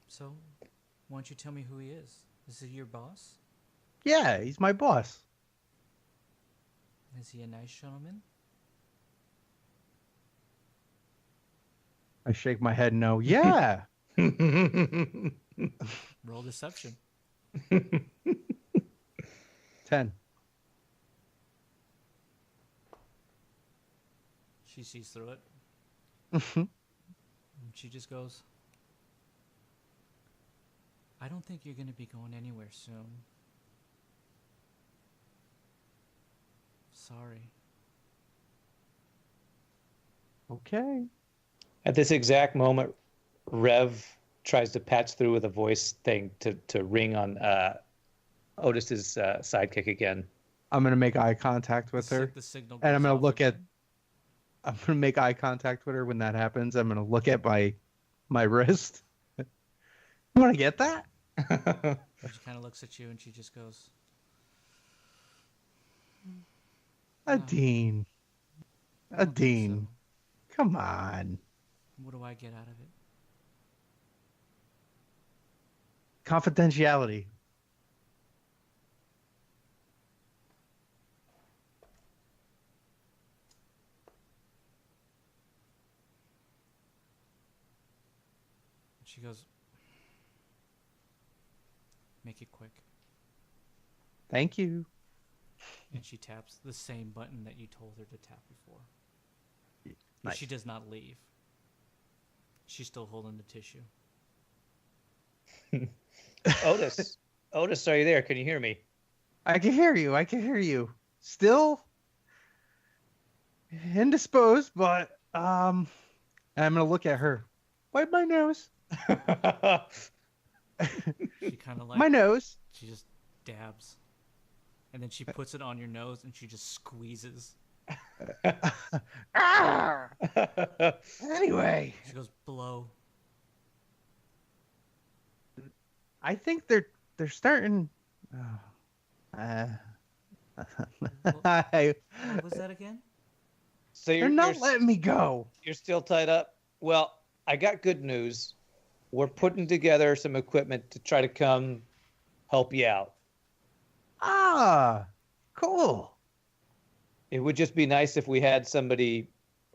So, why don't you tell me who he is? Is he your boss? Yeah, he's my boss. Is he a nice gentleman? I shake my head no. Yeah. Roll deception. 10. She sees through it. Mhm. And she just goes, I don't think you're going to be going anywhere soon. Sorry. Okay. At this exact moment, Rev tries to patch through with a voice thing to ring on Otis's sidekick again. I'm gonna make eye contact with her, The signal and I'm goes gonna off look at. again. I'm gonna make eye contact with her when that happens. I'm gonna look at my wrist. You want to get that? She kind of looks at you and she just goes, A "Oh, dean. I A don't think dean. so. Come on. What do I get out of it? Confidentiality. She goes, make it quick. Thank you. And she taps the same button that you told her to tap before. But Nice. she does not leave. She's still holding the tissue. Otis, Otis, are you there? Can you hear me? I can hear you. I can hear you. Still indisposed, but I'm gonna look at her. Wipe my nose. She kind of like My nose. she just dabs, and then she puts it on your nose and she just squeezes. Ah! Anyway, She goes blow. I think they're starting. I, What was that again? So they're not letting me go. you're still tied up? Well, I got good news. We're putting together some equipment to try to come help you out. Ah, cool. It would just be nice if we had somebody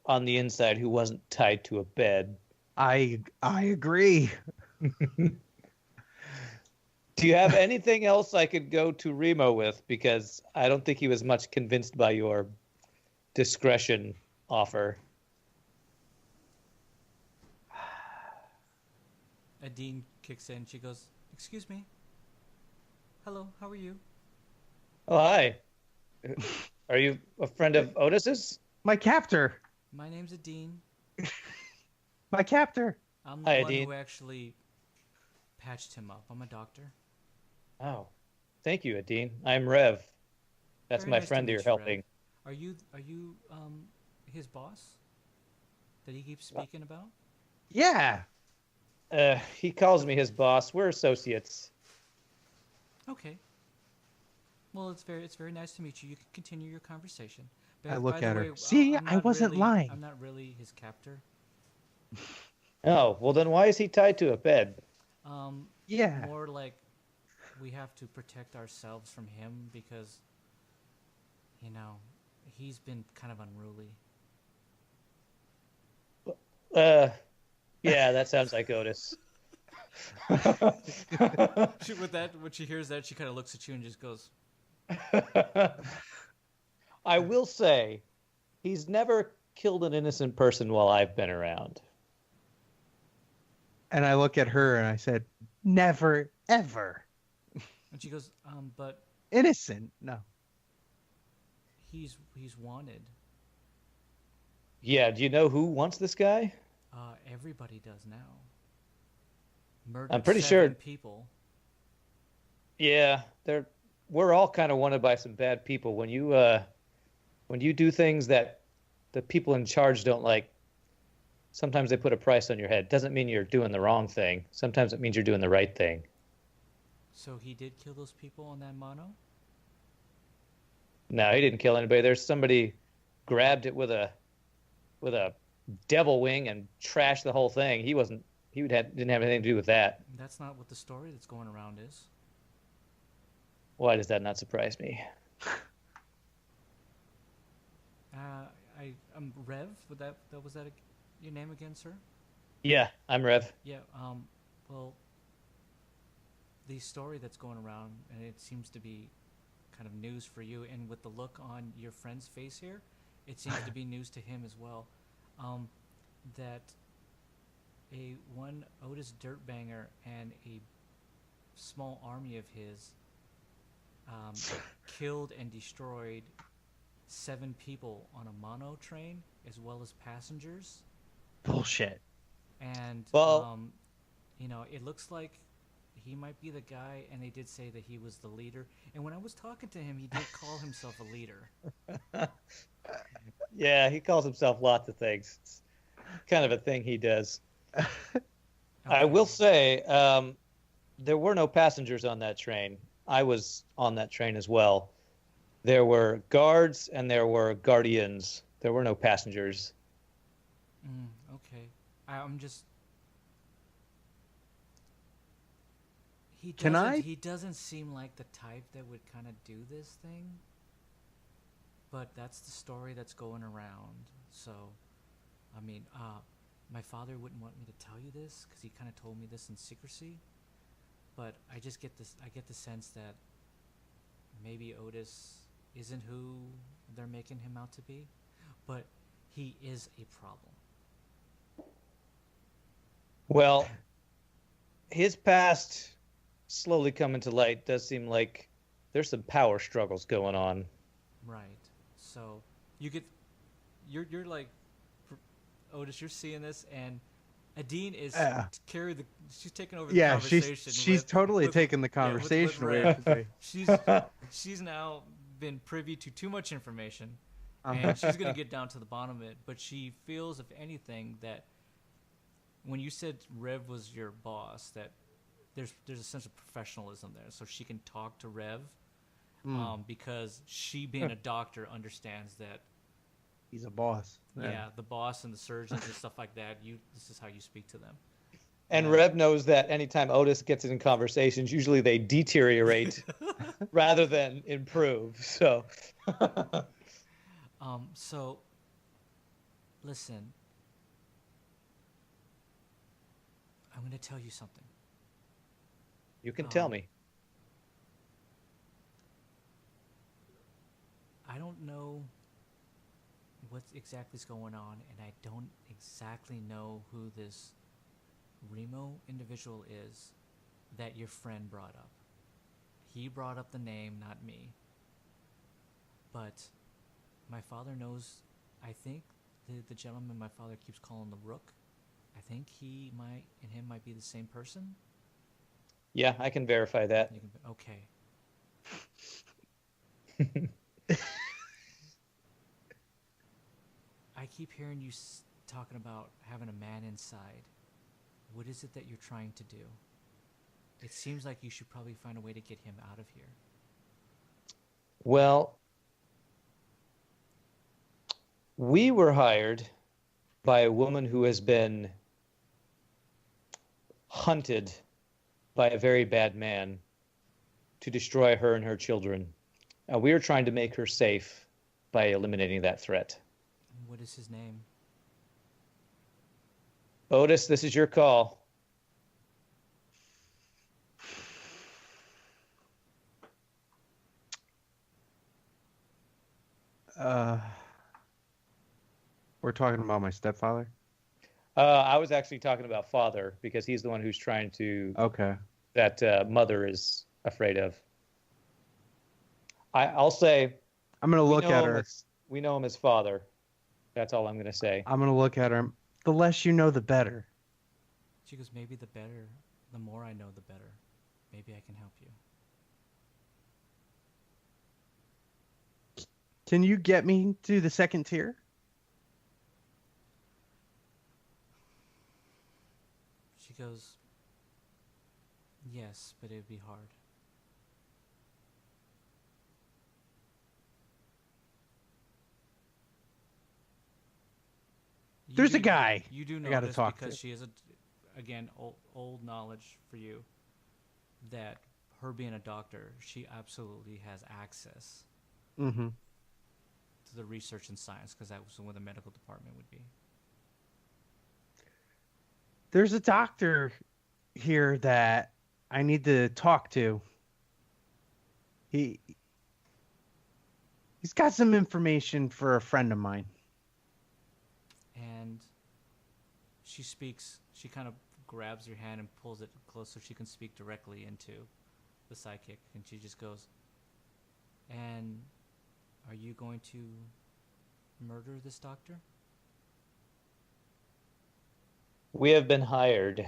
on the inside who wasn't tied to a bed. I agree. Do you have anything else I could go to Remo with? Because I don't think he was much convinced by your discretion offer. Adine kicks in. She goes, "Excuse me. Hello, how are you?" Oh, hi. Are you a friend of Otis's? My captor. My name's Adine. My captor. I'm the Hi, one Adine. who actually patched him up. I'm a doctor. Oh, thank you, Adine. I'm Rev. That's Very my nice to friend meet you're you, Rev. helping. Are you his boss that he keeps speaking about? Yeah. He calls me his boss. We're associates. Okay. Well, it's very nice to meet you. You can continue your conversation. I look by the at her. way, See, I'm I not wasn't really- lying. I'm not really his captor. Oh, well then why is he tied to a bed? Yeah. More like we have to protect ourselves from him because, you know, he's been kind of unruly. Yeah, that sounds like Otis. When she hears that, she kind of looks at you and just goes, I will say, he's never killed an innocent person while I've been around. And I look at her and I said, never, ever. and she goes, but Innocent. No. he's wanted. Yeah, do you know who wants this guy? Everybody does now. Murdered I'm pretty 7 sure- people. Yeah, we're all kind of wanted by some bad people. When you do things that the people in charge don't like, sometimes they put a price on your head. Doesn't mean you're doing the wrong thing. Sometimes it means you're doing the right thing. So he did kill those people on that mono? No, he didn't kill anybody. There's somebody grabbed it with a devil wing and trashed the whole thing. Didn't have anything to do with that. That's not what the story that's going around is. Why does that not surprise me? I'm Rev. Was that your name again, sir? Yeah, I'm Rev. Yeah. Well, the story that's going around, and it seems to be kind of news for you, and with the look on your friend's face here, it seems to be news to him as well. That one Otis Dirtbanger and a small army of his killed and destroyed 7 people on a mono train, as well as passengers. Bullshit. And Well- it looks like he might be the guy, and they did say that he was the leader. And when I was talking to him, he did call himself a leader. Yeah, he calls himself lots of things. It's kind of a thing he does. I will say, there were no passengers on that train. I was on that train as well. There were guards and there were guardians. There were no passengers. Okay. I'm just. Can I- He doesn't seem like the type that would kind of do this thing. But that's the story that's going around. So, I mean, my father wouldn't want me to tell you this because he kind of told me this in secrecy. But I just get this. I get the sense that maybe Otis isn't who they're making him out to be. But he is a problem. Well, his past slowly coming to light does seem like there's some power struggles going on. Right. So you get you're like Otis, you're seeing this, and Adine is Yeah. she's taking over the Yeah, conversation. she's totally taking the yeah, with conversation away Rev. from me. She's now been privy to too much information, Uh-huh. and she's gonna get down to the bottom of it. But she feels, if anything, that when you said Rev was your boss, that there's a sense of professionalism there, so she can talk to Rev, because she, being a doctor, understands that. He's a boss. Yeah, the boss and the surgeons and stuff like that. This is how you speak to them. And Rev knows that anytime Otis gets in conversations, usually they deteriorate rather than improve. So, So listen, I'm going to tell you something. you can tell me. I don't know what exactly is going on, and I don't exactly know who this Remo individual is that your friend brought up. He brought up the name, not me. But my father knows, I think the gentleman my father keeps calling the Rook, I think he might be the same person. Yeah, I can verify that. Okay. I keep hearing you talking about having a man inside. What is it that you're trying to do? It seems like you should probably find a way to get him out of here. Well, we were hired by a woman who has been hunted by a very bad man to destroy her and her children. We are trying to make her safe by eliminating that threat. What is his name? Otis, this is your call. We're talking about my stepfather. I was actually talking about father because he's the one who's trying to. Okay. That mother is afraid of. I'll say. I'm gonna look at her. We know him as father. That's all I'm gonna say. I'm gonna look at her. The less you know, the better. She goes, maybe the more I know, the better. Maybe I can help you. Can you get me to the second tier? She goes, yes, but it would be hard. There's a guy. You do know I gotta this talk because to. she is, again, old knowledge for you, that her being a doctor, she absolutely has access Mm-hmm. to the research and science, because that was where the medical department would be. There's a doctor here that I need to talk to. He's got some information for a friend of mine. And she kind of grabs your hand and pulls it close so she can speak directly into the psychic. And she just goes, and are you going to murder this doctor? We have been hired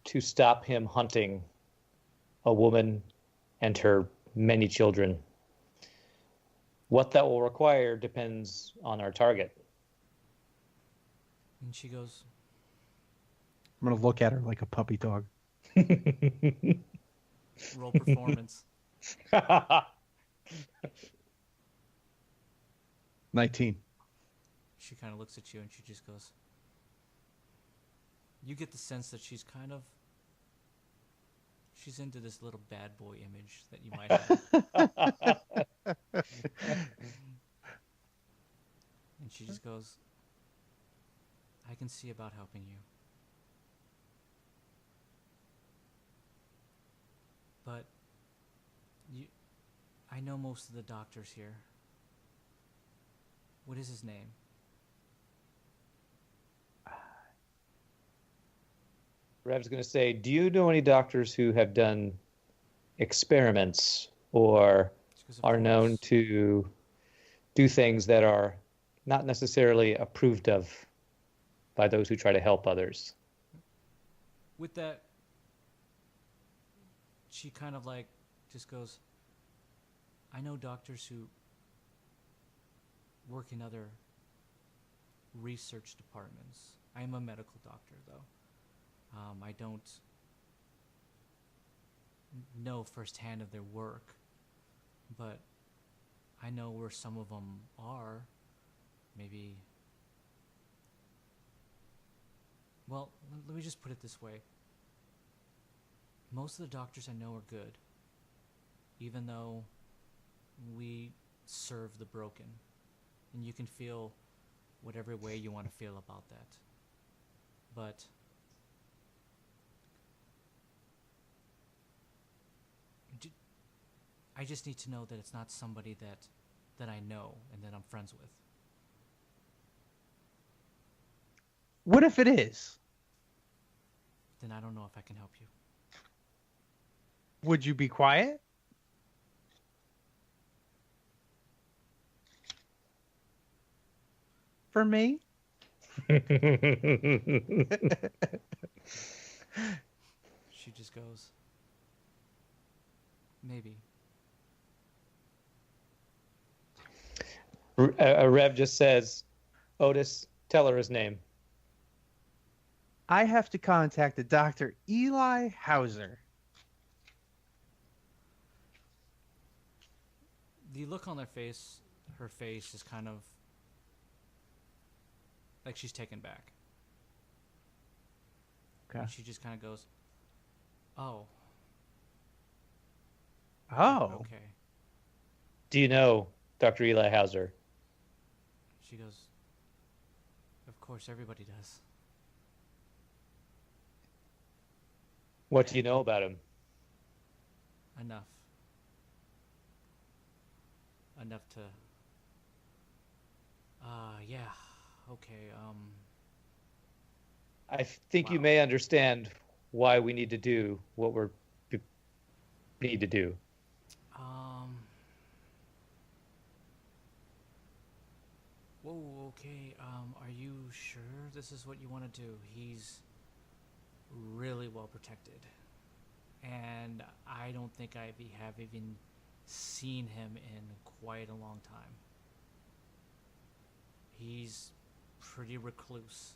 to stop him hunting a woman and her many children. What that will require depends on our target. And she goes, I'm gonna look at her like a puppy dog. roll performance. 19. She kind of looks at you and she just goes, you get the sense that she's into this little bad boy image that you might have. And she just goes, I can see about helping you. But I know most of the doctors here. What is his name? Rev's going to say, do you know any doctors who have done experiments or She goes, of are known course. to do things that are not necessarily approved of by those who try to help others? With that, she kind of like just goes, I know doctors who work in other research departments. I am a medical doctor, though. I don't know firsthand of their work, but I know where some of them are. Maybe. Well, let me just put it this way. Most of the doctors I know are good, even though we serve the broken. And you can feel whatever way you want to feel about that. But I just need to know that it's not somebody that I know and that I'm friends with. What if it is? Then I don't know if I can help you. Would you be quiet? For me? She just goes, maybe. Rev just says, Otis, tell her his name. I have to contact the Dr. Eli Hauser. The look on her face is kind of like she's taken back. Okay. And she just kind of goes, oh. Oh. Okay. Do you know Dr. Eli Hauser? She goes, of course, everybody does. What do you know about him? Enough. Enough to... yeah. Okay, I think you Wow. may understand why we need to do what we need to do. Whoa, okay, are you sure this is what you want to do? He's really well protected. And I don't think I have even seen him in quite a long time. He's pretty recluse.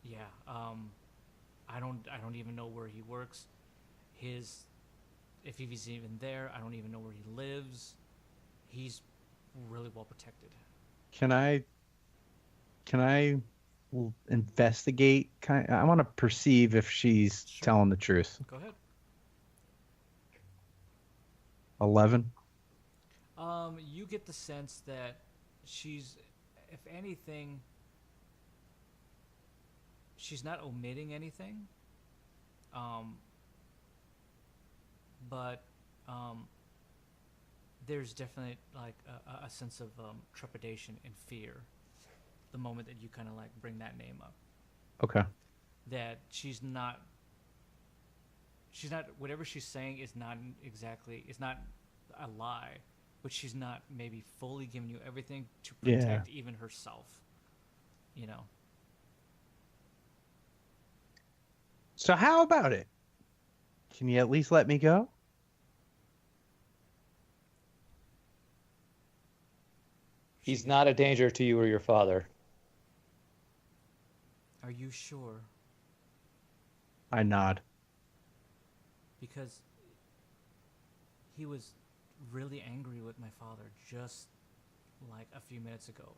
Yeah, I don't even know where he works. If he's even there, I don't even know where he lives. He's really well protected. Can I investigate? I want to perceive if she's Sure. telling the truth. Go ahead. 11. You get the sense that she's, if anything, she's not omitting anything. But there's definitely like a sense of trepidation and fear the moment that you kind of like bring that name up. Okay. That she's not whatever she's saying is not exactly, it's not a lie, but she's not maybe fully giving you everything to protect even herself, you know. So how about it? Can you at least let me go? He's not a danger to you or your father. Are you sure? I nod. Because he was really angry with my father just like a few minutes ago.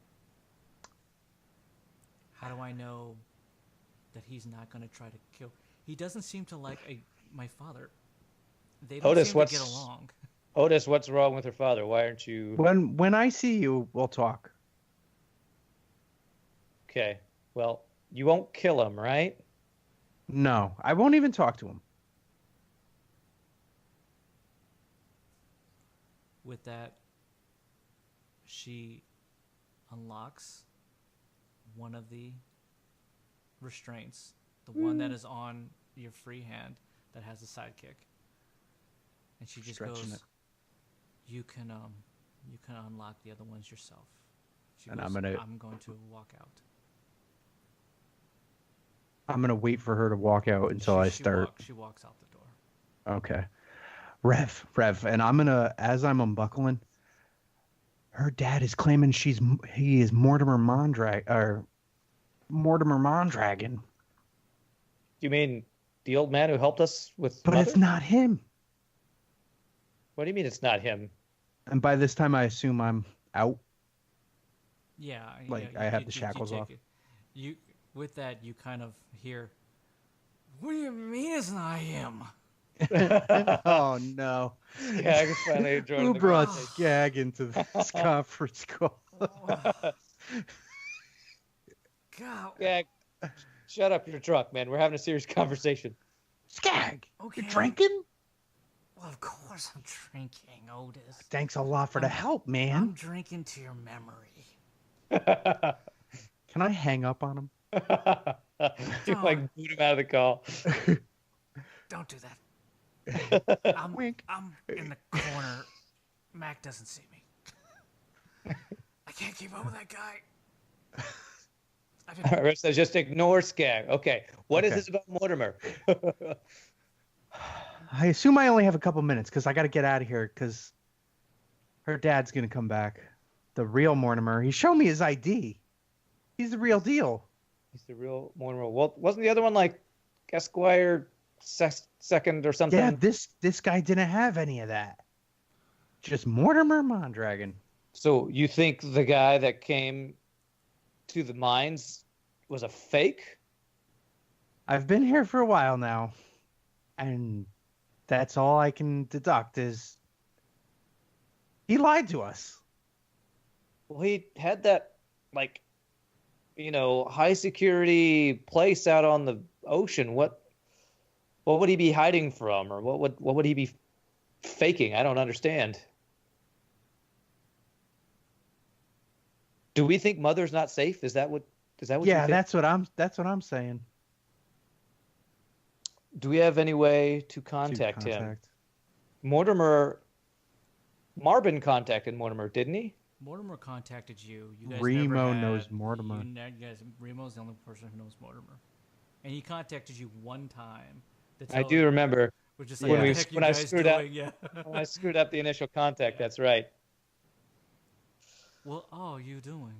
How do I know that he's not going to try to kill? He doesn't seem to like my father. They don't Otis, seem to get along. Otis, what's wrong with her father? Why aren't you... When I see you, we'll talk. Okay, well, you won't kill him, right? No, I won't even talk to him. With that, she unlocks one of the restraints, the one that is on your free hand that has the sidekick, and she just Stretching goes, it. you can unlock the other ones yourself. She And goes, I'm going to walk out. gonna wait for her to walk out until I start. She walks out the door. Okay. Rev, and as I'm unbuckling, her dad is claiming he is Mortimer Mondragon, You mean the old man who helped us with but Mother? it's not him. What do you mean it's not him? And by this time, I assume I'm out. Yeah, Like, yeah, I have the shackles take off. it. You with that, you kind of hear, "What do you mean it's not him?" Oh no! Skag is finally joining Who the brought conversation. Skag into this conference call? God. Skag, shut up your truck, man. We're having a serious conversation. Skag, Okay. you drinking? Well, of course I'm drinking, Otis. Thanks a lot for the help, I'm man. drinking to your memory. Can I hang up on him? You like boot him out of the call. Don't do that. Wink. I'm in the corner. Mac doesn't see me. I can't keep up with that guy. All right, so just ignore Skag. Okay, what is Okay. this about Mortimer? I assume I only have a couple minutes because I got to get out of here because her dad's going to come back. The real Mortimer. He showed me his ID. He's the real deal. He's the real Mortimer. Well, wasn't the other one like Esquire second or something? Yeah, this guy didn't have any of that. Just Mortimer Mondragon. So you think the guy that came to the mines was a fake? I've been here for a while now, and that's all I can deduct is he lied to us. Well, he had that, like, high security place out on the ocean. What would he be hiding from, or what would he be faking? I don't understand. Do we think Mother's not safe? Is that what you Yeah, think? that's what I'm saying. Do we have any way to contact him? Marvin contacted Mortimer, didn't he? Mortimer contacted you. You guys Remo never had, knows Mortimer. Remo's the only person who knows Mortimer, and he contacted you one time. I do remember Which is Yeah. like, When what the heck when you I guys screwed up. doing? Yeah. when I screwed up the initial contact. That's right. What are you doing?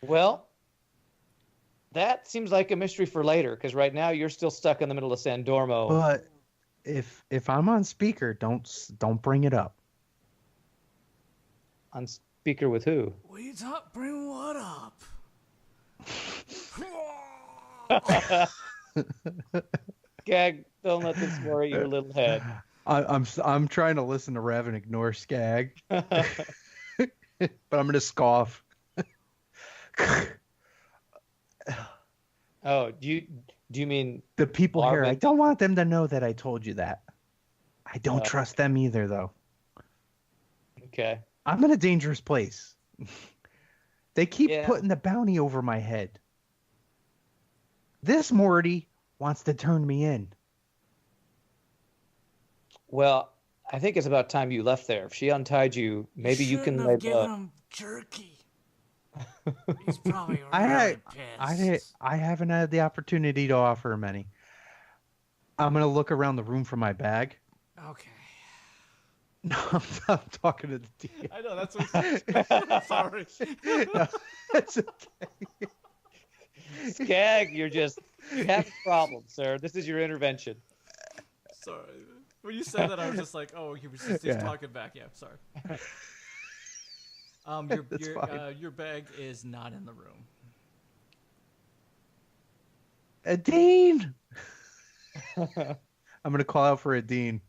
Well, that seems like a mystery for later, because right now you're still stuck in the middle of San Dormo. But if I'm on speaker, don't bring it up. On speaker with who? We talk. Bring what up? Gag, don't let this worry your little head. I'm trying to listen to Rev and ignore Skag, but I'm gonna scoff. Oh, do you mean The people here, I Marvin? don't want them to know that I told you that. I don't Oh. trust them either, though. okay? I'm in a dangerous place. They keep Yeah. putting the bounty over my head. This Morty wants to turn me in. Well, I think it's about time you left there. If she untied you, maybe you can Shouldn't lay have given low. him jerky. He's probably really I pissed. I haven't had the opportunity to offer him any. I'm gonna look around the room for my bag. Okay. No, I'm talking to the DM. I know that's what. Sorry. No, it's okay. Skag, you have a problem, sir. This is your intervention. Sorry. When you said that, I was just like, oh, he was just Yeah. talking back. Yeah, sorry. That's fine. Your bag is not in the room. Adine! I'm gonna call out for Adine.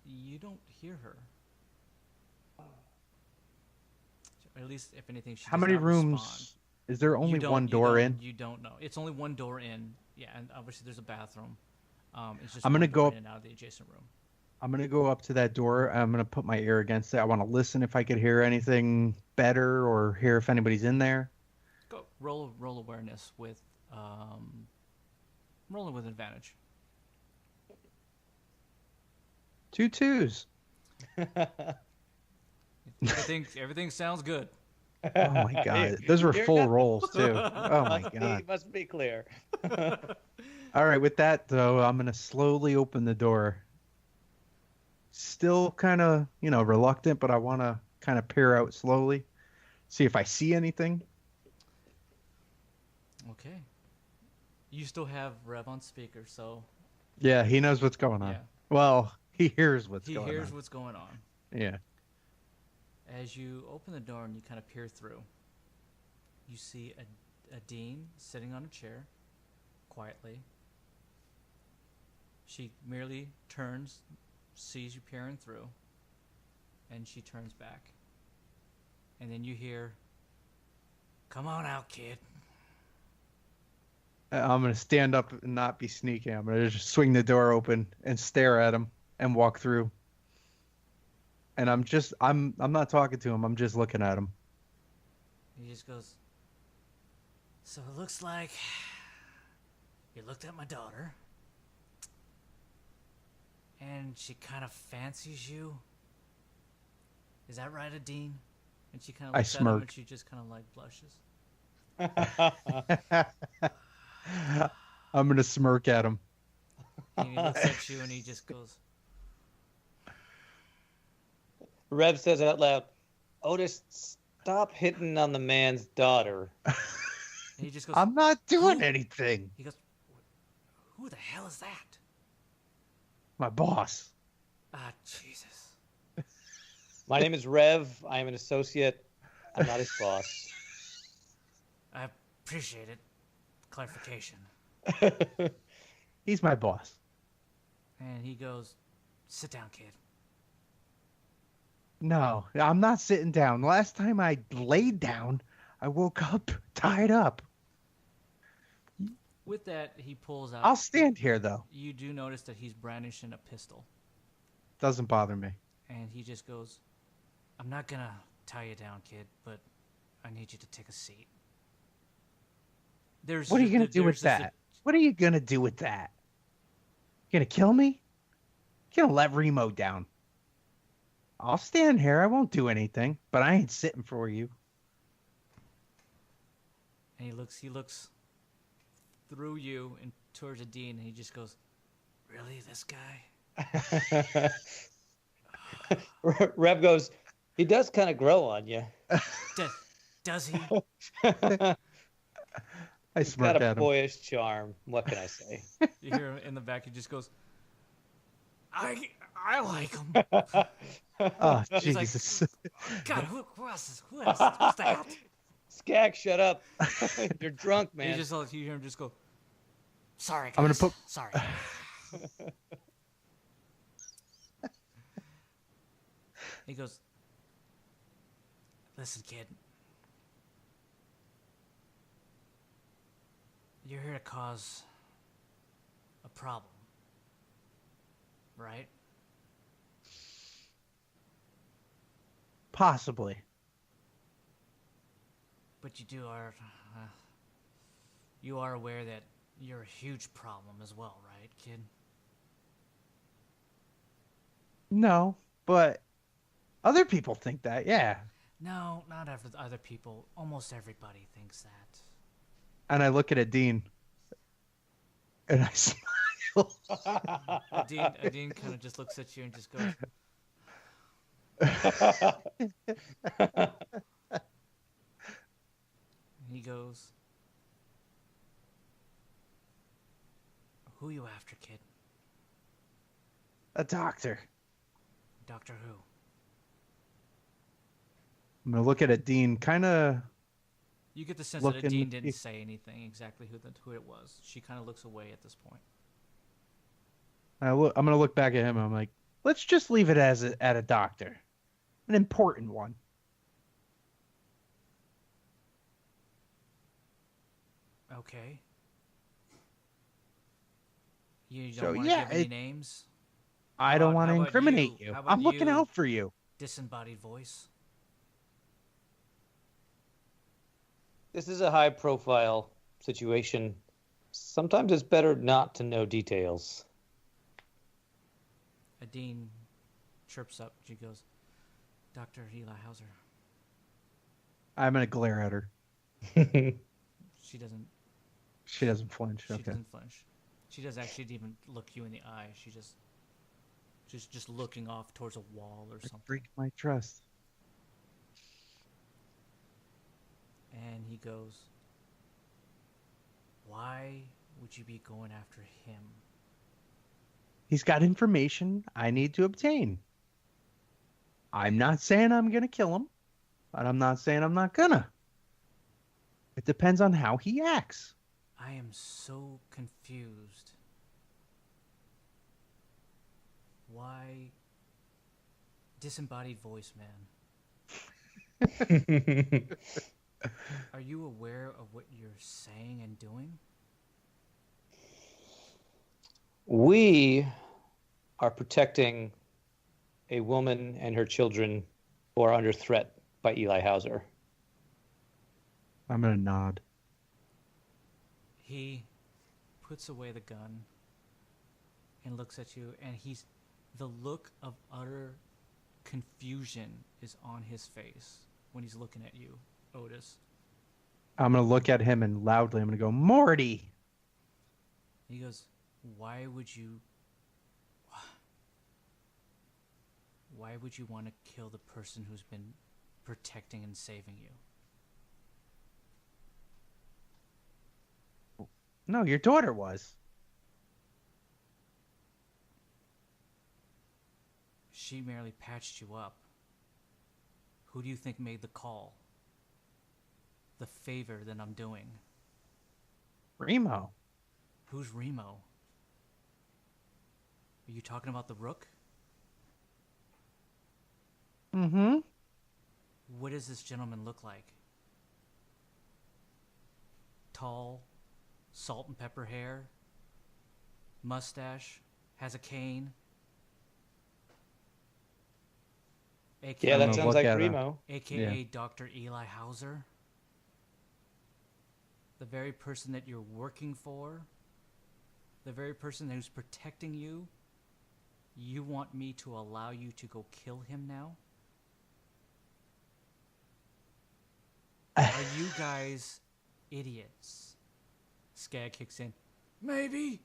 You don't hear her. At least, if anything, she How does many not rooms? respond. Is there only one door in? You don't know. It's only one door in. Yeah, and obviously there's a bathroom. It's just I'm one gonna door go in and out of the adjacent room. I'm gonna go up to that door. I'm gonna put my ear against it. I want to listen if I could hear anything better or hear if anybody's in there. Go roll awareness with rolling with advantage. 2 twos. Everything sounds good. Oh my god, those were You're full not- rolls too. Oh my god. Must be clear. All right, with that though, I'm gonna slowly open the door. Still kind of, reluctant, but I want to kind of peer out slowly, see if I see anything. Okay. You still have Rev on speaker, so Yeah, he knows what's going on. yeah, Well, he hears what's he going hears on. what's going on. Yeah. As you open the door and you kind of peer through, you see a dean sitting on a chair, quietly. She merely turns, sees you peering through, and she turns back. And then you hear, "Come on out, kid." I'm gonna stand up and not be sneaky. I'm gonna just swing the door open and stare at him and walk through. And I'm not talking to him. I'm just looking at him. He just goes, "So it looks like you looked at my daughter, and she kind of fancies you. Is that right, Adine?" And she kind of I looks at him and smirk. she just kind of like blushes. I'm gonna smirk at him. And he looks at you and he just goes, Rev says out loud, "Otis, stop hitting on the man's daughter." and he just goes, I'm not doing Who? anything. He goes, "Who the hell is that?" My boss. Ah, Jesus. My name is Rev. I am an associate. I'm not his boss. I appreciate it. Clarification. He's my boss. And he goes, "Sit down, kid." No, I'm not sitting down. Last time I laid down, I woke up tied up. With that, he pulls out. I'll stand here though. You do notice that he's brandishing a pistol. Doesn't bother me. And he just goes, "I'm not gonna tie you down, kid, but I need you to take a seat." What are you gonna do with that? What are you gonna do with that? You gonna kill me? You gonna let Remo down? I'll stand here. I won't do anything, but I ain't sitting for you. And he looks through you and towards Adine, and he just goes, "Really, this guy?" Rev goes, "He does kind of grow on you." Does he? I He's smirk got a at him. boyish charm. What can I say? You hear him in the back. He just goes, I like him." Oh, He's like, Jesus. "God, who else is who's that?" Skag, shut up. You're drunk, man. You hear him just go, "Sorry, guys. I'm gonna put- Sorry." He goes, "Listen, kid. You're here to cause a problem, right? Possibly. But you are aware that you're a huge problem as well, right, kid?" No, but other people think that, yeah. No, not other people. Almost everybody thinks that. And I look at Adine. And I smile. Adine kind of just looks at you and just goes, and he goes, "Who you after, kid? A doctor. Doctor who?" I'm going to look at Adine, kind of. You get the sense Look that in Adine the- didn't say anything exactly who it was. She kind of looks away at this point. I'm going to look back at him. I'm like, let's just leave it at a doctor. An important one. Okay. You don't So, want to yeah, give any names? I don't want to how about incriminate you. How about I'm looking you, out for you. disembodied voice? This is a high-profile situation. Sometimes it's better not to know details. Adine chirps up. She goes, Dr. Eli Hauser. I'm gonna glare at her. She doesn't. She doesn't flinch. She Okay. doesn't flinch. She doesn't actually even look you in the eye. She's just looking off towards a wall or something. Break my trust. And he goes, why would you be going after him? He's got information I need to obtain. I'm not saying I'm gonna kill him, but I'm not saying I'm not gonna. It depends on how he acts. I am so confused. Why? Disembodied voice, man. Are you aware of what you're saying and doing? We are protecting a woman and her children who are under threat by Eli Hauser. I'm gonna nod. He puts away the gun and looks at you, and the look of utter confusion is on his face when he's looking at you, Otis. I'm gonna look at him and loudly I'm gonna go, Morty! He goes, why would you want to kill the person who's been protecting and saving you? No, your daughter was. She merely patched you up. Who do you think made the call? The favor that I'm doing. Remo. Who's Remo? Are you talking about the Rook? Mm-hmm. What does this gentleman look like? Tall, salt and pepper hair, mustache, has a cane. AKA, Yeah, that gonna sounds look like at Remo. AKA Yeah. Dr. Eli Hauser. The very person that you're working for. The very person who's protecting you. You want me to allow you to go kill him now? Are you guys idiots? Skag kicks in. Maybe.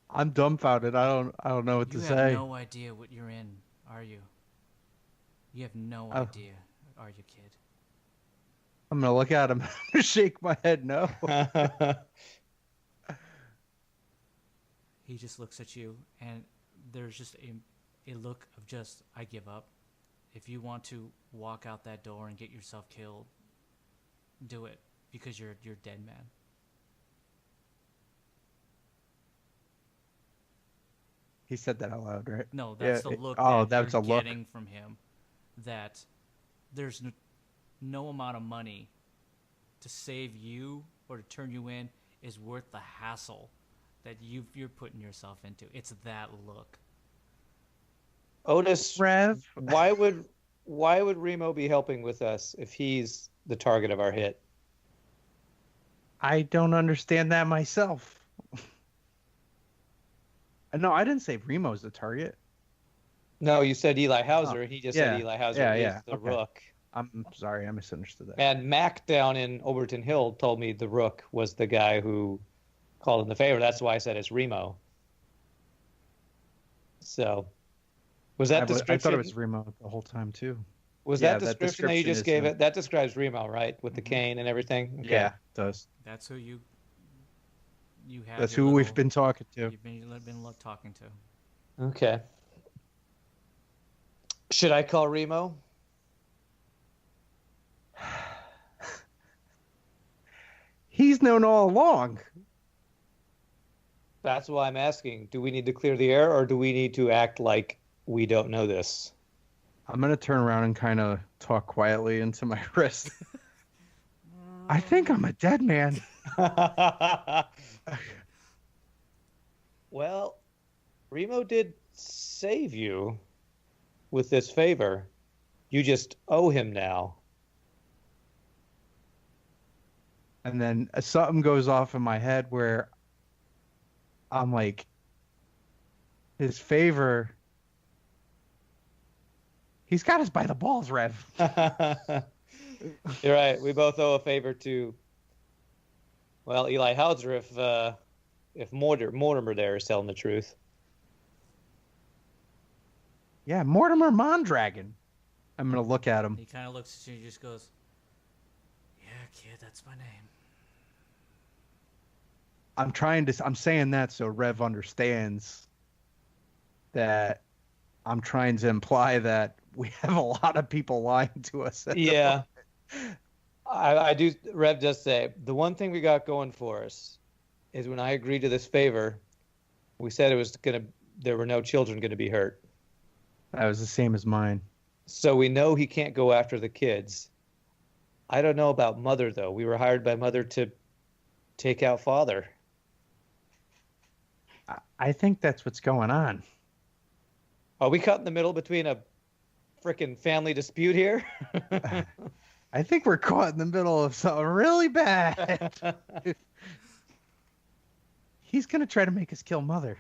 I'm dumbfounded. I don't know what You to have say. no idea what you're in, are you? You have no Oh. idea, are you, kid? I'm gonna look at him and shake my head no. He just looks at you, and there's just a look of just, I give up. If you want to walk out that door and get yourself killed, do it, because you're dead man. He said that out loud, right? No, that's Yeah, the look oh, that that's you're a look. getting from him. That there's no amount of money to save you or to turn you in is worth the hassle that you're putting yourself into. It's that look. Otis, Rev. why would Remo be helping with us if he's the target of our hit? I don't understand that myself. No, I didn't say Remo's the target. No, you said Eli Hauser. He just said yeah, Eli Hauser yeah, is the okay. Rook. I'm sorry, I misunderstood that. And Mac down in Overton Hill told me the Rook was the guy who called in the favor. That's why I said it's Remo. So, was that description? I thought it was Remo the whole time too. Was Yeah, that that description that you description just is gave him. it? That describes Remo, right? With the cane and everything? Okay. Yeah, it does. That's who you have. That's your who we've little- been talking to. You've been talking to. Okay. Should I call Remo? He's known all along. That's why I'm asking. Do we need to clear the air, or do we need to act like we don't know this? I'm gonna turn around and kind of talk quietly into my wrist. I think I'm a dead man. Well, Remo did save you with this favor. You just owe him now. And then something goes off in my head where I'm like, his favor. He's got us by the balls, Rev. You're right. We both owe a favor to, well, Eli Hauser if Mortimer there is telling the truth. Yeah, Mortimer Mondragon. I'm gonna look at him. He kind of looks at you and just goes, "Yeah, kid, that's my name." I'm saying that so Rev understands that I'm trying to imply that we have a lot of people lying to us. Yeah. I do. Rev does say the one thing we got going for us is when I agreed to this favor, we said there were no children going to be hurt. That was the same as mine. So we know he can't go after the kids. I don't know about Mother though. We were hired by Mother to take out Father. I think that's what's going on. Are we caught in the middle between a frickin' family dispute here? I think we're caught in the middle of something really bad. He's going to try to make us kill Mother.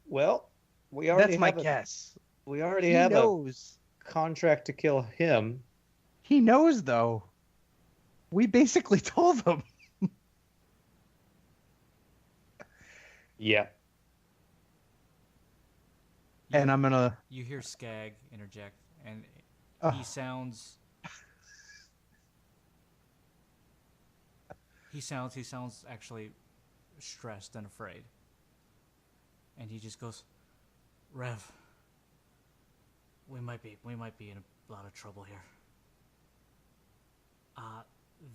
Well, we already That's my guess. We already He have knows. a contract to kill him. He knows, though. We basically told him. Yeah. And I'm going to... You hear Skag interject, and he sounds... He sounds actually stressed and afraid. And he just goes, "Rev, we might be in a lot of trouble here.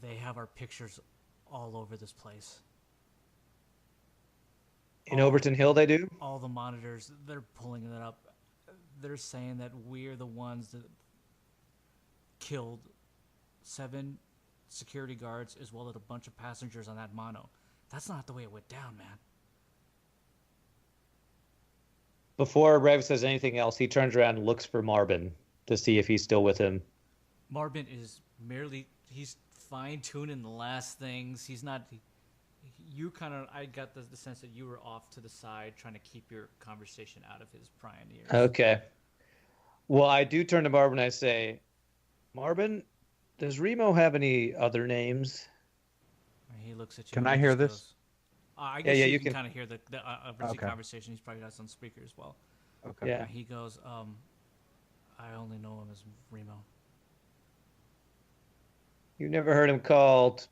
They have our pictures all over this place. In Overton Hill they do? All the monitors, they're pulling it up. They're saying that we're the ones that killed 7 security guards as well as a bunch of passengers on that mono. That's not the way it went down, man." Before Rev says anything else, he turns around and looks for Marvin to see if he's still with him. Marvin is he's fine-tuning the last things. He's not... I got the sense that you were off to the side trying to keep your conversation out of his prying ears. Okay. Well, I do turn to Marvin and I say, "Marvin, does Remo have any other names?" And he looks at you. Can I hear this? Goes, I guess you you can kind of hear the Okay. conversation. He's probably got us on speaker as well. Okay. Yeah. And he goes, "I only know him as Remo." You never heard him called...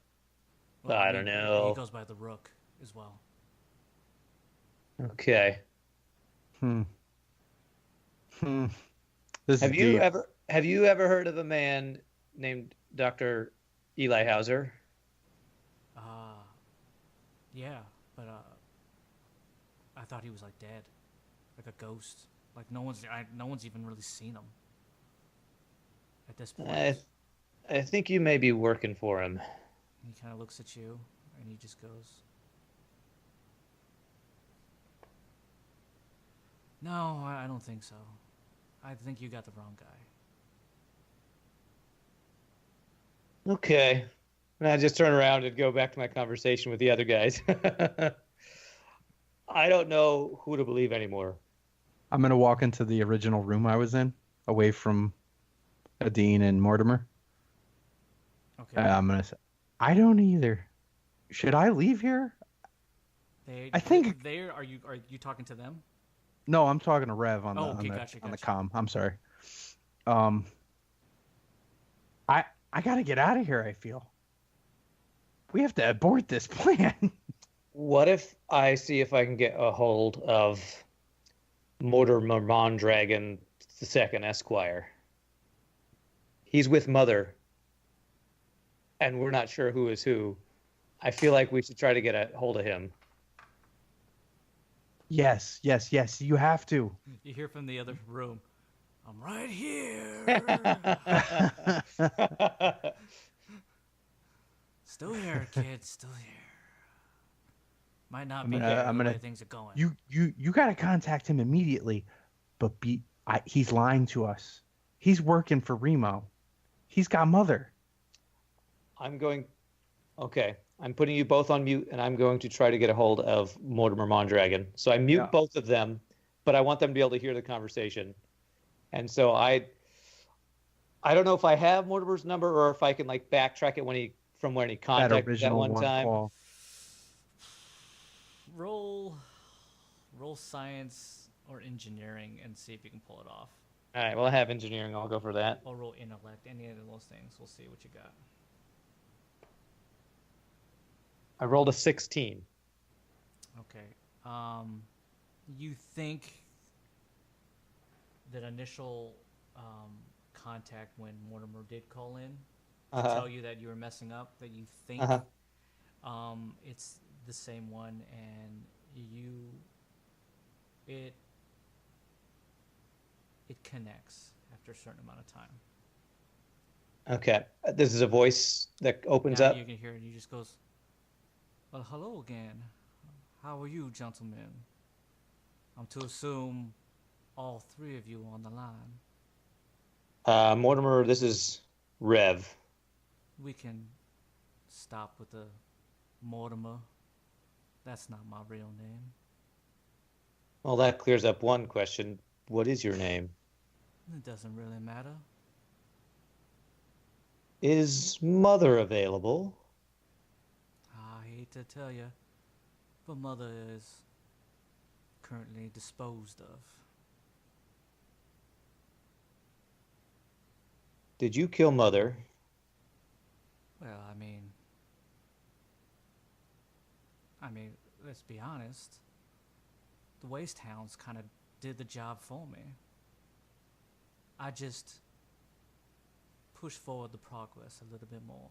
Well, I don't know. He goes by the Rook as well. Okay. This Have is you deep. ever heard of a man named Dr. Eli Hauser? Yeah, but I thought he was like dead, like a ghost. Like no one's even really seen him at this point. I think you may be working for him. He kind of looks at you, and he just goes, "No, I don't think so. I think you got the wrong guy." Okay. And I just turn around and go back to my conversation with the other guys. I don't know who to believe anymore. I'm going to walk into the original room I was in, away from Adine and Mortimer. Okay. I'm going to say, I don't either. Should I leave here? I think... Are you talking to them? No, I'm talking to Rev on Gotcha. the comm. I'm sorry. I got to get out of here, I feel. We have to abort this plan. What if I see if I can get a hold of Mortimer Mondragon II Esquire? He's with Mother, and we're not sure who is who. I feel like we should try to get a hold of him. Yes. You have to. You hear from the other room, I'm right here. Still here, kid. Still here. Might not be here the way things are going. You got to contact him immediately. But he's lying to us. He's working for Remo. He's got Mother. Okay. I'm putting you both on mute, and I'm going to try to get a hold of Mortimer Mondragon. So I mute both of them, but I want them to be able to hear the conversation. And so I don't know if I have Mortimer's number or if I can like backtrack it from when he contacted me that one time. Call. Roll science or engineering and see if you can pull it off. All right, well, I have engineering. I'll go for that. Or roll intellect. Any of those things. We'll see what you got. I rolled a 16. Okay. You think that initial contact when Mortimer did call in to tell you that you were messing up, that you think it's the same one, and it connects after a certain amount of time. Okay. This is a voice that opens up. You can hear it. He just goes, "Well, hello again. How are you, gentlemen? I'm to assume all three of you on the line." Mortimer, this is Rev. We can stop with the Mortimer. That's not my real name. Well, that clears up one question. What is your name? It doesn't really matter. Is Mother available? I hate to tell you, but Mother is currently disposed of. Did you kill Mother? Well, I mean, let's be honest. The Waste Hounds kind of did the job for me. I just pushed forward the progress a little bit more.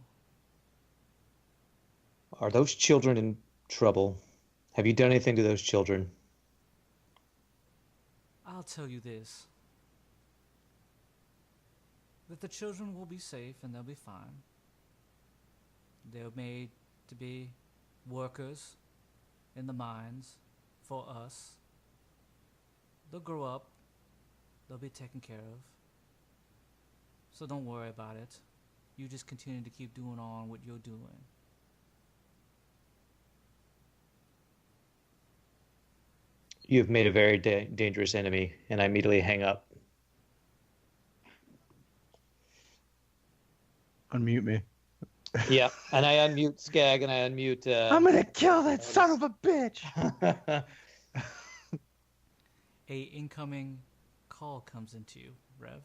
Are those children in trouble? Have you done anything to those children? I'll tell you this. That the children will be safe and they'll be fine. They're made to be workers in the mines for us. They'll grow up. They'll be taken care of. So don't worry about it. You just continue to keep doing on what you're doing. You've made a very dangerous enemy, and I immediately hang up. Unmute me. Yeah, and I unmute Skag, and I unmute... I'm gonna kill that son of a bitch! A incoming call comes into you, Rev.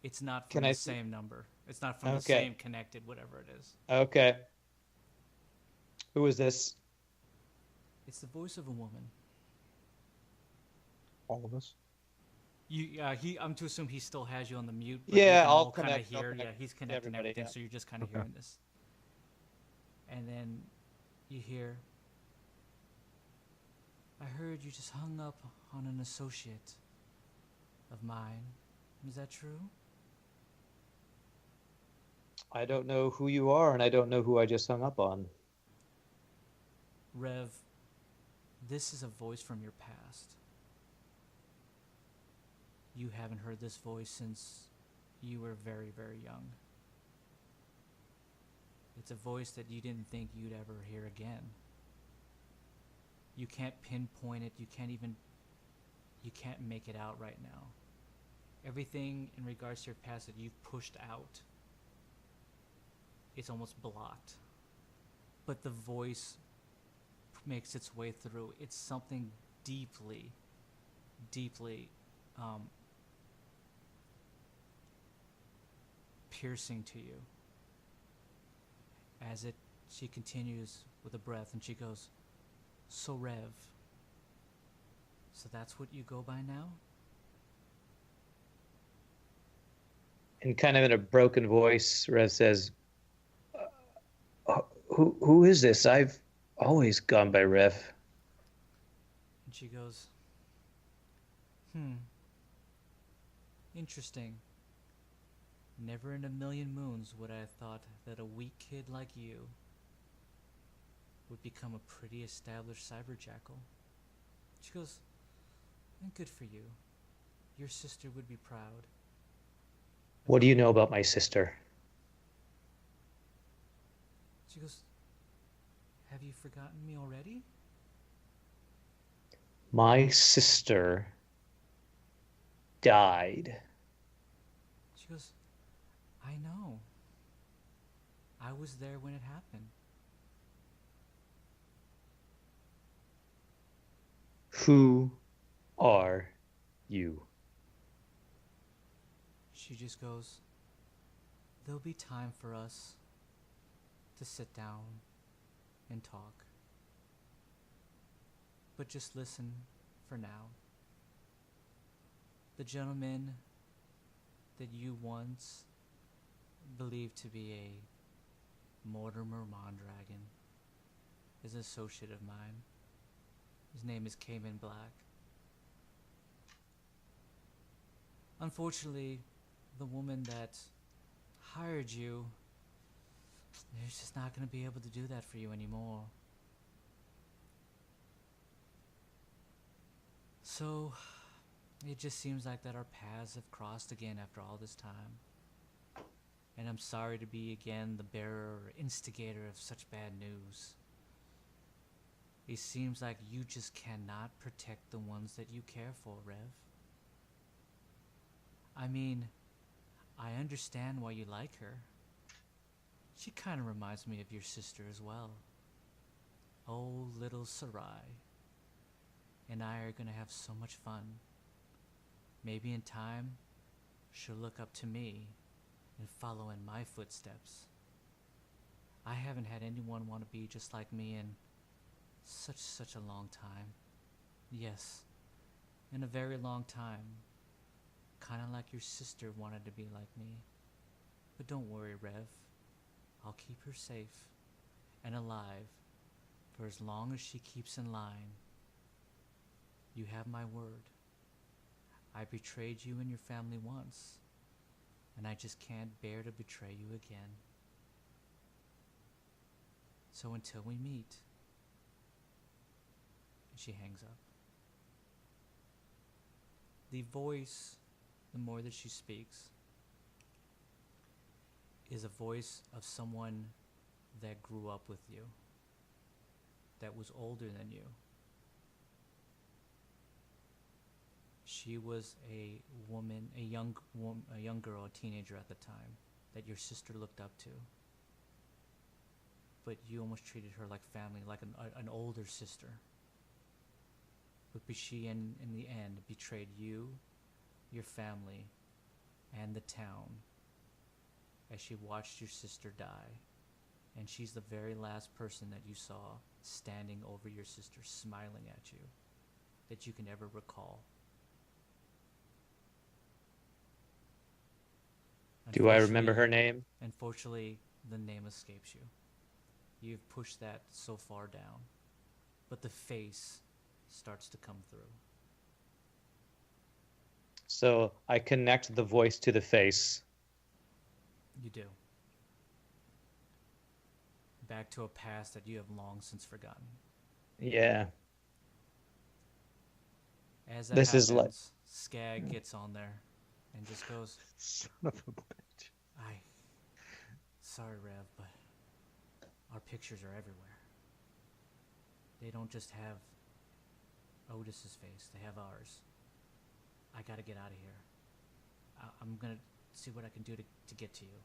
It's not from the same number. It's not from the same connected, whatever it is. Okay. Who is this? It's the voice of a woman. All of us? I'm to assume he still has you on the mute. But Yeah, I'll connect. Yeah, he's connecting everything, yeah. so you're just kind of hearing this. And then you hear, "I heard you just hung up on an associate of mine. Is that true?" I don't know who you are, and I don't know who I just hung up on. Rev, this is a voice from your past. You haven't heard this voice since you were very, very young. It's a voice that you didn't think you'd ever hear again. You can't pinpoint it. You can't make it out right now. Everything in regards to your past that you've pushed out, it's almost blocked. But the voice makes its way through. It's something deeply, deeply piercing to you. She continues with a breath, and she goes, "So Rev, so that's what you go by now?" And kind of in a broken voice, Rev says, who is this? I've always gone by Rev. And she goes, Interesting. Never in a million moons would I have thought that a weak kid like you would become a pretty established cyberjackal. She goes, and good for you. Your sister would be proud. What do you know about my sister? She goes, have you forgotten me already? My sister died. She goes, I know. I was there when it happened. Who are you? She just goes, there'll be time for us to sit down and talk. But just listen for now. The gentleman that you once believed to be a Mortimer Mondragon is an associate of mine. His name is Cayman Black. Unfortunately, the woman that hired you is just not going to be able to do that for you anymore. So, it just seems like that our paths have crossed again after all this time. And I'm sorry to be again the bearer or instigator of such bad news. It seems like you just cannot protect the ones that you care for, Rev. I mean, I understand why you like her. She kind of reminds me of your sister as well. Oh, little Sarai. And I are gonna have so much fun. Maybe in time, she'll look up to me and follow in my footsteps. I haven't had anyone want to be just like me in such a long time. Yes, in a very long time. Kinda like your sister wanted to be like me. But don't worry, Rev. I'll keep her safe and alive for as long as she keeps in line. You have my word. I betrayed you and your family once, and I just can't bear to betray you again. So until we meet. And she hangs up. The voice, the more that she speaks, is a voice of someone that grew up with you, that was older than you. She was a woman, a young girl, a teenager at the time, that your sister looked up to. But you almost treated her like family, like an older sister. But she, in the end, betrayed you, your family, and the town as she watched your sister die. And she's the very last person that you saw standing over your sister, smiling at you, that you can ever recall. Do I remember her name? Unfortunately, the name escapes you. You've pushed that so far down. But the face starts to come through. So I connect the voice to the face. You do. Back to a past that you have long since forgotten. Yeah. As that This happens, is like... Skag gets on there and just goes, Son of a bitch. Sorry, Rev, but our pictures are everywhere. They don't just have Otis's face, they have ours. I gotta get out of here. I'm gonna see what I can do to get to you.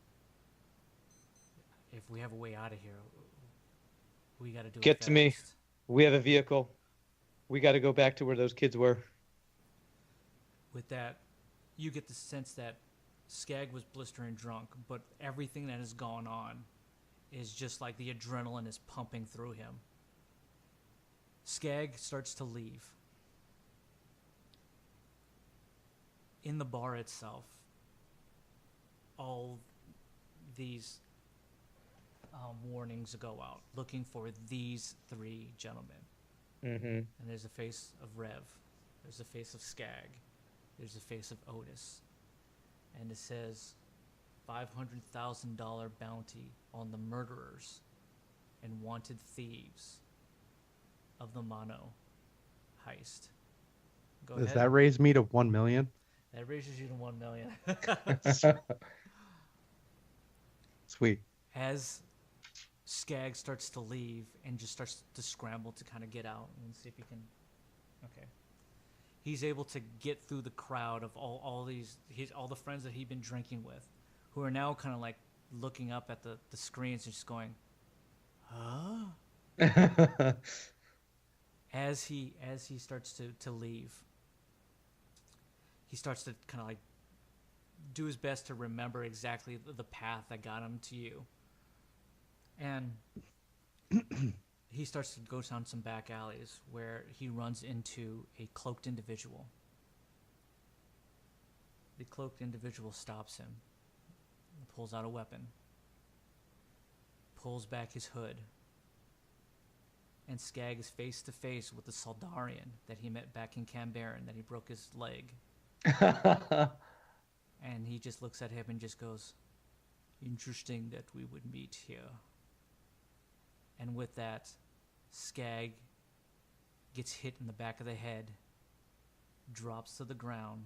If we have a way out of here, we gotta do it Get fast. to me. We have a vehicle. We gotta go back to where those kids were. With that, you get the sense that Skag was blistering drunk, but everything that has gone on is just like the adrenaline is pumping through him. Skag starts to leave. In the bar itself, all these warnings go out, looking for these three gentlemen. Mm-hmm. And there's a face of Rev. There's a face of Skag. There's a face of Otis. and it says $500,000 bounty on the murderers and wanted thieves of the Mono heist. Go Does ahead. that raise me to 1 million? That raises you to 1 million. Sweet. As Skag starts to leave and just starts to scramble to kind of get out and see if he can. Okay. He's able to get through the crowd of all the friends that he'd been drinking with, who are now kind of like looking up at the screens and just going, huh? As he starts to leave, he starts to kind of like do his best to remember exactly the path that got him to you. And he starts to go down some back alleys where he runs into a cloaked individual. The cloaked individual stops him, pulls out a weapon, pulls back his hood, and Skag is face to face with the Saldarian that he met back in Cambaron, that he broke his leg. And he just looks at him and just goes, "Interesting that we would meet here." And with that, Skag gets hit in the back of the head, drops to the ground.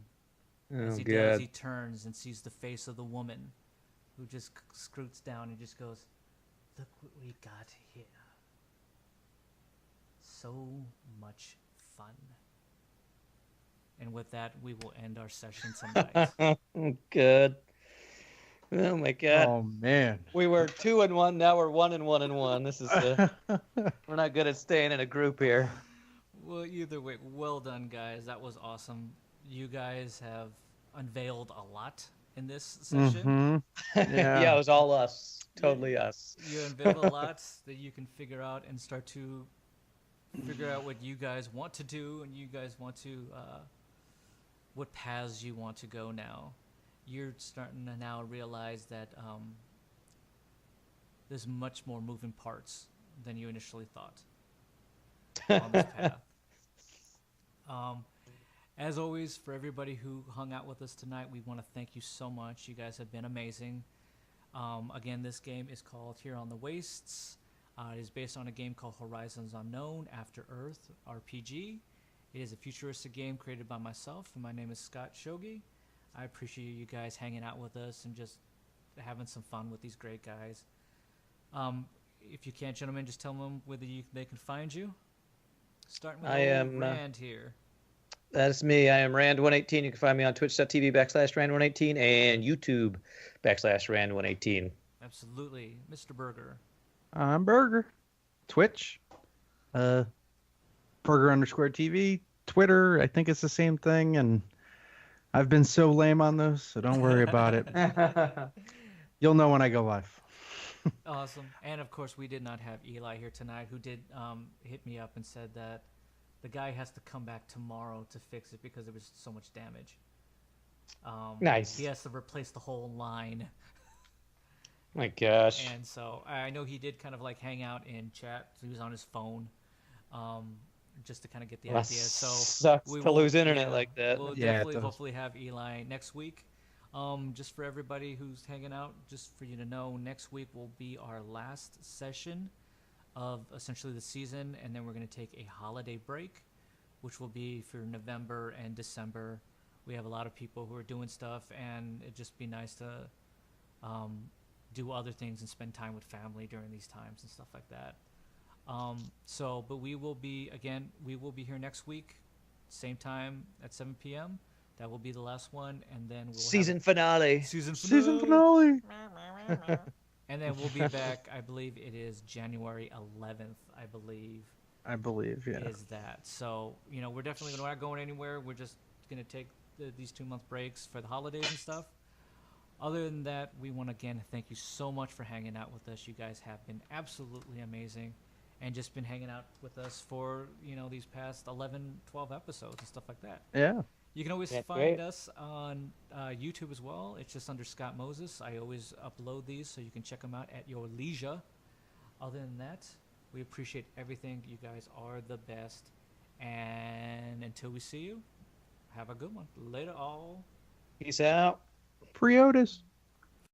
As he does, he turns and sees the face of the woman, who just scoots down and just goes, "Look what we got here. So much fun." And with that, we will end our session tonight. Good. Oh my God. Oh man. We were 2-1. Now we're 1-1. This is we're not good at staying in a group here. Well, either way, well done, guys. That was awesome. You guys have unveiled a lot in this session. Mm-hmm. Yeah, it was all us. Totally us. You unveiled a lot that you can figure out and start to figure out what you guys want to do, and you guys want to what paths you want to go now. You're starting to now realize that there's much more moving parts than you initially thought on this path. As always, for everybody who hung out with us tonight, we want to thank you so much. You guys have been amazing. Again, this game is called Here on the Wastes. It is based on a game called Horizons Unknown After Earth RPG. It is a futuristic game created by myself, and my name is Scott Shogii. I appreciate you guys hanging out with us and just having some fun with these great guys. If you can't, gentlemen, just tell them whether they can find you. Starting with Rand here. That's me. I am Rand118. You can find me on twitch.tv/Rand118 and YouTube.com/Rand118. Absolutely. Mr. Burger. I'm Burger. Twitch. Burger_TV. Twitter. I think it's the same thing, and I've been so lame on those, so don't worry about it. You'll know when I go live. Awesome. And of course, we did not have Eli here tonight, who did hit me up and said that the guy has to come back tomorrow to fix it because there was so much damage. Nice. He has to replace the whole line. My gosh. And so I know he did kind of like hang out in chat. He was on his phone, just to kind of get the idea. So sucks to lose internet like that. We'll definitely hopefully have Eli next week. Just for everybody who's hanging out, just for you to know, next week will be our last session of essentially the season, and then we're going to take a holiday break, which will be for November and December. We have a lot of people who are doing stuff, and it'd just be nice to do other things and spend time with family during these times and stuff like that. But we will be here next week, same time at 7 p.m. That will be the last one, and then we'll season finale. Season finale. And then we'll be back. I believe it is January 11th. I believe, yeah. Is that so? We're definitely not going anywhere. We're just gonna take these 2-month breaks for the holidays and stuff. Other than that, we want to again thank you so much for hanging out with us. You guys have been absolutely amazing, and just been hanging out with us for these past 11, 12 episodes and stuff like that. Yeah. You can always find us on YouTube as well. It's just under Scott Moses. I always upload these, so you can check them out at your leisure. Other than that, we appreciate everything. You guys are the best. And until we see you, have a good one. Later, all. Peace out. Free Otis.